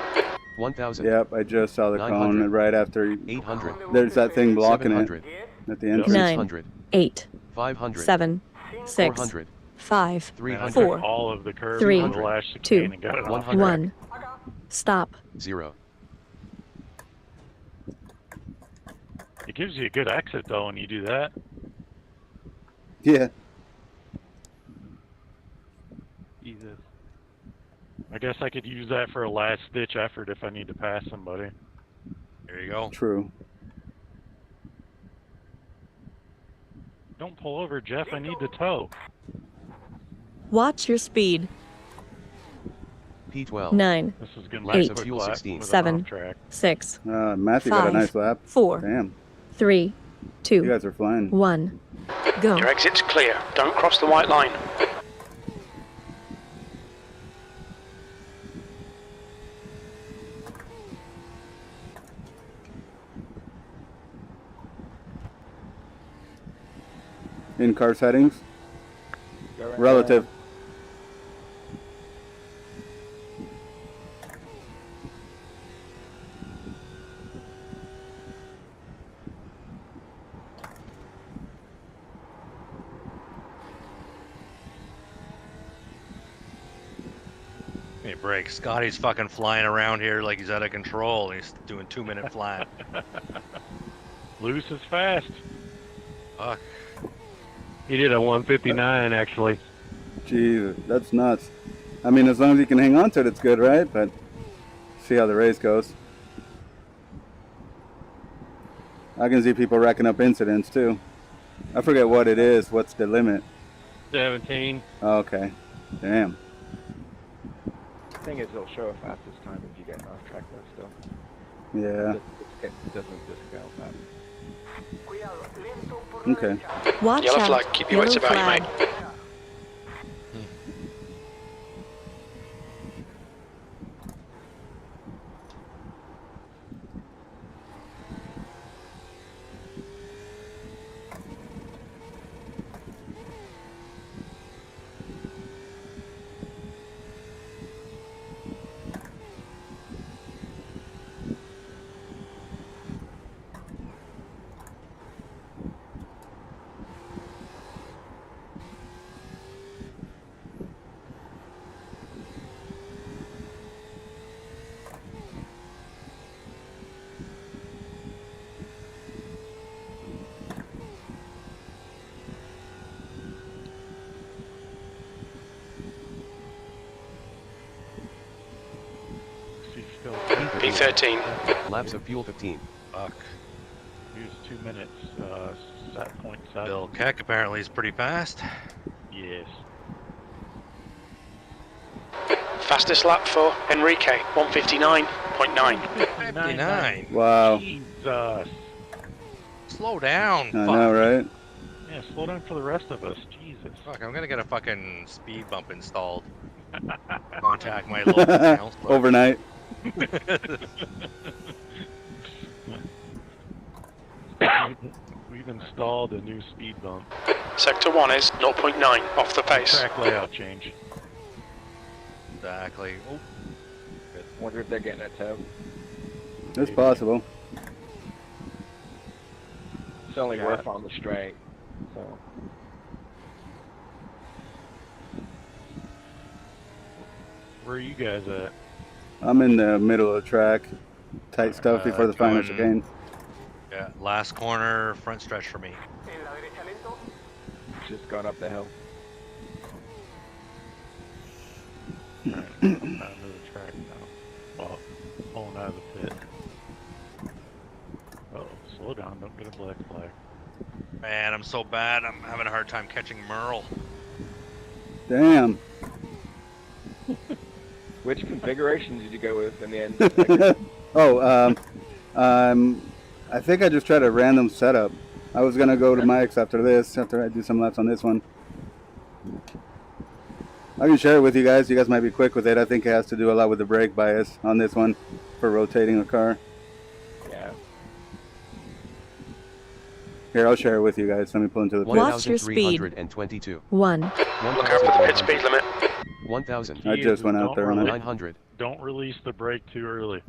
Speaker 10: 1,000.
Speaker 2: Yep, I just saw the cone right after.
Speaker 10: 800.
Speaker 2: There's that thing blocking it at the entrance.
Speaker 1: 9, 8,
Speaker 10: 500.
Speaker 1: 7, 6,
Speaker 10: 400.
Speaker 1: 5,
Speaker 10: 300.
Speaker 1: 4,
Speaker 7: All of the curves
Speaker 1: 3,
Speaker 7: on the last
Speaker 1: 2,
Speaker 7: chicane and got it off.
Speaker 1: 1. Stop.
Speaker 10: 0.
Speaker 7: It gives you a good exit though when you do that.
Speaker 2: Yeah.
Speaker 7: Jesus. I guess I could use that for a last ditch effort if I need to pass somebody.
Speaker 6: There you go.
Speaker 2: True.
Speaker 7: Don't pull over, Jeff. I need the tow.
Speaker 1: Watch your speed.
Speaker 10: P12.
Speaker 1: 9,
Speaker 7: This is gonna
Speaker 1: 8,
Speaker 7: be a quick lap with an
Speaker 1: 7,
Speaker 7: off track.
Speaker 1: 6,
Speaker 2: Matthew got a
Speaker 1: 5,
Speaker 2: nice lap.
Speaker 1: 4,
Speaker 2: Damn.
Speaker 1: 3, 2,
Speaker 2: You guys are flying.
Speaker 1: 1. Go.
Speaker 3: Your exit's clear. Don't cross the white line.
Speaker 2: In-car settings. Relative.
Speaker 6: Hey, break. Scotty's fucking flying around here like he's out of control. He's doing 2-minute flat.
Speaker 7: Loose is fast.
Speaker 6: Fuck.
Speaker 14: He did a 159 actually.
Speaker 2: Jesus, that's nuts. I mean, as long as you can hang on to it, it's good, right? But see how the race goes. I can see people racking up incidents too. I forget what it is. What's the limit?
Speaker 14: 17.
Speaker 2: Oh, okay. Damn.
Speaker 8: The thing is, it'll show a fastest time if you get off track though still.
Speaker 2: Yeah.
Speaker 8: It doesn't discount that.
Speaker 2: Okay.
Speaker 1: Watch
Speaker 3: Yellow
Speaker 1: out.
Speaker 3: flag. Keep your wits
Speaker 1: Yellow
Speaker 3: about you,
Speaker 1: flag.
Speaker 3: mate. P13.
Speaker 10: Laps of fuel 15.
Speaker 6: Fuck.
Speaker 7: Use 2 minutes. Set point 7.
Speaker 6: Bill Keck apparently is pretty fast.
Speaker 7: Yes.
Speaker 3: Fastest lap for Enrique. 159.9.
Speaker 6: 59.
Speaker 2: Wow.
Speaker 7: Jesus.
Speaker 6: Slow down.
Speaker 2: I
Speaker 6: Fuck.
Speaker 2: know, right?
Speaker 7: Yeah, slow down for the rest of us. Jesus.
Speaker 6: Fuck, I'm gonna get a fucking speed bump installed. Contact my local counselor.
Speaker 2: Overnight.
Speaker 7: We've installed a new speed bump.
Speaker 3: Sector 1 is 0.9 off the pace.
Speaker 7: Track layout change.
Speaker 6: Exactly. Oh.
Speaker 8: Wonder if they're getting a tow.
Speaker 2: It's possible.
Speaker 8: It's only rough on the straight, so.
Speaker 7: Where are you guys at?
Speaker 2: I'm in the middle of the track. Tight stuff before the final chicane.
Speaker 6: Yeah, last corner, front stretch for me.
Speaker 8: Just going up the hill.
Speaker 7: Right, I'm out of the track now. Well, pulling out of the pit. Oh, slow down, don't get a black flag.
Speaker 6: Man, I'm so bad. I'm having a hard time catching Merle.
Speaker 2: Damn.
Speaker 8: Which configuration did you go with in the end?
Speaker 2: I think I just tried a random setup. I was gonna go to Mike's after this, after I do some laps on this one. I can share it with you guys. You guys might be quick with it. I think it has to do a lot with the brake bias on this one for rotating the car.
Speaker 8: Yeah.
Speaker 2: Here, I'll share it with you guys. Let me pull into the pit.
Speaker 1: Watch your speed.
Speaker 10: 1,322.
Speaker 1: 1.
Speaker 3: Look over the pit speed limit.
Speaker 10: 1,000.
Speaker 2: I just went out there on it.
Speaker 10: 900.
Speaker 7: Don't release the brake too early.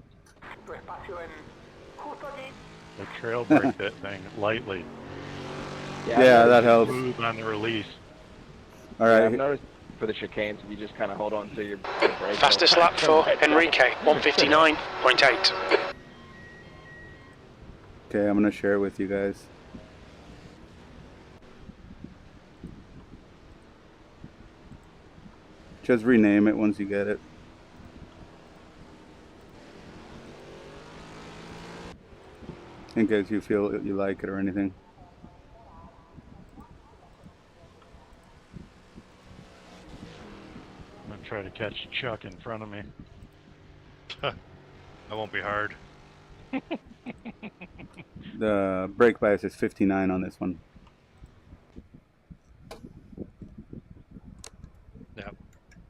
Speaker 7: The trail brake that thing lightly.
Speaker 2: Yeah, that helps.
Speaker 7: Smooth on the release.
Speaker 2: All right.
Speaker 8: I've noticed for the chicanes, if you just kind of hold on to your brake.
Speaker 3: Fastest lap for Enrique, 159.8.
Speaker 2: Okay, I'm gonna share it with you guys. Just rename it once you get it. In case you feel you like it or anything.
Speaker 7: I'm gonna try to catch Chuck in front of me.
Speaker 6: That won't be hard.
Speaker 2: The brake bias is 59 on this one.
Speaker 6: Yep.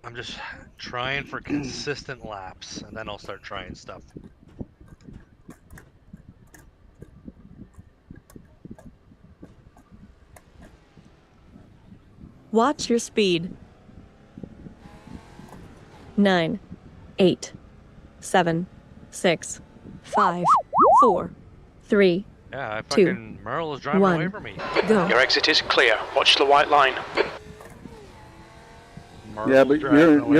Speaker 6: I'm just trying for consistent laps, and then I'll start trying stuff.
Speaker 1: Watch your speed. 9, 8, 7, 6, 5, 4, 3,
Speaker 6: Yeah, I
Speaker 1: 2,
Speaker 6: fucking Merle is driving
Speaker 1: 1.
Speaker 6: away from me.
Speaker 1: Go.
Speaker 3: Your exit is clear. Watch the white line.
Speaker 2: Yeah, but you're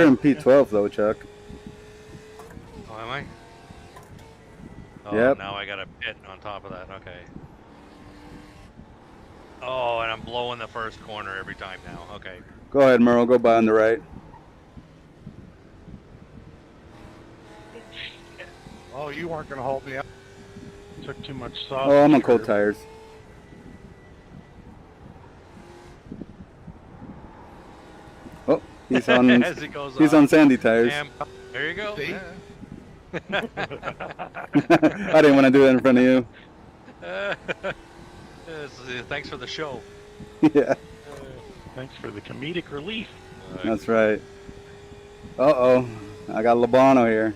Speaker 2: in P12 though, Chuck.
Speaker 6: Oh, am I? Oh,
Speaker 2: Yep.
Speaker 6: now I got a pit on top of that. Okay. Oh, and I'm blowing the first corner every time now. Okay.
Speaker 2: Go ahead, Merle. Go by on the right.
Speaker 7: Oh, you weren't gonna hold me up. Took too much soft.
Speaker 2: Oh, I'm on cold tires. Oh, he's on.
Speaker 6: As it goes
Speaker 2: he's
Speaker 6: off.
Speaker 2: on sandy tires.
Speaker 6: Damn. There you go. Yeah.
Speaker 2: I didn't want to do that in front of you.
Speaker 6: Thanks for the show.
Speaker 2: Yeah.
Speaker 7: Thanks for the comedic relief.
Speaker 2: That's right. Uh-oh. I got Labano here.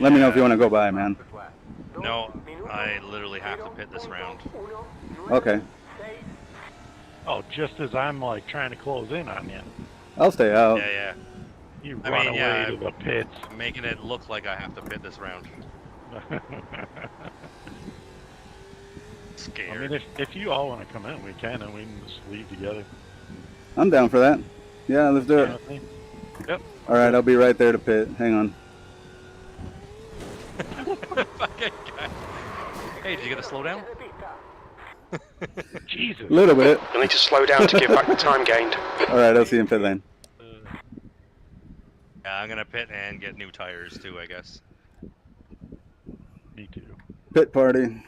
Speaker 2: Let me know if you want to go by, man.
Speaker 6: No, I literally have to pit this round.
Speaker 2: Okay.
Speaker 7: Oh, just as I'm like trying to close in on you.
Speaker 2: I'll stay out.
Speaker 6: Yeah, yeah.
Speaker 7: You
Speaker 6: I
Speaker 7: run
Speaker 6: mean,
Speaker 7: away
Speaker 6: yeah,
Speaker 7: to the pits.
Speaker 6: I'm making it look like I have to pit this round. Scared.
Speaker 7: I mean, if you all want to come in, we can, and we can just leave together.
Speaker 2: I'm down for that. Yeah, let's do it.
Speaker 7: Yep.
Speaker 2: All right, I'll be right there to pit. Hang on.
Speaker 6: Fucking guy. Hey, did you get a slow down?
Speaker 7: Jesus.
Speaker 2: A little bit.
Speaker 3: You'll need to slow down to give back the time gained.
Speaker 2: All right, I'll see you in pit lane.
Speaker 6: Yeah, I'm gonna pit and get new tires too, I guess.
Speaker 7: Me too.
Speaker 2: Pit party.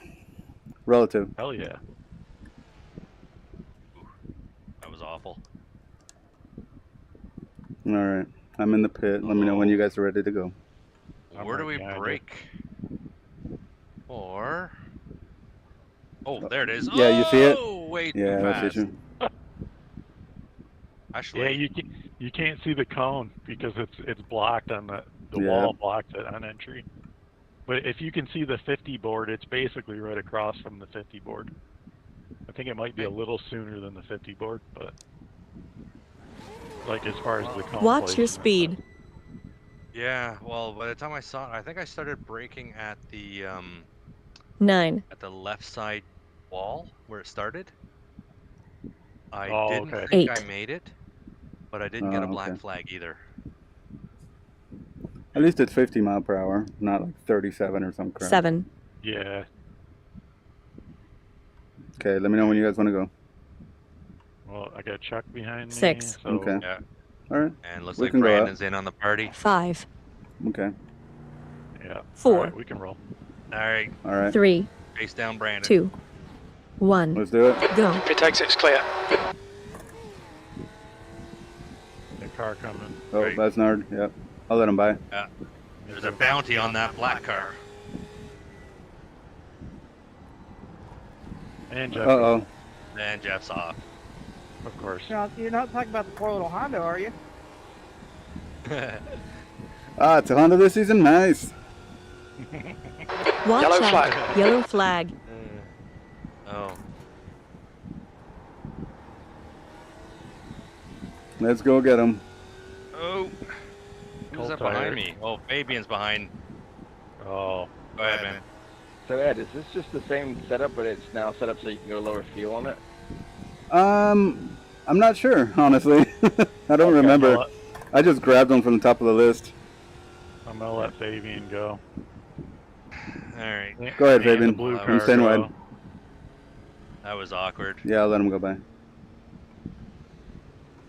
Speaker 2: Relative.
Speaker 7: Hell yeah.
Speaker 6: That was awful.
Speaker 2: All right, I'm in the pit. Let me know when you guys are ready to go.
Speaker 6: Where do we break? Or... Oh, there it is.
Speaker 2: Yeah, you see it?
Speaker 6: Oh, way
Speaker 2: Yeah,
Speaker 6: too
Speaker 2: I
Speaker 6: fast.
Speaker 2: see you.
Speaker 6: Actually,
Speaker 7: Yeah, you can't see the cone because it's blocked on the wall blocked it on entry. But if you can see the 50 board, it's basically right across from the 50 board. I think it might be a little sooner than the 50 board, but like as far as the cone
Speaker 1: Watch your
Speaker 7: placement.
Speaker 1: speed.
Speaker 6: yeah. Well, by the time I saw it, I think I started braking at the
Speaker 1: 9,
Speaker 6: left side wall where it started. I
Speaker 7: Oh,
Speaker 6: didn't
Speaker 7: okay.
Speaker 6: think
Speaker 1: 8.
Speaker 6: I made it, but I didn't get a
Speaker 2: Oh,
Speaker 6: black
Speaker 2: okay.
Speaker 6: flag either.
Speaker 2: At least it's 50 mile per hour, not like 37 or some crap.
Speaker 1: 7,
Speaker 7: Yeah.
Speaker 2: Okay, let me know when you guys want to go.
Speaker 7: Well, I got Chuck behind me.
Speaker 1: 6.
Speaker 7: So
Speaker 2: Okay.
Speaker 6: Yeah.
Speaker 2: All right.
Speaker 6: And looks
Speaker 2: We
Speaker 6: like
Speaker 2: can go out.
Speaker 6: Brandon's in on the party.
Speaker 1: 5,
Speaker 2: Okay.
Speaker 7: Yeah.
Speaker 1: 4.
Speaker 7: All right, we can roll.
Speaker 6: All right.
Speaker 2: All right.
Speaker 1: 3,
Speaker 6: Face down, Brandon.
Speaker 1: 2, 1.
Speaker 2: Let's do it.
Speaker 1: Go.
Speaker 3: Pit exit's clear.
Speaker 7: The car coming.
Speaker 2: Oh,
Speaker 6: Right.
Speaker 2: that's Nard. Yep. I'll let him by.
Speaker 6: Yeah. There's a bounty on that black car.
Speaker 7: And Jeff.
Speaker 2: Uh-oh.
Speaker 6: And Jeff's off.
Speaker 7: Of course.
Speaker 13: You're not talking about the poor little Honda, are you?
Speaker 2: Ah, it's a Honda this season. Nice.
Speaker 1: Watch
Speaker 3: Yellow
Speaker 1: out.
Speaker 3: flag.
Speaker 1: Yellow flag.
Speaker 6: Oh.
Speaker 2: Let's go get him.
Speaker 6: Oh. Who's that behind me? Oh, Fabian's behind.
Speaker 7: Oh.
Speaker 6: Go ahead, man.
Speaker 8: So Ed, is this just the same setup, but it's now set up so you can go lower fuel on it?
Speaker 2: I'm not sure, honestly. I don't remember. I just grabbed them from the top of the list.
Speaker 7: I'm gonna let Fabian go.
Speaker 6: Alright.
Speaker 2: Go ahead, Fabian. I'm staying wide.
Speaker 6: That was awkward.
Speaker 2: Yeah, I'll let him go by.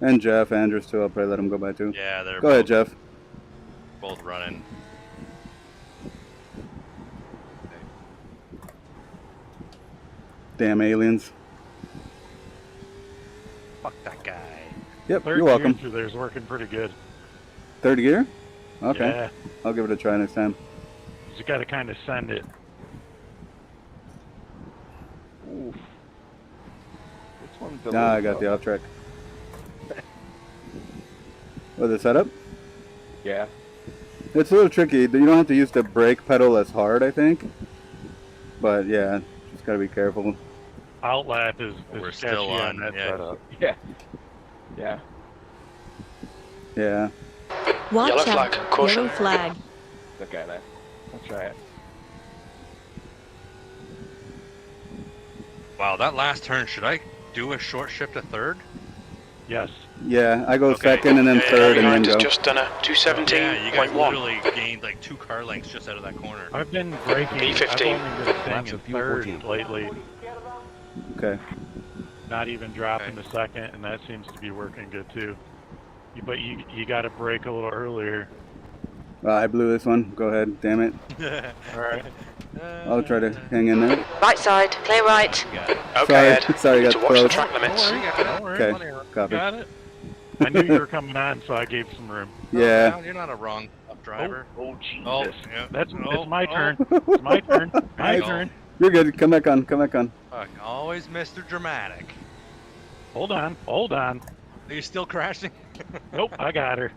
Speaker 2: And Jeff, Andrews too. I'll probably let him go by too.
Speaker 6: Yeah, they're
Speaker 2: Go ahead, Jeff.
Speaker 6: both running.
Speaker 2: Damn aliens.
Speaker 6: Fuck that guy.
Speaker 2: Yep,
Speaker 7: Third
Speaker 2: you're welcome.
Speaker 7: gear through there's working pretty good.
Speaker 2: Third gear? Okay.
Speaker 7: Yeah.
Speaker 2: I'll give it a try next time.
Speaker 7: You got to kind of send it.
Speaker 8: Oof. This one's a
Speaker 2: Nah, I
Speaker 8: little
Speaker 2: got the
Speaker 8: tough.
Speaker 2: off track. Oh, the setup?
Speaker 8: Yeah.
Speaker 2: It's a little tricky. You don't have to use the brake pedal as hard, I think. But yeah, just gotta be careful.
Speaker 7: Outlap is
Speaker 6: We're
Speaker 7: sketchy
Speaker 6: still on
Speaker 7: that
Speaker 6: yeah.
Speaker 7: setup.
Speaker 8: Yeah. Yeah.
Speaker 2: Yeah.
Speaker 1: Watch
Speaker 3: Yellow
Speaker 1: out.
Speaker 3: flag, caution.
Speaker 1: Yellow flag.
Speaker 8: Okay, then. I'll try it.
Speaker 6: Wow, that last turn, should I do a short shift to third?
Speaker 7: Yes.
Speaker 2: Yeah, I go
Speaker 6: Okay.
Speaker 2: second and then
Speaker 6: Yeah, yeah,
Speaker 2: third and
Speaker 3: Behind
Speaker 2: then
Speaker 3: has
Speaker 2: go.
Speaker 3: just done a
Speaker 6: Yeah, you guys
Speaker 3: 217.1.
Speaker 6: literally gained like 2 car lengths just out of that corner.
Speaker 7: I've been braking.
Speaker 3: P15.
Speaker 7: I've only been
Speaker 10: Laps
Speaker 7: staying in
Speaker 10: of fuel
Speaker 7: third
Speaker 10: 14.
Speaker 7: lately.
Speaker 2: Okay.
Speaker 7: Not even dropping to second, and that seems to be working good too. But you got to brake a little earlier.
Speaker 2: I blew this one. Go ahead. Damn it.
Speaker 7: All right.
Speaker 2: I'll try to hang in there.
Speaker 4: Right side, clear right.
Speaker 3: Okay, Ed.
Speaker 2: Sorry,
Speaker 3: you need
Speaker 2: got
Speaker 3: to watch the
Speaker 2: close.
Speaker 3: track limits.
Speaker 7: Don't worry.
Speaker 2: Okay, copy.
Speaker 7: Got it. I knew you were coming on, so I gave some room.
Speaker 2: Yeah.
Speaker 6: You're not a wrong driver.
Speaker 7: Oh, Jesus.
Speaker 6: Oh, yeah.
Speaker 7: That's
Speaker 6: Oh,
Speaker 7: it's my
Speaker 6: oh.
Speaker 7: turn. It's my turn. My
Speaker 6: Nice.
Speaker 7: turn.
Speaker 2: You're good. Come back on. Come back on.
Speaker 6: Fuck, always Mr. Dramatic.
Speaker 7: Hold on. Hold on.
Speaker 6: Are you still crashing?
Speaker 7: Nope. I got her.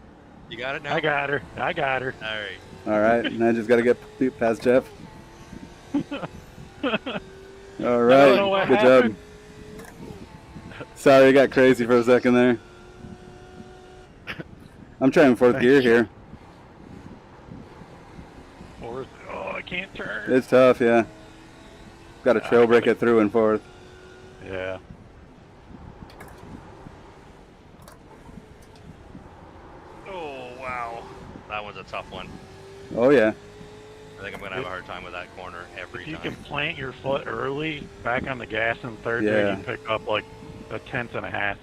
Speaker 6: You got it now?
Speaker 7: I got her. I got her.
Speaker 6: Alright.
Speaker 2: All right. And I just got to get past Jeff. All right.
Speaker 7: know what
Speaker 2: Good
Speaker 7: happened.
Speaker 2: job. Sorry, I got crazy for a second there. I'm trying fourth gear here.
Speaker 7: Fourth. Oh, I can't turn.
Speaker 2: It's tough, yeah. Got to trail break it through in fourth.
Speaker 7: Yeah.
Speaker 6: Oh, wow. That one's a tough one.
Speaker 2: Oh, yeah.
Speaker 6: I think I'm going to have a hard time with that corner every
Speaker 7: If you
Speaker 6: time.
Speaker 7: can plant your foot early, back on the gas in third,
Speaker 2: Yeah.
Speaker 7: there you pick up like a tenth and a half.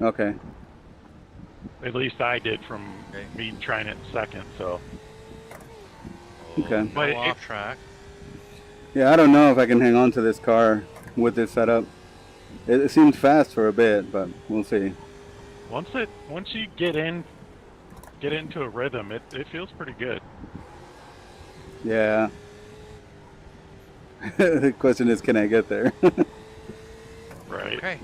Speaker 2: Okay.
Speaker 7: At least I did from me trying it in second. So.
Speaker 2: Okay.
Speaker 6: No
Speaker 7: But
Speaker 6: off track.
Speaker 2: Yeah, I don't know if I can hang on to this car with this setup. It seemed fast for a bit, but we'll see.
Speaker 7: Once you get into a rhythm, it feels pretty good.
Speaker 2: Yeah. The question is, can I get there?
Speaker 7: Right.
Speaker 6: Okay.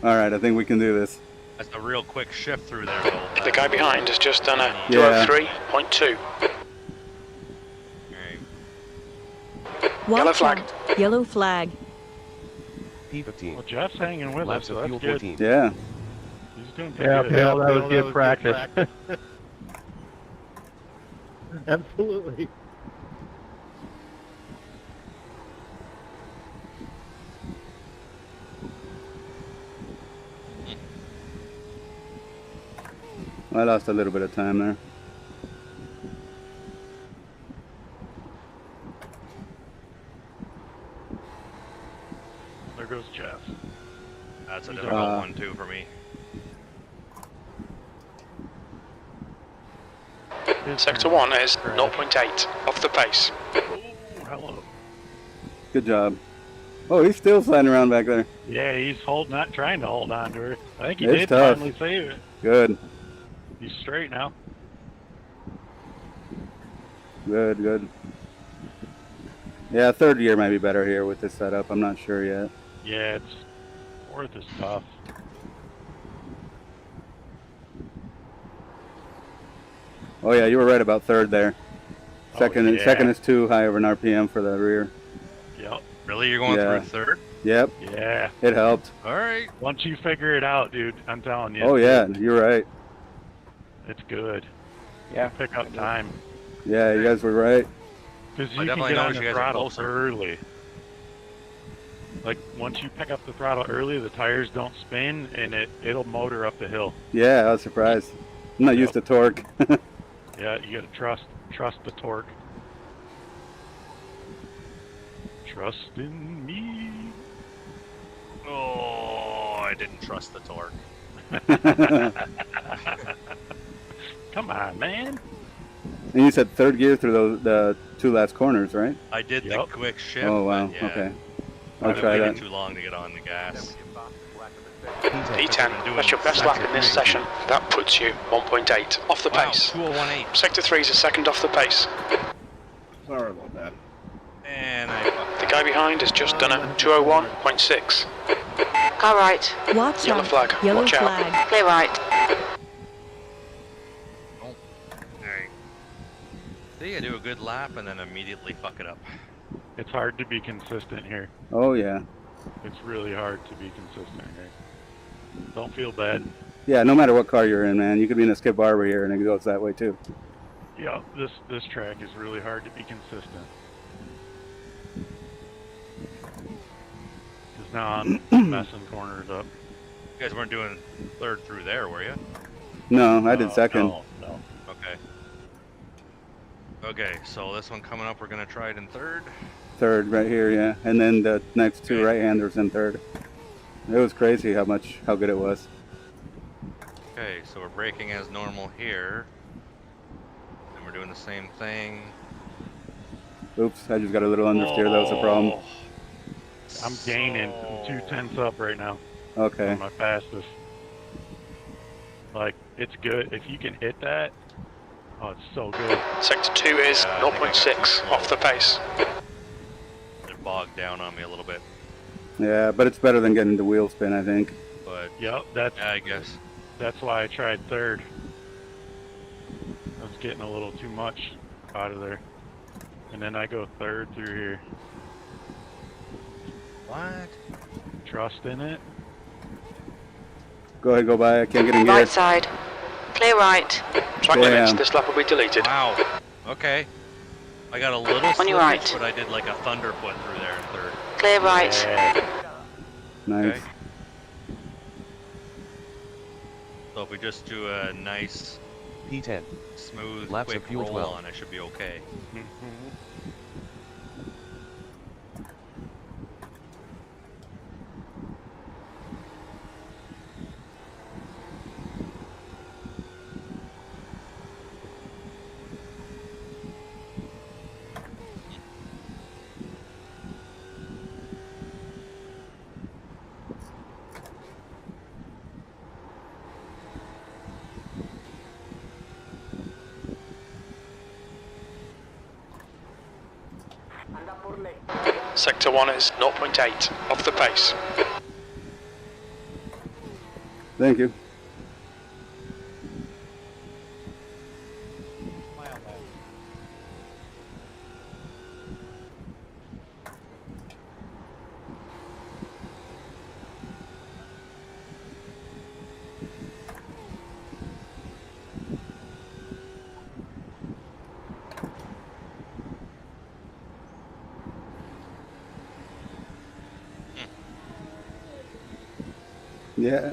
Speaker 2: All right, I think we can do this.
Speaker 6: That's a real quick shift through there, though.
Speaker 3: The guy behind has just done a
Speaker 2: Yeah.
Speaker 3: 203.2.
Speaker 1: Watch
Speaker 3: Yellow flag.
Speaker 1: out. Yellow flag.
Speaker 10: P15.
Speaker 7: Well, Jeff's hanging with us,
Speaker 10: Laps
Speaker 7: so
Speaker 10: of
Speaker 7: that's
Speaker 10: fuel
Speaker 7: good.
Speaker 10: 14.
Speaker 2: Yeah.
Speaker 7: He's doing pretty
Speaker 9: Yeah,
Speaker 7: good.
Speaker 9: Bill, that was good practice. Absolutely.
Speaker 2: I lost a little bit of time there.
Speaker 7: There goes Jeff.
Speaker 6: That's a
Speaker 7: He's
Speaker 6: difficult
Speaker 2: on.
Speaker 6: one, too, for me.
Speaker 3: 6-1 is 0.8 off the pace.
Speaker 7: Oh, hello.
Speaker 2: Good job. Oh, he's still sliding around back there.
Speaker 7: Yeah, he's not trying to hold on to her. I think he
Speaker 2: It's
Speaker 7: did
Speaker 2: tough.
Speaker 7: finally save it.
Speaker 2: Good.
Speaker 7: He's straight now.
Speaker 2: Good, good. Yeah, third gear might be better here with this setup. I'm not sure yet.
Speaker 7: Yeah, fourth is tough.
Speaker 2: Oh yeah, you were right about third there.
Speaker 7: Oh,
Speaker 2: Second,
Speaker 7: yeah.
Speaker 2: second is too high of an RPM for the rear.
Speaker 6: Really? You're going
Speaker 2: Yeah.
Speaker 6: through third?
Speaker 2: Yep.
Speaker 7: Yeah.
Speaker 2: It helped.
Speaker 6: All right.
Speaker 7: Once you figure it out, dude, I'm telling you.
Speaker 2: Oh yeah, you're right.
Speaker 7: It's good.
Speaker 8: Yeah.
Speaker 7: Pick up time.
Speaker 2: Yeah, you guys were right.
Speaker 7: Because
Speaker 6: I
Speaker 7: you can
Speaker 6: definitely
Speaker 7: get on
Speaker 6: noticed
Speaker 7: the
Speaker 6: you guys are
Speaker 7: throttle
Speaker 6: closer.
Speaker 7: early. Like, once you pick up the throttle early, the tires don't spin, and it'll motor up the hill.
Speaker 2: Yeah, I was surprised. I'm not used to torque.
Speaker 7: Yeah, you gotta trust the torque. Trust in me.
Speaker 6: Oh, I didn't trust the torque.
Speaker 7: Come on, man.
Speaker 2: And you said third gear through the 2 last corners, right?
Speaker 6: I did the quick shift.
Speaker 2: Oh wow.
Speaker 6: but yeah,
Speaker 2: Okay. I'll
Speaker 6: I've
Speaker 2: try
Speaker 6: waited
Speaker 2: that.
Speaker 6: too long to get on the gas.
Speaker 3: P10, that's your best lap in this session. That puts you 1.8 off the pace.
Speaker 6: 2:01.8.
Speaker 3: Sector 3 is a second off the pace.
Speaker 9: Sorry about that.
Speaker 6: And
Speaker 3: The guy behind has just done a 2:01.6.
Speaker 4: Car right.
Speaker 1: Watch
Speaker 3: Yellow
Speaker 1: out.
Speaker 3: flag.
Speaker 1: Yellow
Speaker 3: Watch out.
Speaker 1: flag.
Speaker 4: Clear right.
Speaker 6: See, I do a good lap and then immediately fuck it up.
Speaker 7: It's hard to be consistent here.
Speaker 2: Oh yeah.
Speaker 7: It's really hard to be consistent here. Don't feel bad.
Speaker 2: Yeah, no matter what car you're in, man, you could be in a Skip Barber here and it goes that way too.
Speaker 7: Yeah, this track is really hard to be consistent. Because now I'm messing corners up.
Speaker 6: You guys weren't doing third through there, were you?
Speaker 2: No, I did second.
Speaker 7: No.
Speaker 6: Okay. Okay, so this one coming up, we're gonna try it in third.
Speaker 2: Third right here, yeah. And then the next 2 right-handers in third. It was crazy how good it was.
Speaker 6: Okay, so we're braking as normal here. And we're doing the same thing.
Speaker 2: Oops, I just got a little understeer. That was a problem.
Speaker 7: I'm gaining. I'm 2/10 up right now.
Speaker 2: Okay.
Speaker 7: On my fastest. Like, it's good. If you can hit that, oh, it's so good.
Speaker 3: Sector 2 is 0.6 off the pace.
Speaker 6: They're bogged down on me a little bit.
Speaker 2: Yeah, but it's better than getting the wheel spin, I think.
Speaker 6: But
Speaker 7: Yep,
Speaker 6: yeah, I guess.
Speaker 7: that's why I tried third. I was getting a little too much out of there. And then I go third through here.
Speaker 6: What?
Speaker 7: Trust in it.
Speaker 2: Go ahead, go by. I can't get in gear.
Speaker 4: Right side. Clear right.
Speaker 3: Track limits, this lap will be deleted.
Speaker 6: Wow. Okay. I got a little
Speaker 4: On your
Speaker 6: slippage,
Speaker 4: right.
Speaker 6: but I did like a thunderfoot through there in third.
Speaker 4: Clear right.
Speaker 2: Nice.
Speaker 6: Okay. So if we just do a nice
Speaker 10: P10.
Speaker 6: smooth,
Speaker 10: Laps
Speaker 6: quick
Speaker 10: of fuel
Speaker 6: roll
Speaker 10: 12.
Speaker 6: on, I should be okay.
Speaker 3: Sector 1 is 0.8 off the pace.
Speaker 2: Thank you.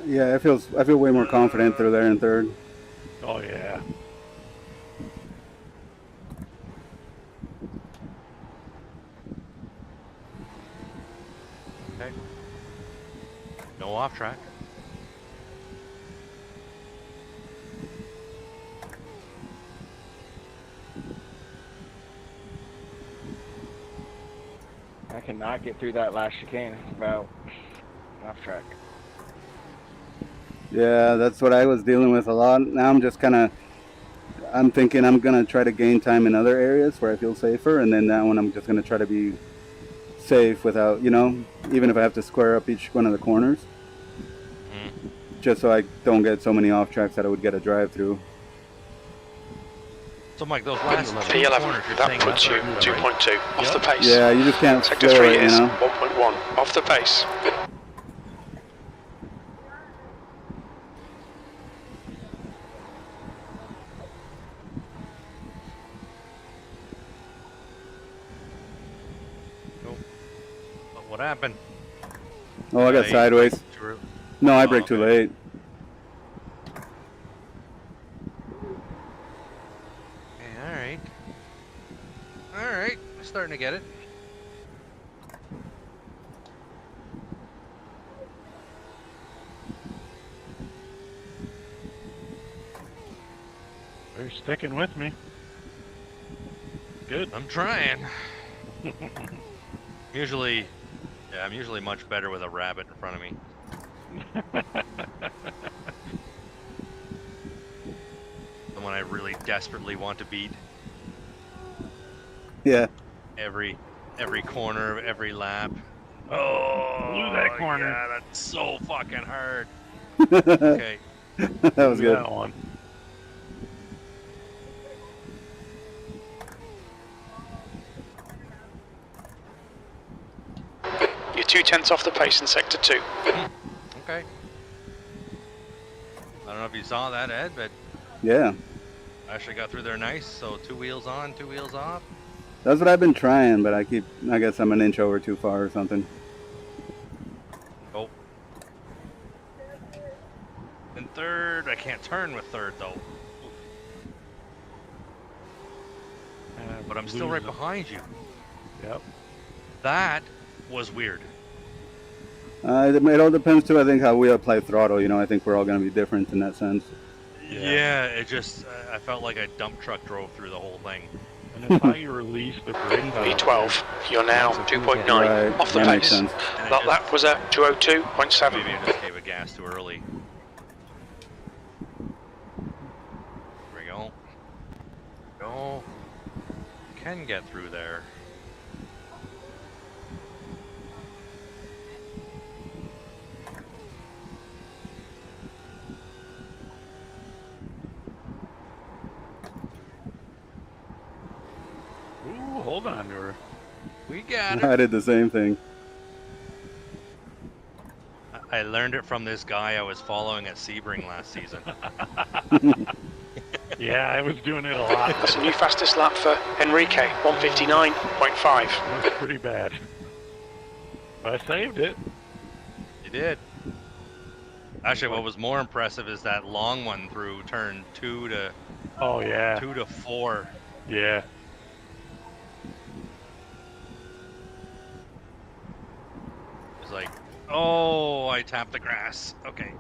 Speaker 2: Yeah, I feel way more confident through there in third.
Speaker 7: Oh yeah.
Speaker 6: Okay. No off track.
Speaker 8: I cannot get through that last chicane. It's about off track.
Speaker 2: Yeah, that's what I was dealing with a lot. Now I'm thinking I'm going to try to gain time in other areas where I feel safer, and then that one I'm just going to try to be safe without, even if I have to square up each one of the corners, just so I don't get so many off tracks that I would get a drive through.
Speaker 6: So, Mike, those last two
Speaker 3: P11,
Speaker 6: corners, you're
Speaker 3: that
Speaker 6: saying
Speaker 3: puts you
Speaker 6: that's right?
Speaker 3: 2.2 off the pace.
Speaker 2: Yeah, you just can't
Speaker 3: Sector
Speaker 2: slow
Speaker 3: 3
Speaker 2: it, you
Speaker 3: is
Speaker 2: know?
Speaker 3: 1.1 off the pace.
Speaker 6: What happened?
Speaker 2: Oh, I got
Speaker 6: you
Speaker 2: sideways.
Speaker 6: True.
Speaker 2: No, I braked too late.
Speaker 6: Okay, alright. Starting to get it.
Speaker 7: They're sticking with me. Good.
Speaker 6: I'm trying. Usually, yeah, I'm usually much better with a rabbit in front of me. The one I really desperately want to beat.
Speaker 2: Yeah.
Speaker 6: Every corner of every lap. Oh,
Speaker 7: blew that corner.
Speaker 6: Yeah, that's so fucking hard. Okay.
Speaker 2: That was good.
Speaker 7: That one.
Speaker 3: You're 2/10 off the pace in sector 2.
Speaker 6: Okay. I don't know if you saw that, Ed, but
Speaker 2: Yeah.
Speaker 6: I actually got through there nice. So 2 wheels on, 2 wheels off.
Speaker 2: That's what I've been trying, but I guess I'm an inch over too far or something.
Speaker 6: Oh. And third, I can't turn with third though. But I'm still right behind you.
Speaker 7: Yep.
Speaker 6: That was weird.
Speaker 2: It all depends too, I think, how we apply throttle. You know, I think we're all going to be different in that sense.
Speaker 6: Yeah, it just, I felt like a dump truck drove through the whole thing.
Speaker 7: And it's how you release the brake.
Speaker 3: P12, you're now 2.9
Speaker 2: Right,
Speaker 3: off the
Speaker 2: that makes
Speaker 3: pace.
Speaker 2: sense.
Speaker 3: That lap was at 202.7.
Speaker 6: Maybe I just gave a gas too early. There we go. Go. Can get through there.
Speaker 7: Ooh, hold on to her.
Speaker 6: We got her.
Speaker 2: I did the same thing.
Speaker 6: I learned it from this guy I was following at Sebring last season.
Speaker 7: Yeah, I was doing it a lot.
Speaker 3: That's a new fastest lap for Enrique, 159.5.
Speaker 7: It was pretty bad. But I saved it.
Speaker 6: You did. Actually, what was more impressive is that long one through turn 2 to
Speaker 7: Oh yeah.
Speaker 6: 2 to 4.
Speaker 7: Yeah.
Speaker 6: It's like, oh, I tapped the grass. Okay.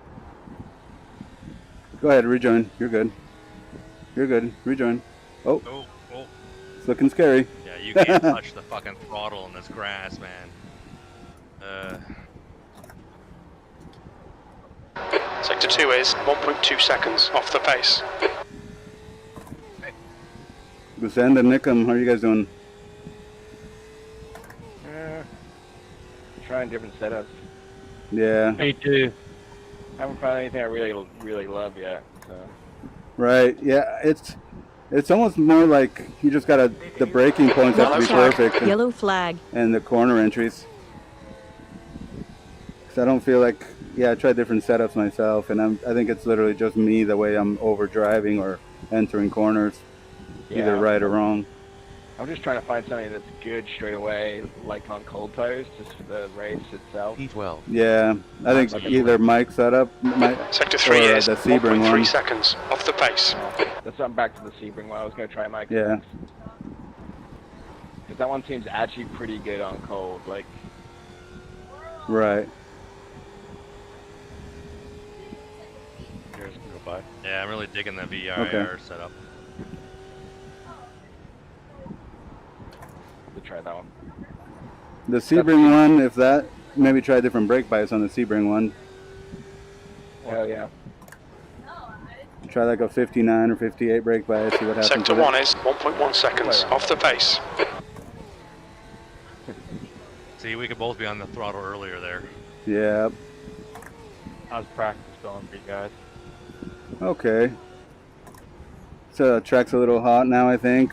Speaker 2: Go ahead, rejoin. You're good. You're good. Rejoin. Oh,
Speaker 6: Oh, oh.
Speaker 2: it's looking scary.
Speaker 6: Yeah, you can't touch the fucking throttle in this grass, man.
Speaker 3: Sector 2 is 1.2 seconds off the pace.
Speaker 2: Gusend and Nickum, how are you guys doing?
Speaker 8: Trying different setups.
Speaker 2: Yeah.
Speaker 14: Me too.
Speaker 8: Haven't found anything I really love yet. So.
Speaker 2: Right. Yeah. It's almost more like you just gotta, the braking points have to be perfect.
Speaker 1: Yellow flag.
Speaker 2: And the corner entries. Cause I don't feel like, yeah, I tried different setups myself, and I think it's literally just me, the way I'm over driving or entering corners, either right or wrong.
Speaker 8: I'm just trying to find something that's good straight away, like on cold tires, just for the race itself.
Speaker 10: P12.
Speaker 2: Yeah, I think either Mike's setup,
Speaker 3: Sector 3
Speaker 2: or
Speaker 3: is
Speaker 2: the Sebring
Speaker 3: 1.3
Speaker 2: one.
Speaker 3: seconds off the pace.
Speaker 8: That's something back to the Sebring one. I was going to try Mike's.
Speaker 2: Yeah.
Speaker 8: Because that one seems actually pretty good on cold. Like.
Speaker 2: Right.
Speaker 7: Here's go by.
Speaker 6: Yeah, I'm really digging the VIR setup.
Speaker 8: To try that one.
Speaker 2: The Sebring one, if that, maybe try different brake bias on the Sebring one.
Speaker 8: Hell yeah.
Speaker 2: Try like a 59 or 58 brake bias, see what happens.
Speaker 3: Sector
Speaker 2: with
Speaker 3: 1
Speaker 2: it.
Speaker 3: is 1.1 seconds off the pace.
Speaker 6: See, we could both be on the throttle earlier there.
Speaker 2: Yeah.
Speaker 8: How's practice going for you guys?
Speaker 2: Okay. So track's a little hot now, I think.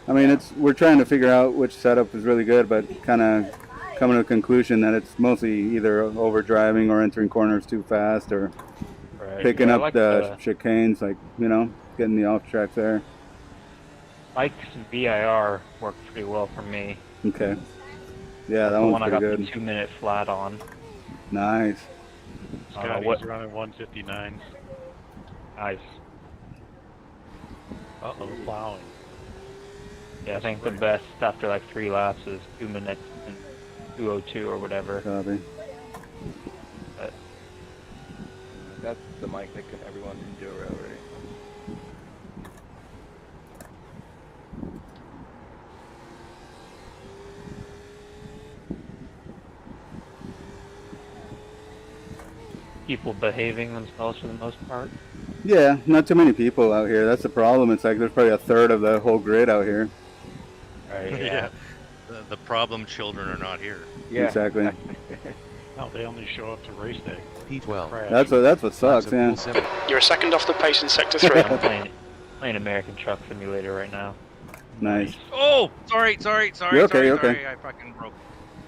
Speaker 2: I mean, we're trying to figure out which setup is really good, but kind of coming to the conclusion that it's mostly either over driving or entering corners too fast or picking up the chicanes, like, you know, getting the off track there.
Speaker 16: Mike's VIR worked pretty well for me.
Speaker 2: Okay. Yeah, that
Speaker 16: the
Speaker 2: one's
Speaker 16: one I
Speaker 2: pretty
Speaker 16: got
Speaker 2: good.
Speaker 16: the 2-minute flat on.
Speaker 2: Nice.
Speaker 7: Scotty's running 159.
Speaker 16: Nice.
Speaker 7: Uh-oh, plowing.
Speaker 16: Yeah, I think the best after like 3 laps is 2 minutes and 2:02 or whatever.
Speaker 2: Copy.
Speaker 16: But
Speaker 8: that's the mic that everyone can do already.
Speaker 16: people behaving themselves for the most part.
Speaker 2: Yeah, not too many people out here. That's the problem. It's like there's probably a third of the whole grid out here.
Speaker 16: Right.
Speaker 6: Yeah. The problem children are not here.
Speaker 2: Yeah. Exactly.
Speaker 7: No, they only show up to race day.
Speaker 10: P12.
Speaker 2: That's what sucks, man.
Speaker 3: You're a second off the pace in Sector 3.
Speaker 16: I'm playing American Truck Simulator right now.
Speaker 2: Nice.
Speaker 6: Oh, sorry.
Speaker 2: You're okay, you're okay.
Speaker 6: I fucking broke.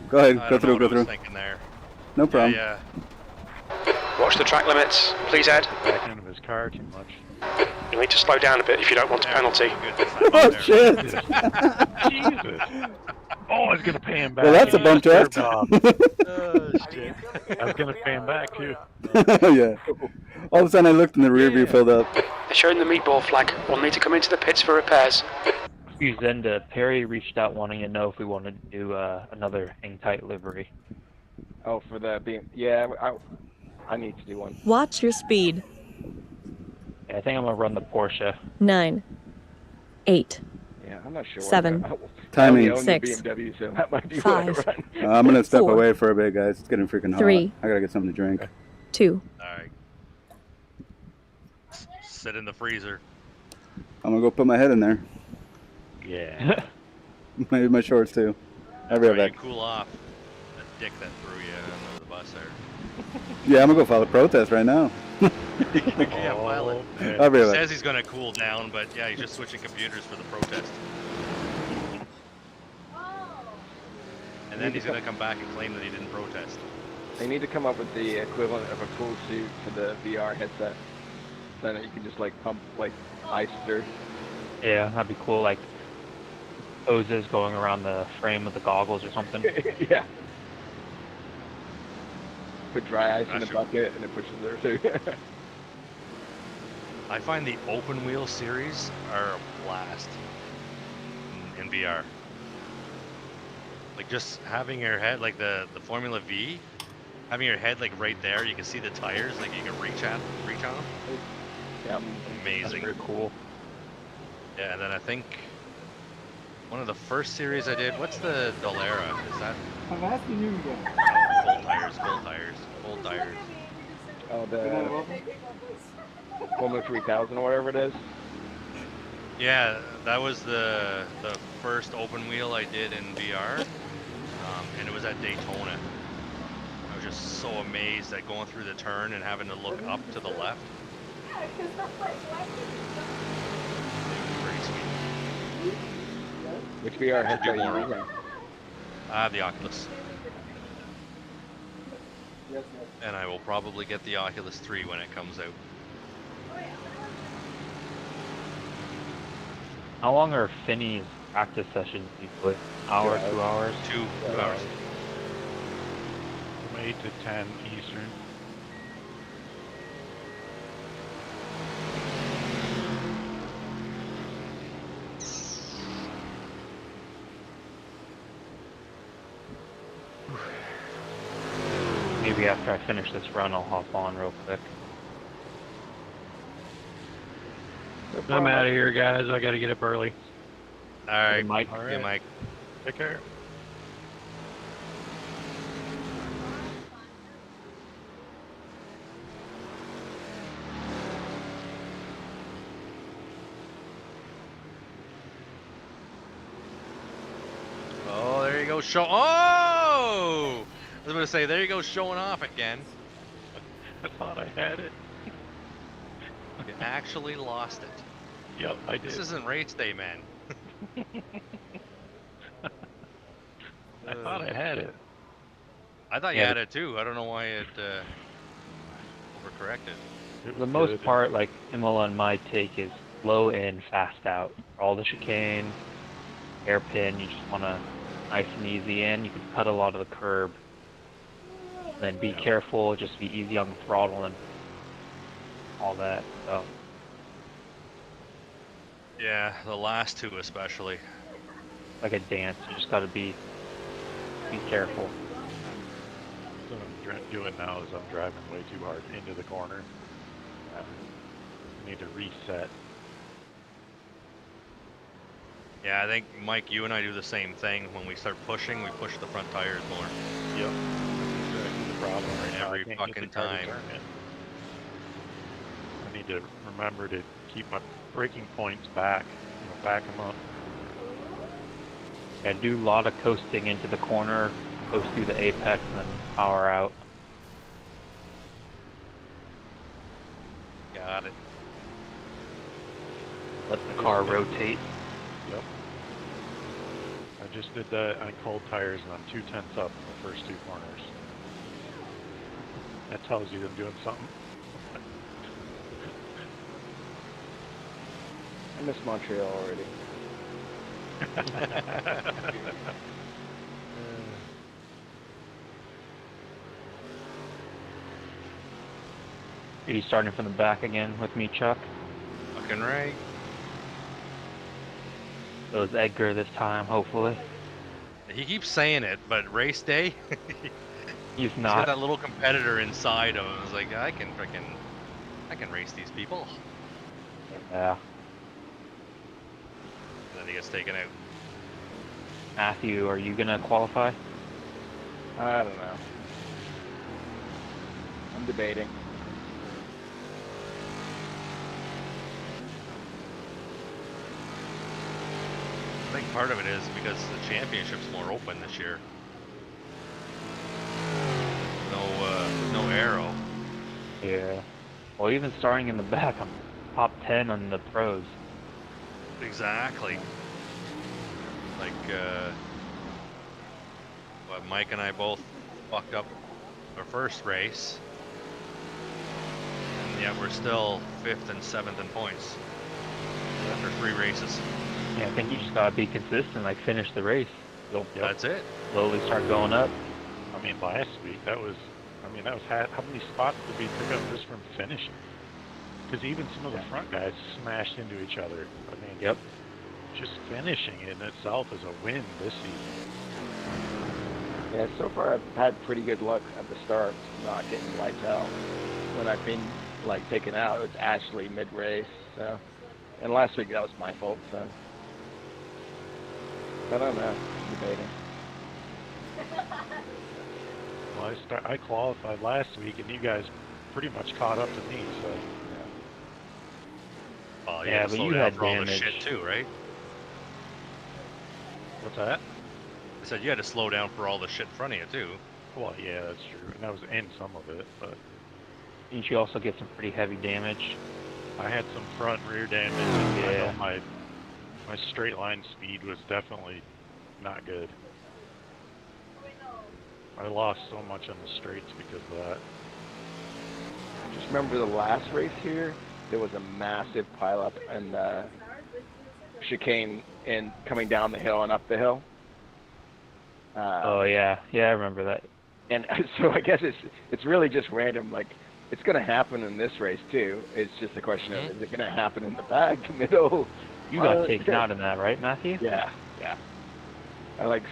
Speaker 2: Go ahead,
Speaker 6: I
Speaker 2: go
Speaker 6: don't know
Speaker 2: through.
Speaker 6: what I was thinking there.
Speaker 2: No problem.
Speaker 6: Yeah.
Speaker 3: Watch the track limits, please, Ed.
Speaker 7: Back into his car too much.
Speaker 3: You need to slow down a bit if you don't want a penalty.
Speaker 2: Oh, shit!
Speaker 7: Jesus. Oh, I was gonna pay him back.
Speaker 2: Well, that's a bump draft.
Speaker 7: Oh, shit. I was gonna pay him back too.
Speaker 2: Yeah. All of a sudden I looked and the rear view filled up.
Speaker 3: They're showing the meatball flag. We'll need to come into the pits for repairs.
Speaker 16: Then Perry reached out wanting to know if we wanted to do another hang tight livery.
Speaker 8: Oh, for the being, yeah, I need to do one.
Speaker 1: Watch your speed.
Speaker 16: Yeah, I think I'm gonna run the Porsche.
Speaker 1: 9, 8.
Speaker 8: Yeah, I'm not sure.
Speaker 1: 7.
Speaker 2: Timing.
Speaker 8: I own
Speaker 1: 6.
Speaker 8: the BMW, so that might be
Speaker 1: 5.
Speaker 8: what I run.
Speaker 2: I'm gonna step
Speaker 1: 4.
Speaker 2: away for a bit, guys. It's getting freaking hot.
Speaker 1: 3.
Speaker 2: I gotta get something to drink.
Speaker 1: 2.
Speaker 6: Alright. Sit in the freezer.
Speaker 2: I'm gonna go put my head in there.
Speaker 16: Yeah.
Speaker 2: Maybe my shorts too. I'll be right
Speaker 6: Right,
Speaker 2: back.
Speaker 6: cool off. The dick that threw you under the bus there.
Speaker 2: Yeah, I'm gonna go file a protest right now.
Speaker 6: Yeah, file it.
Speaker 2: I'll be
Speaker 6: He
Speaker 2: right back.
Speaker 6: says he's gonna cool down, but yeah, he's just switching computers for the protest. And then he's gonna come back and claim that he didn't protest.
Speaker 8: They need to come up with the equivalent of a cool suit for the VR headset. So that you can just like pump like ice through.
Speaker 16: Yeah, that'd be cool. Like hoses going around the frame of the goggles or something.
Speaker 8: Yeah. Put dry ice in the bucket and it pushes there too.
Speaker 6: I find the open wheel series are a blast in VR. Like just having your head, like the Formula V, having your head like right there, you can see the tires, like you can reach on them.
Speaker 8: Yeah,
Speaker 6: amazing.
Speaker 16: That's very cool.
Speaker 6: Yeah, and then I think one of the first series I did, what's the Dallara? Is that?
Speaker 17: I'm asking you again.
Speaker 6: Full tires.
Speaker 8: Oh, the Formula 3000 or whatever it is.
Speaker 6: Yeah, that was the first open wheel I did in VR, and it was at Daytona. I was just so amazed at going through the turn and having to look up to the left. Pretty sweet.
Speaker 8: Which VR headset are you using?
Speaker 6: The Oculus. And I will probably get the Oculus 3 when it comes out.
Speaker 16: How long are Finney's practice sessions usually? Hour, 2 hours?
Speaker 6: 2 hours.
Speaker 7: From 8 to 10 Eastern.
Speaker 16: Maybe after I finish this run, I'll hop on real quick.
Speaker 7: I'm out of here, guys. I gotta get up early.
Speaker 6: Alright,
Speaker 16: Mike.
Speaker 6: Yeah, Mike.
Speaker 7: Take care.
Speaker 6: Oh, there you go. Oh! I was going to say, there you go, showing off again.
Speaker 7: I thought I had it.
Speaker 6: You actually lost it.
Speaker 7: Yep, I did.
Speaker 6: This isn't race day, man.
Speaker 7: I thought I had it.
Speaker 6: I thought you
Speaker 16: Yeah,
Speaker 6: had it too. I don't know why it overcorrected.
Speaker 7: It
Speaker 16: For the
Speaker 7: was
Speaker 16: most
Speaker 7: good.
Speaker 16: part, like Imola and my take is slow in, fast out. All the chicane, hairpin, you just want to nice and easy in. You can cut a lot of the curb. Then be careful, just be easy on the throttle and all that. So
Speaker 6: Yeah, the last two especially.
Speaker 16: like a dance, you just got to be careful.
Speaker 7: What I'm doing now is I'm driving way too hard into the corner. I need to reset.
Speaker 6: Yeah, I think Mike, you and I do the same thing. When we start pushing, we push the front tires more.
Speaker 7: Yep. That's exactly the problem right now.
Speaker 6: Every
Speaker 7: I can't get
Speaker 6: fucking
Speaker 7: the car to
Speaker 6: time.
Speaker 7: turn it. I need to remember to keep my braking points back. Back them up.
Speaker 16: Yeah, do a lot of coasting into the corner, coast through the apex, and then power out.
Speaker 6: Got it.
Speaker 16: Let the car rotate.
Speaker 7: Yep. I just did that on cold tires and I'm 2/10 up in the first two corners. That tells you I'm doing something.
Speaker 8: I miss Montreal already.
Speaker 16: Are you starting from the back again with me, Chuck?
Speaker 6: Fucking right.
Speaker 16: So is Edgar this time, hopefully.
Speaker 6: He keeps saying it, but race day,
Speaker 16: He's
Speaker 6: he's
Speaker 16: not.
Speaker 6: got that little competitor inside him. It's like, I can race these people.
Speaker 16: Yeah.
Speaker 6: And then he gets taken out.
Speaker 16: Matthew, are you gonna qualify?
Speaker 8: I don't know. I'm debating.
Speaker 6: I think part of it is because the championship's more open this year. No arrow.
Speaker 16: Yeah. Well, even starting in the back, I'm top 10 on the pros.
Speaker 6: Exactly. Like, what Mike and I both fucked up our first race, and yet we're still 5th and 7th in points after 3 races.
Speaker 16: Yeah, I think you just gotta be consistent, like finish the race. You'll
Speaker 6: That's it.
Speaker 16: slowly start going up.
Speaker 7: I mean, last week, that was how many spots did we pick up just from finishing? Because even some of the front guys smashed into each other. I mean,
Speaker 16: Yep.
Speaker 7: Just finishing in itself is a win this season.
Speaker 8: Yeah, so far I've had pretty good luck at the start, not getting lights out. When I've been like taken out, it's actually mid-race. So, and last week that was my fault. So, I don't know. I'm debating.
Speaker 7: Well, I qualified last week, and you guys pretty much caught up to me. So,
Speaker 6: Well, you
Speaker 16: Yeah,
Speaker 6: had to
Speaker 16: but
Speaker 6: slow
Speaker 16: you
Speaker 6: down
Speaker 16: had
Speaker 6: for all this
Speaker 16: damage.
Speaker 6: shit too, right?
Speaker 7: what's that?
Speaker 6: I said you had to slow down for all the shit in front of you too.
Speaker 7: Well, yeah, that's true, and that was in some of it, but
Speaker 16: Didn't you also get some pretty heavy damage?
Speaker 7: I had some front and rear damage. And I
Speaker 16: Yeah.
Speaker 7: know my straight line speed was definitely not good. I lost so much on the straights because of that.
Speaker 8: Just remember the last race here, there was a massive pileup and chicane and coming down the hill and up the hill.
Speaker 16: Oh yeah, yeah, I remember that.
Speaker 8: And so I guess it's really just random. Like it's going to happen in this race too. It's just a question of is it going to happen in the back, middle?
Speaker 16: You got taken out in that, right, Matthew?
Speaker 8: Yeah, yeah. I like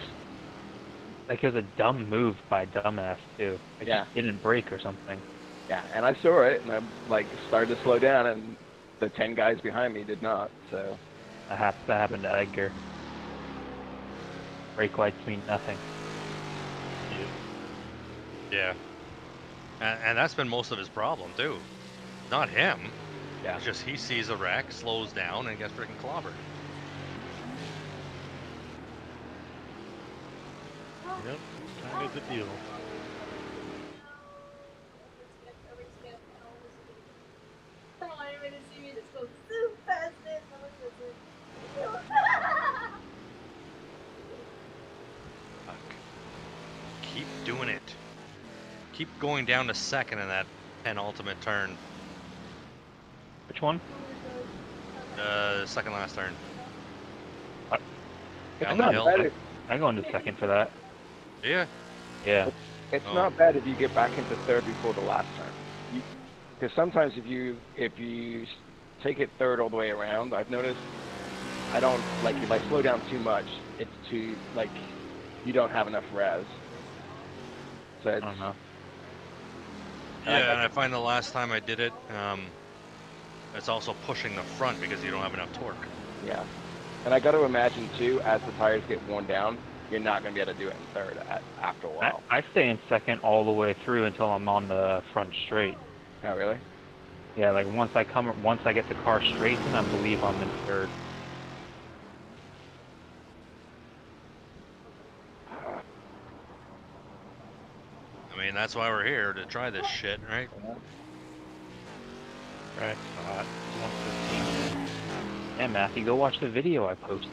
Speaker 16: it was a dumb move by dumbass too. Like
Speaker 8: Yeah.
Speaker 16: he didn't brake or something.
Speaker 8: Yeah, and I saw it, and I like started to slow down, and the 10 guys behind me did not. So
Speaker 16: That happened to Edgar. Brake lights mean nothing.
Speaker 6: Yeah. And that's been most of his problem too. Not him.
Speaker 8: Yeah.
Speaker 6: It's just he sees a wreck, slows down, and gets freaking clobbered.
Speaker 7: Yep, kind of the deal.
Speaker 6: Keep doing it. Keep going down to second in that penultimate turn.
Speaker 16: Which one?
Speaker 6: Second last turn.
Speaker 16: It's
Speaker 6: Down the
Speaker 16: not
Speaker 6: hill.
Speaker 16: bad. I go into second for that.
Speaker 6: Yeah.
Speaker 16: Yeah.
Speaker 8: It's not bad if you get back into third before the last turn. Because sometimes if you take it third all the way around, I've noticed I don't like if I slow down too much, it's too like you don't have enough res. So it's,
Speaker 6: Yeah, and I find the last time I did it, it's also pushing the front because you don't have enough torque.
Speaker 8: Yeah. And I got to imagine too, as the tires get worn down, you're not going to be able to do it in third after a while.
Speaker 16: I stay in second all the way through until I'm on the front straight.
Speaker 8: Oh, really?
Speaker 16: Yeah, like once I get the car straightened, I believe I'm in third.
Speaker 6: I mean, that's why we're here, to try this shit, right?
Speaker 16: Right. 115. Yeah, Matthew, go watch the video I posted.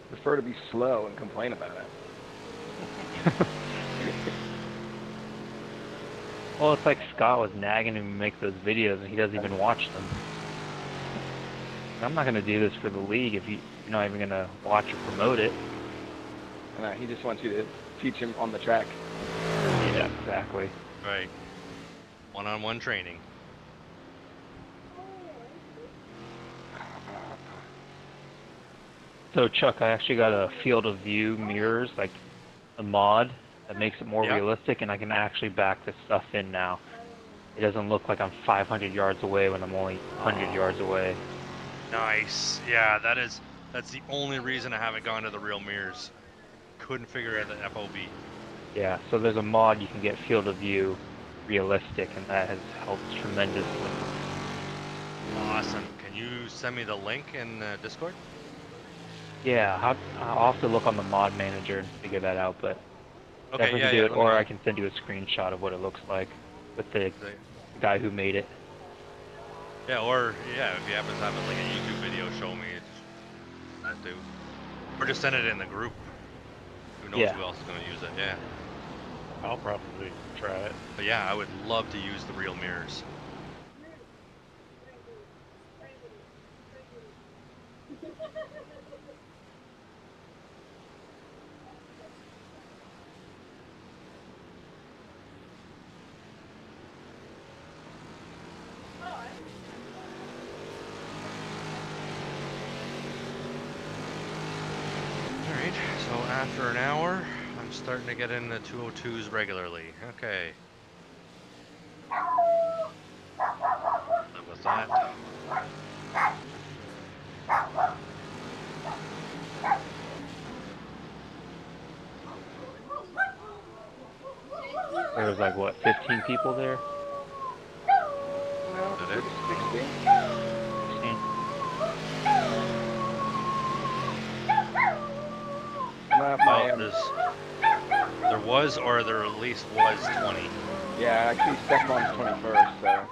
Speaker 8: Prefer to be slow and complain about it.
Speaker 16: Well, it's like Scott was nagging him to make those videos, and he doesn't even watch them. I'm not going to do this for the league if you're not even going to watch or promote it.
Speaker 8: He just wants you to teach him on the track.
Speaker 16: Yeah, exactly.
Speaker 6: Right. One-on-one training.
Speaker 16: So, Chuck, I actually got a field of view mirrors, like a mod that makes it more realistic, and I can actually back this stuff in now. It doesn't look like I'm 500 yards away when I'm only 100 yards away.
Speaker 6: Nice. Yeah, that's the only reason I haven't gone to the real mirrors. Couldn't figure out the FOV.
Speaker 16: Yeah, so there's a mod you can get field of view realistic, and that has helped tremendously.
Speaker 6: Awesome. Can you send me the link in Discord?
Speaker 16: Yeah, I'll have to look on the mod manager and figure that out, but
Speaker 6: Okay,
Speaker 16: definitely
Speaker 6: yeah,
Speaker 16: do
Speaker 6: yeah,
Speaker 16: it,
Speaker 6: let me
Speaker 16: or
Speaker 6: know.
Speaker 16: I can send you a screenshot of what it looks like with the guy who made it.
Speaker 6: Yeah, or if you happen to have like a YouTube video, show me that too. Or just send it in the group. Who knows who else is going to use it? Yeah.
Speaker 7: I'll probably try it.
Speaker 6: But yeah, I would love to use the real mirrors. Alright, so after an hour, I'm starting to get in the 202s regularly. Okay. Live with that.
Speaker 16: There was like, what, 15 people there?
Speaker 6: Did it?
Speaker 16: 16.
Speaker 6: There was, or there at least was 20.
Speaker 8: Yeah, actually Stefan's 21st, so.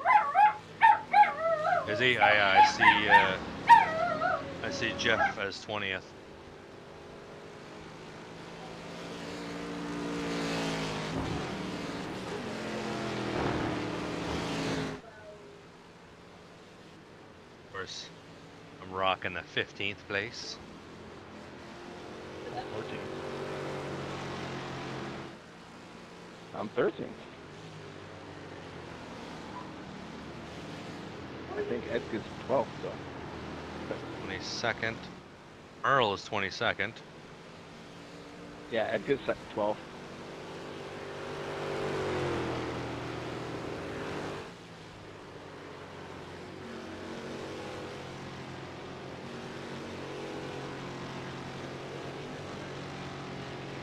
Speaker 6: Is he? I see Jeff as 20th. Of course, I'm rocking the 15th place.
Speaker 7: 14.
Speaker 8: I'm 13th. I think Edgar's 12th, though.
Speaker 6: 22nd. Earl is 22nd.
Speaker 8: Yeah, Edgar's 12th.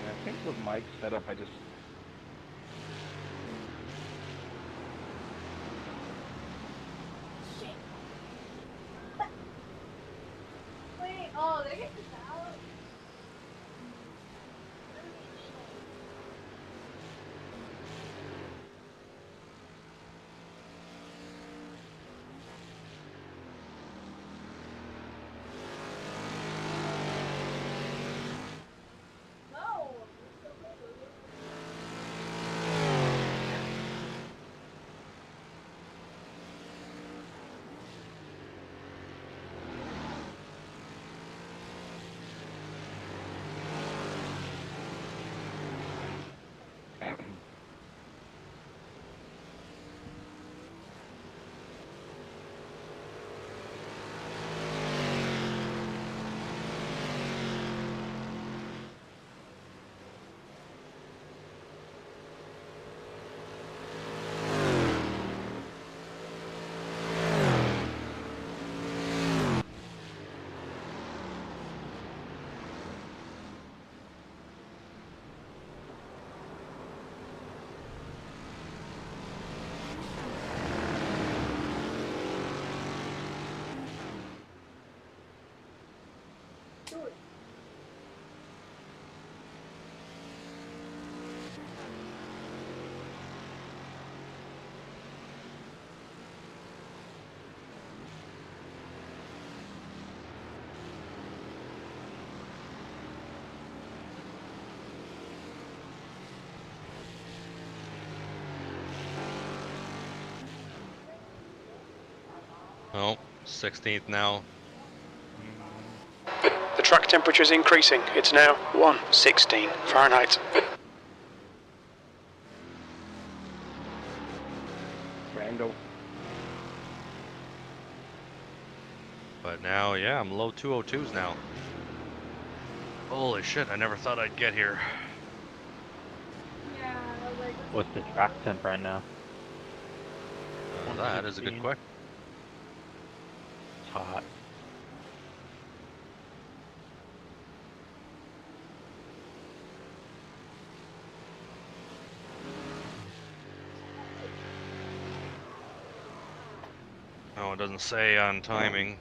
Speaker 8: I think with Mike's setup, I just...
Speaker 17: Oh, they get this out.
Speaker 6: Oh, 16th now.
Speaker 3: The track temperature is increasing. It's now 116 Fahrenheit.
Speaker 8: Randall.
Speaker 6: But now, yeah, I'm low 202s now. Holy shit, I never thought I'd get here.
Speaker 16: What's the track temp right now?
Speaker 6: That is a good question.
Speaker 16: It's hot.
Speaker 6: Oh, it doesn't say on timing.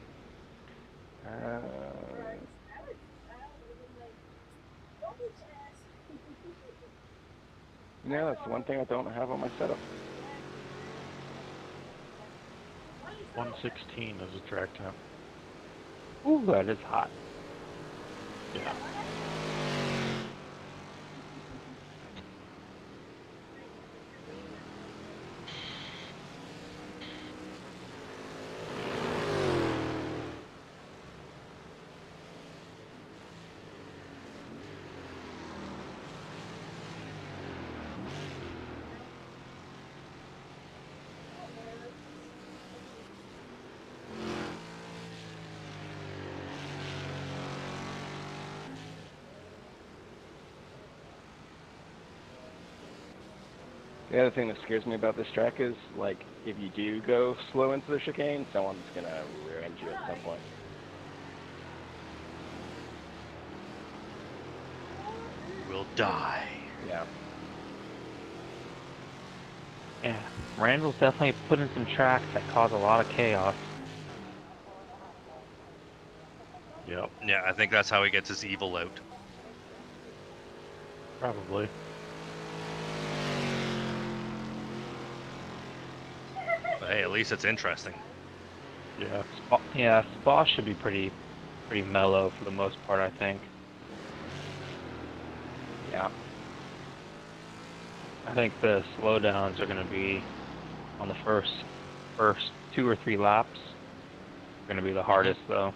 Speaker 8: Yeah, that's the one thing I don't have on my setup.
Speaker 7: 116 is a track temp.
Speaker 16: Ooh, that is hot.
Speaker 7: Yeah.
Speaker 8: The other thing that scares me about this track is, like, if you do go slow into the chicane, someone's gonna rear end you at some point.
Speaker 6: Will die.
Speaker 8: Yeah.
Speaker 16: Yeah, Randall's definitely put in some tracks that cause a lot of chaos.
Speaker 7: Yep.
Speaker 6: Yeah, I think that's how he gets his evil out.
Speaker 7: Probably.
Speaker 6: But hey, at least it's interesting.
Speaker 7: Yeah.
Speaker 16: Yeah, Spa should be pretty mellow for the most part, I think.
Speaker 8: Yeah.
Speaker 16: I think the slowdowns are going to be on the first 2 or 3 laps. Going to be the hardest, though.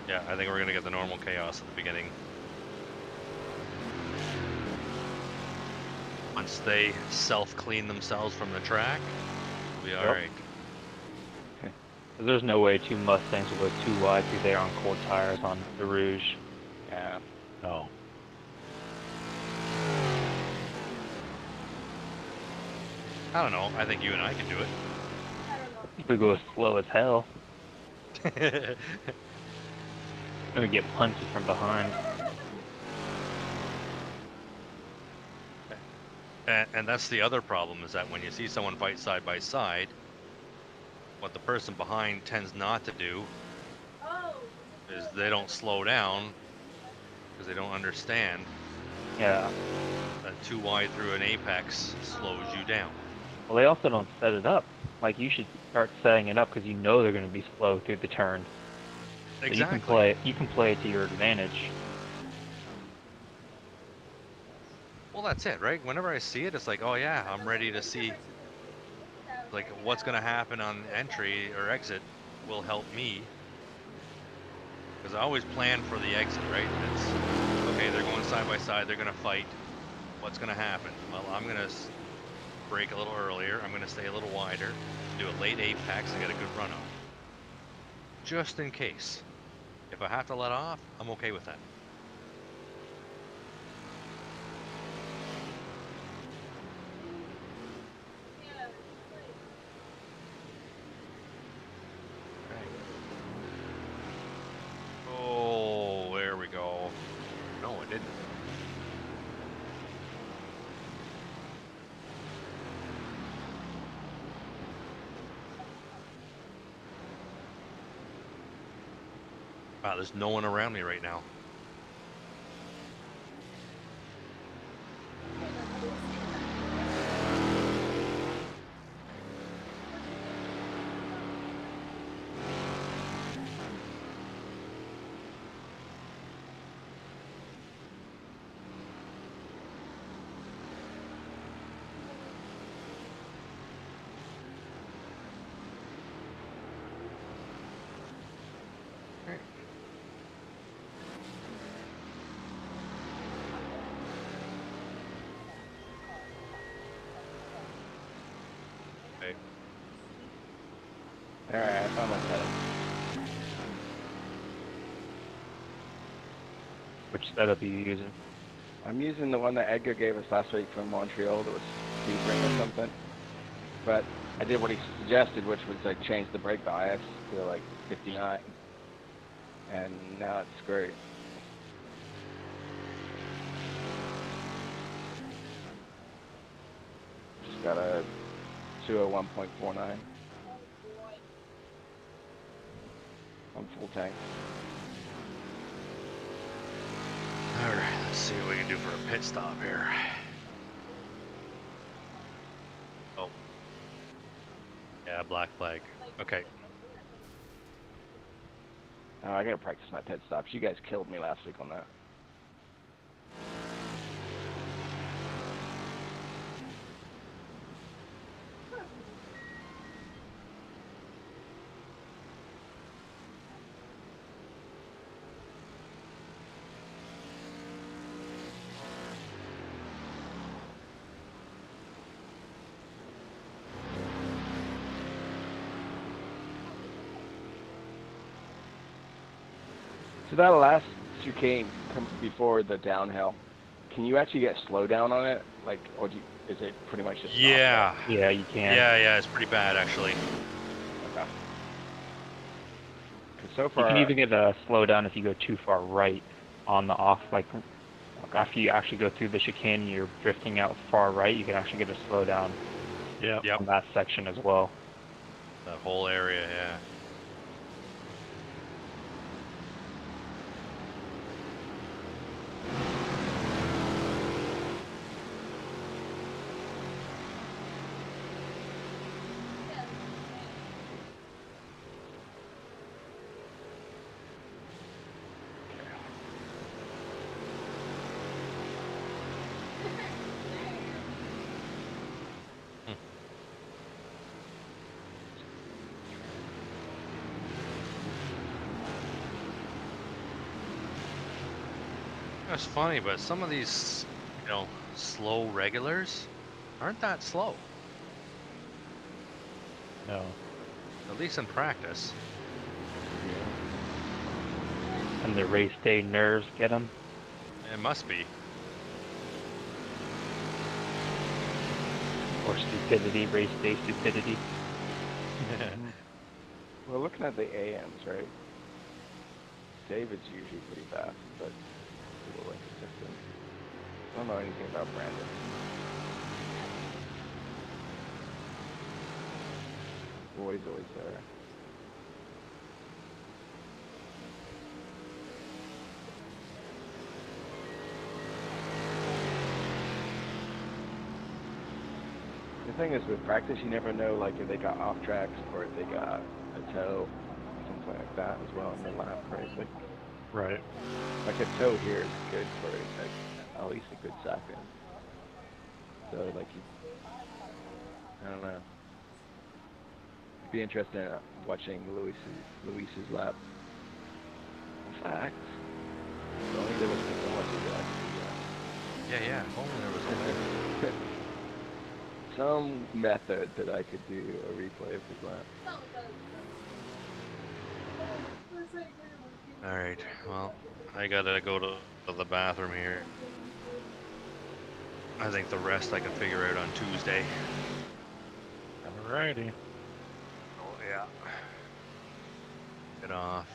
Speaker 6: Yeah, I think we're gonna get the normal chaos at the beginning. Once they self-clean themselves from the track, we'll be alright.
Speaker 16: There's no way 2 Mustangs will go too wide through there on cold tires on the Rouge.
Speaker 8: Yeah.
Speaker 7: No.
Speaker 6: I don't know. I think you and I can do it.
Speaker 16: If we go slow as hell, gonna get punches from behind.
Speaker 6: And that's the other problem, is that when you see someone fight side by side, what the person behind tends not to do is they don't slow down because they don't understand.
Speaker 16: Yeah.
Speaker 6: That too wide through an apex slows you down.
Speaker 16: Well, they also don't set it up. Like, you should start setting it up because you know they're going to be slow through the turn. So
Speaker 6: Exactly.
Speaker 16: you can play it to your advantage.
Speaker 6: Well, that's it, right? Whenever I see it, it's like, oh yeah, I'm ready to see, like, what's going to happen on entry or exit will help me. Because I always plan for the exit, right? It's, okay, they're going side by side, they're going to fight. What's going to happen? Well, I'm going to brake a little earlier, I'm going to stay a little wider, do a late apex and get a good run off. Just in case. If I have to let off, I'm okay with that. Oh, there we go. No, I didn't. Wow, there's no one around me right now.
Speaker 16: Which setup are you using?
Speaker 8: I'm using the one that Edgar gave us last week from Montreal. That was Sebring or something. But I did what he suggested, which was I changed the brake bias to like 59, and now it's great. Just got a 201.49 on full tank.
Speaker 6: Alright, let's see what we can do for a pit stop here. Oh. Yeah, black flag. Okay.
Speaker 8: Oh, I gotta practice my pit stops. You guys killed me last week on that. So that last chicane before the downhill, can you actually get slowdown on it? Like, or is it pretty much just
Speaker 6: Yeah.
Speaker 16: Yeah, you can.
Speaker 6: Yeah, it's pretty bad actually.
Speaker 8: Okay. 'Cause so
Speaker 16: You
Speaker 8: far,
Speaker 16: can even get a slowdown if you go too far right on the off, like after you actually go through the chicane and you're drifting out far right, you can actually get a slowdown on that section as well.
Speaker 6: That whole area, yeah. That's funny, but some of these, slow regulars aren't that slow.
Speaker 16: No.
Speaker 6: At least in practice.
Speaker 16: And the race day nerves get them.
Speaker 6: It must be.
Speaker 16: Or stupidity, race day stupidity.
Speaker 8: we're looking at the AMs, right? David's usually pretty fast, but a little inconsistent. I don't know anything about Brandon. Roy's always there. The thing is, with practice, you never know, like, if they got off tracks or if they got a tow, something like that as well in the lap, right?
Speaker 7: Right.
Speaker 8: Like a tow here is good for like, at least a good second. So, like, I don't know. It'd be interesting watching Luis's lap. In fact, if only there was technology that I could do that.
Speaker 6: Yeah, if only there was a way.
Speaker 8: Some method that I could do a replay of his lap.
Speaker 6: Alright, well, I gotta go to the bathroom here. I think the rest I can figure out on Tuesday.
Speaker 7: Alrighty.
Speaker 6: Oh, yeah. Get off.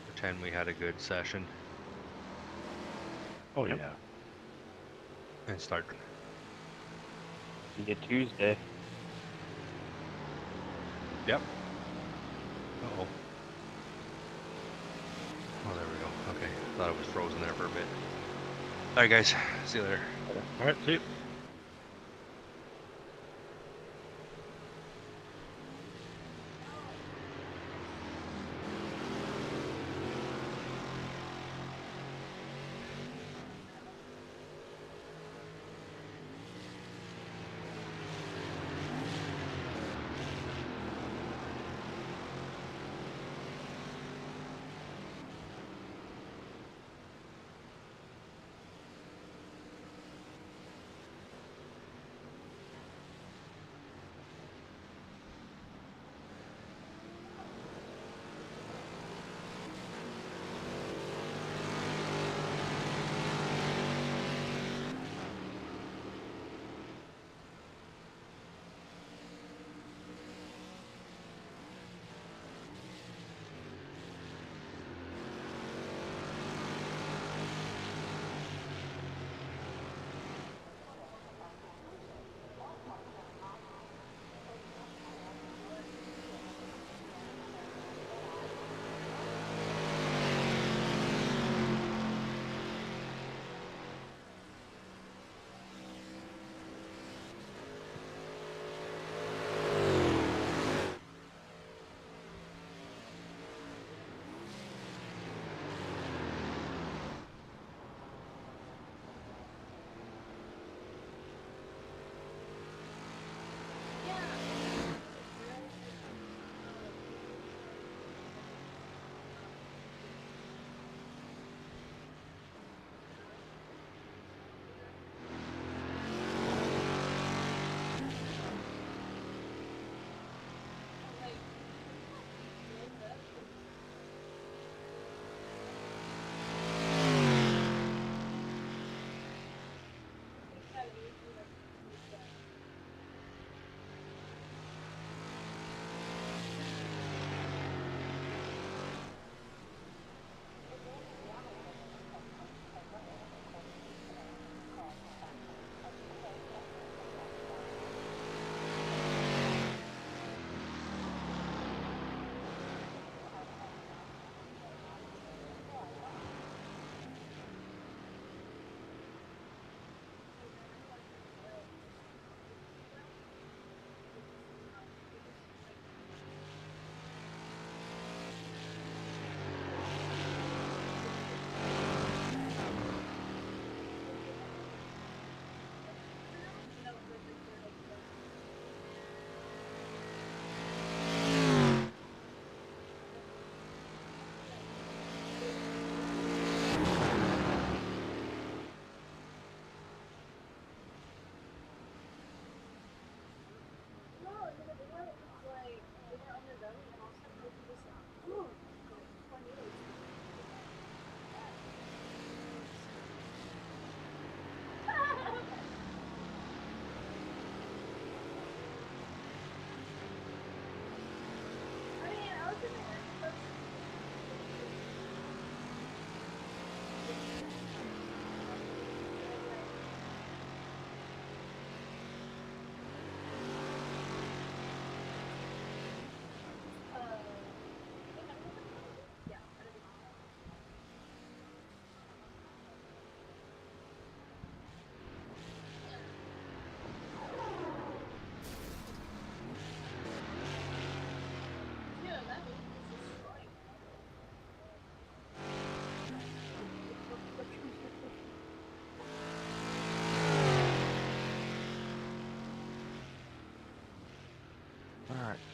Speaker 6: Pretend we had a good session.
Speaker 7: Oh, yeah.
Speaker 6: And start.
Speaker 16: You get Tuesday.
Speaker 6: Yep. Uh-oh. Oh, there we go. Okay. Thought it was frozen there for a bit. Alright, guys. See you later.
Speaker 7: Alright, see you.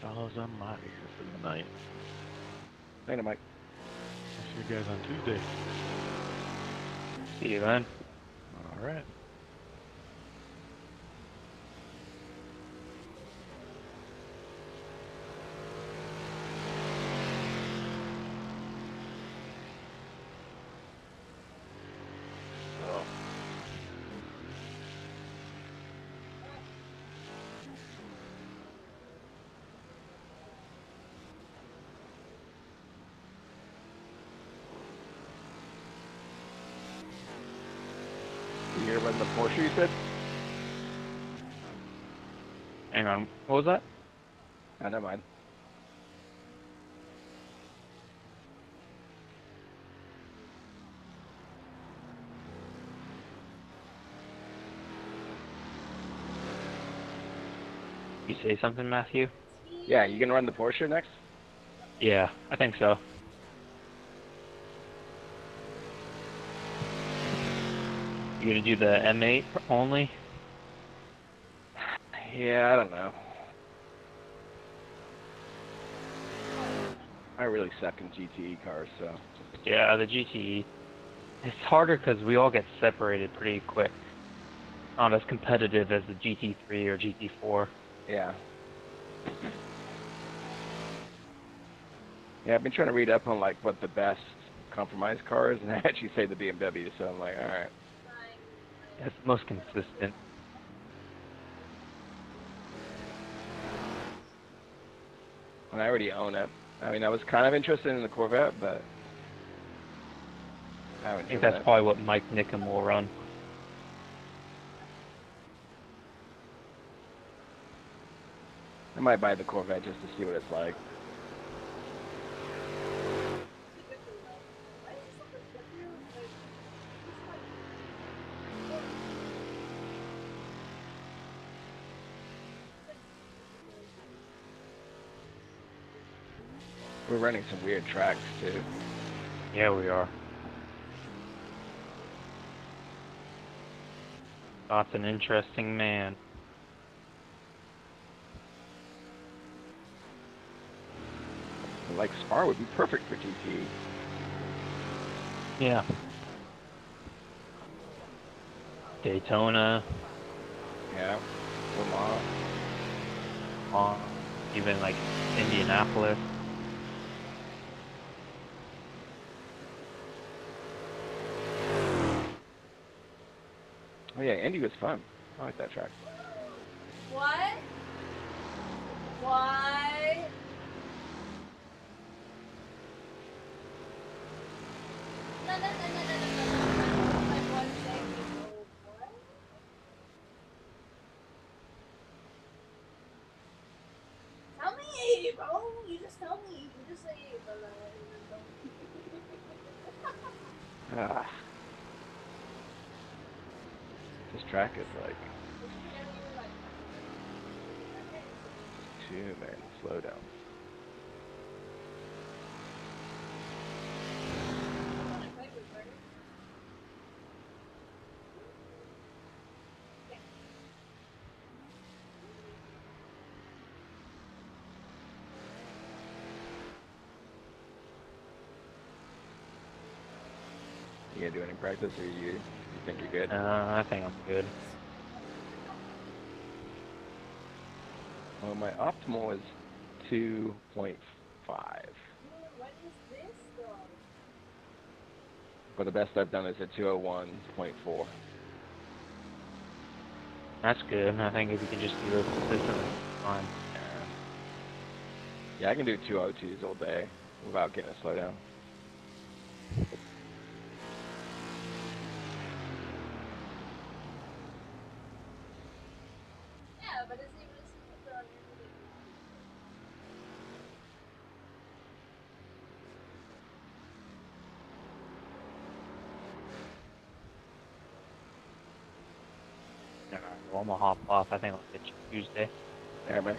Speaker 7: Fellas, I'm out of here for the night.
Speaker 8: Later, Mike.
Speaker 7: I'll see you guys on Tuesday.
Speaker 16: See you then.
Speaker 7: All right.
Speaker 8: You gonna run the Porsche, you said?
Speaker 16: Hang on. What was that?
Speaker 8: Oh, never mind.
Speaker 16: You say something, Matthew?
Speaker 8: Yeah, you gonna run the Porsche next?
Speaker 16: Yeah, I think so. You gonna do the M8 only?
Speaker 8: Yeah, I don't know. I really suck in GTE cars, so.
Speaker 16: Yeah, the GTE. It's harder because we all get separated pretty quick. Not as competitive as the GT3 or GT4.
Speaker 8: Yeah. Yeah, I've been trying to read up on like what the best compromise car is, and I actually say the BMW, so I'm like, alright.
Speaker 16: It's the most consistent.
Speaker 8: And I already own it. I mean, I was kind of interested in the Corvette, but I haven't
Speaker 16: I think
Speaker 8: driven
Speaker 16: that's
Speaker 8: it.
Speaker 16: probably what Mike Nickham will run.
Speaker 8: I might buy the Corvette just to see what it's like. We're running some weird tracks too.
Speaker 16: Yeah, we are. That's an interesting man.
Speaker 8: Like Spa would be perfect for GT.
Speaker 16: Yeah. Daytona.
Speaker 8: Yeah. Lamar.
Speaker 16: Even like Indianapolis.
Speaker 8: Oh yeah, Indy was fun. I like that track.
Speaker 17: What? What? No. Like 1 second. What? Tell me, bro. You just tell me. You just say it, but
Speaker 8: Ah. This track is like too man, slow down. You gonna do any practice, or you think you're good?
Speaker 16: I think I'm good.
Speaker 8: Well, my optimal is 2.5.
Speaker 17: what is this though?
Speaker 8: But the best I've done is at 201.4.
Speaker 16: That's good. I think if you can just do it consistently, it's fine.
Speaker 8: Yeah, I can do 202s all day without getting a slowdown.
Speaker 17: Yeah, but it's even smoother on everything.
Speaker 16: Well, I'm gonna hop off. I think I'll get you Tuesday.
Speaker 8: Yeah, man.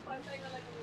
Speaker 17: One thing I like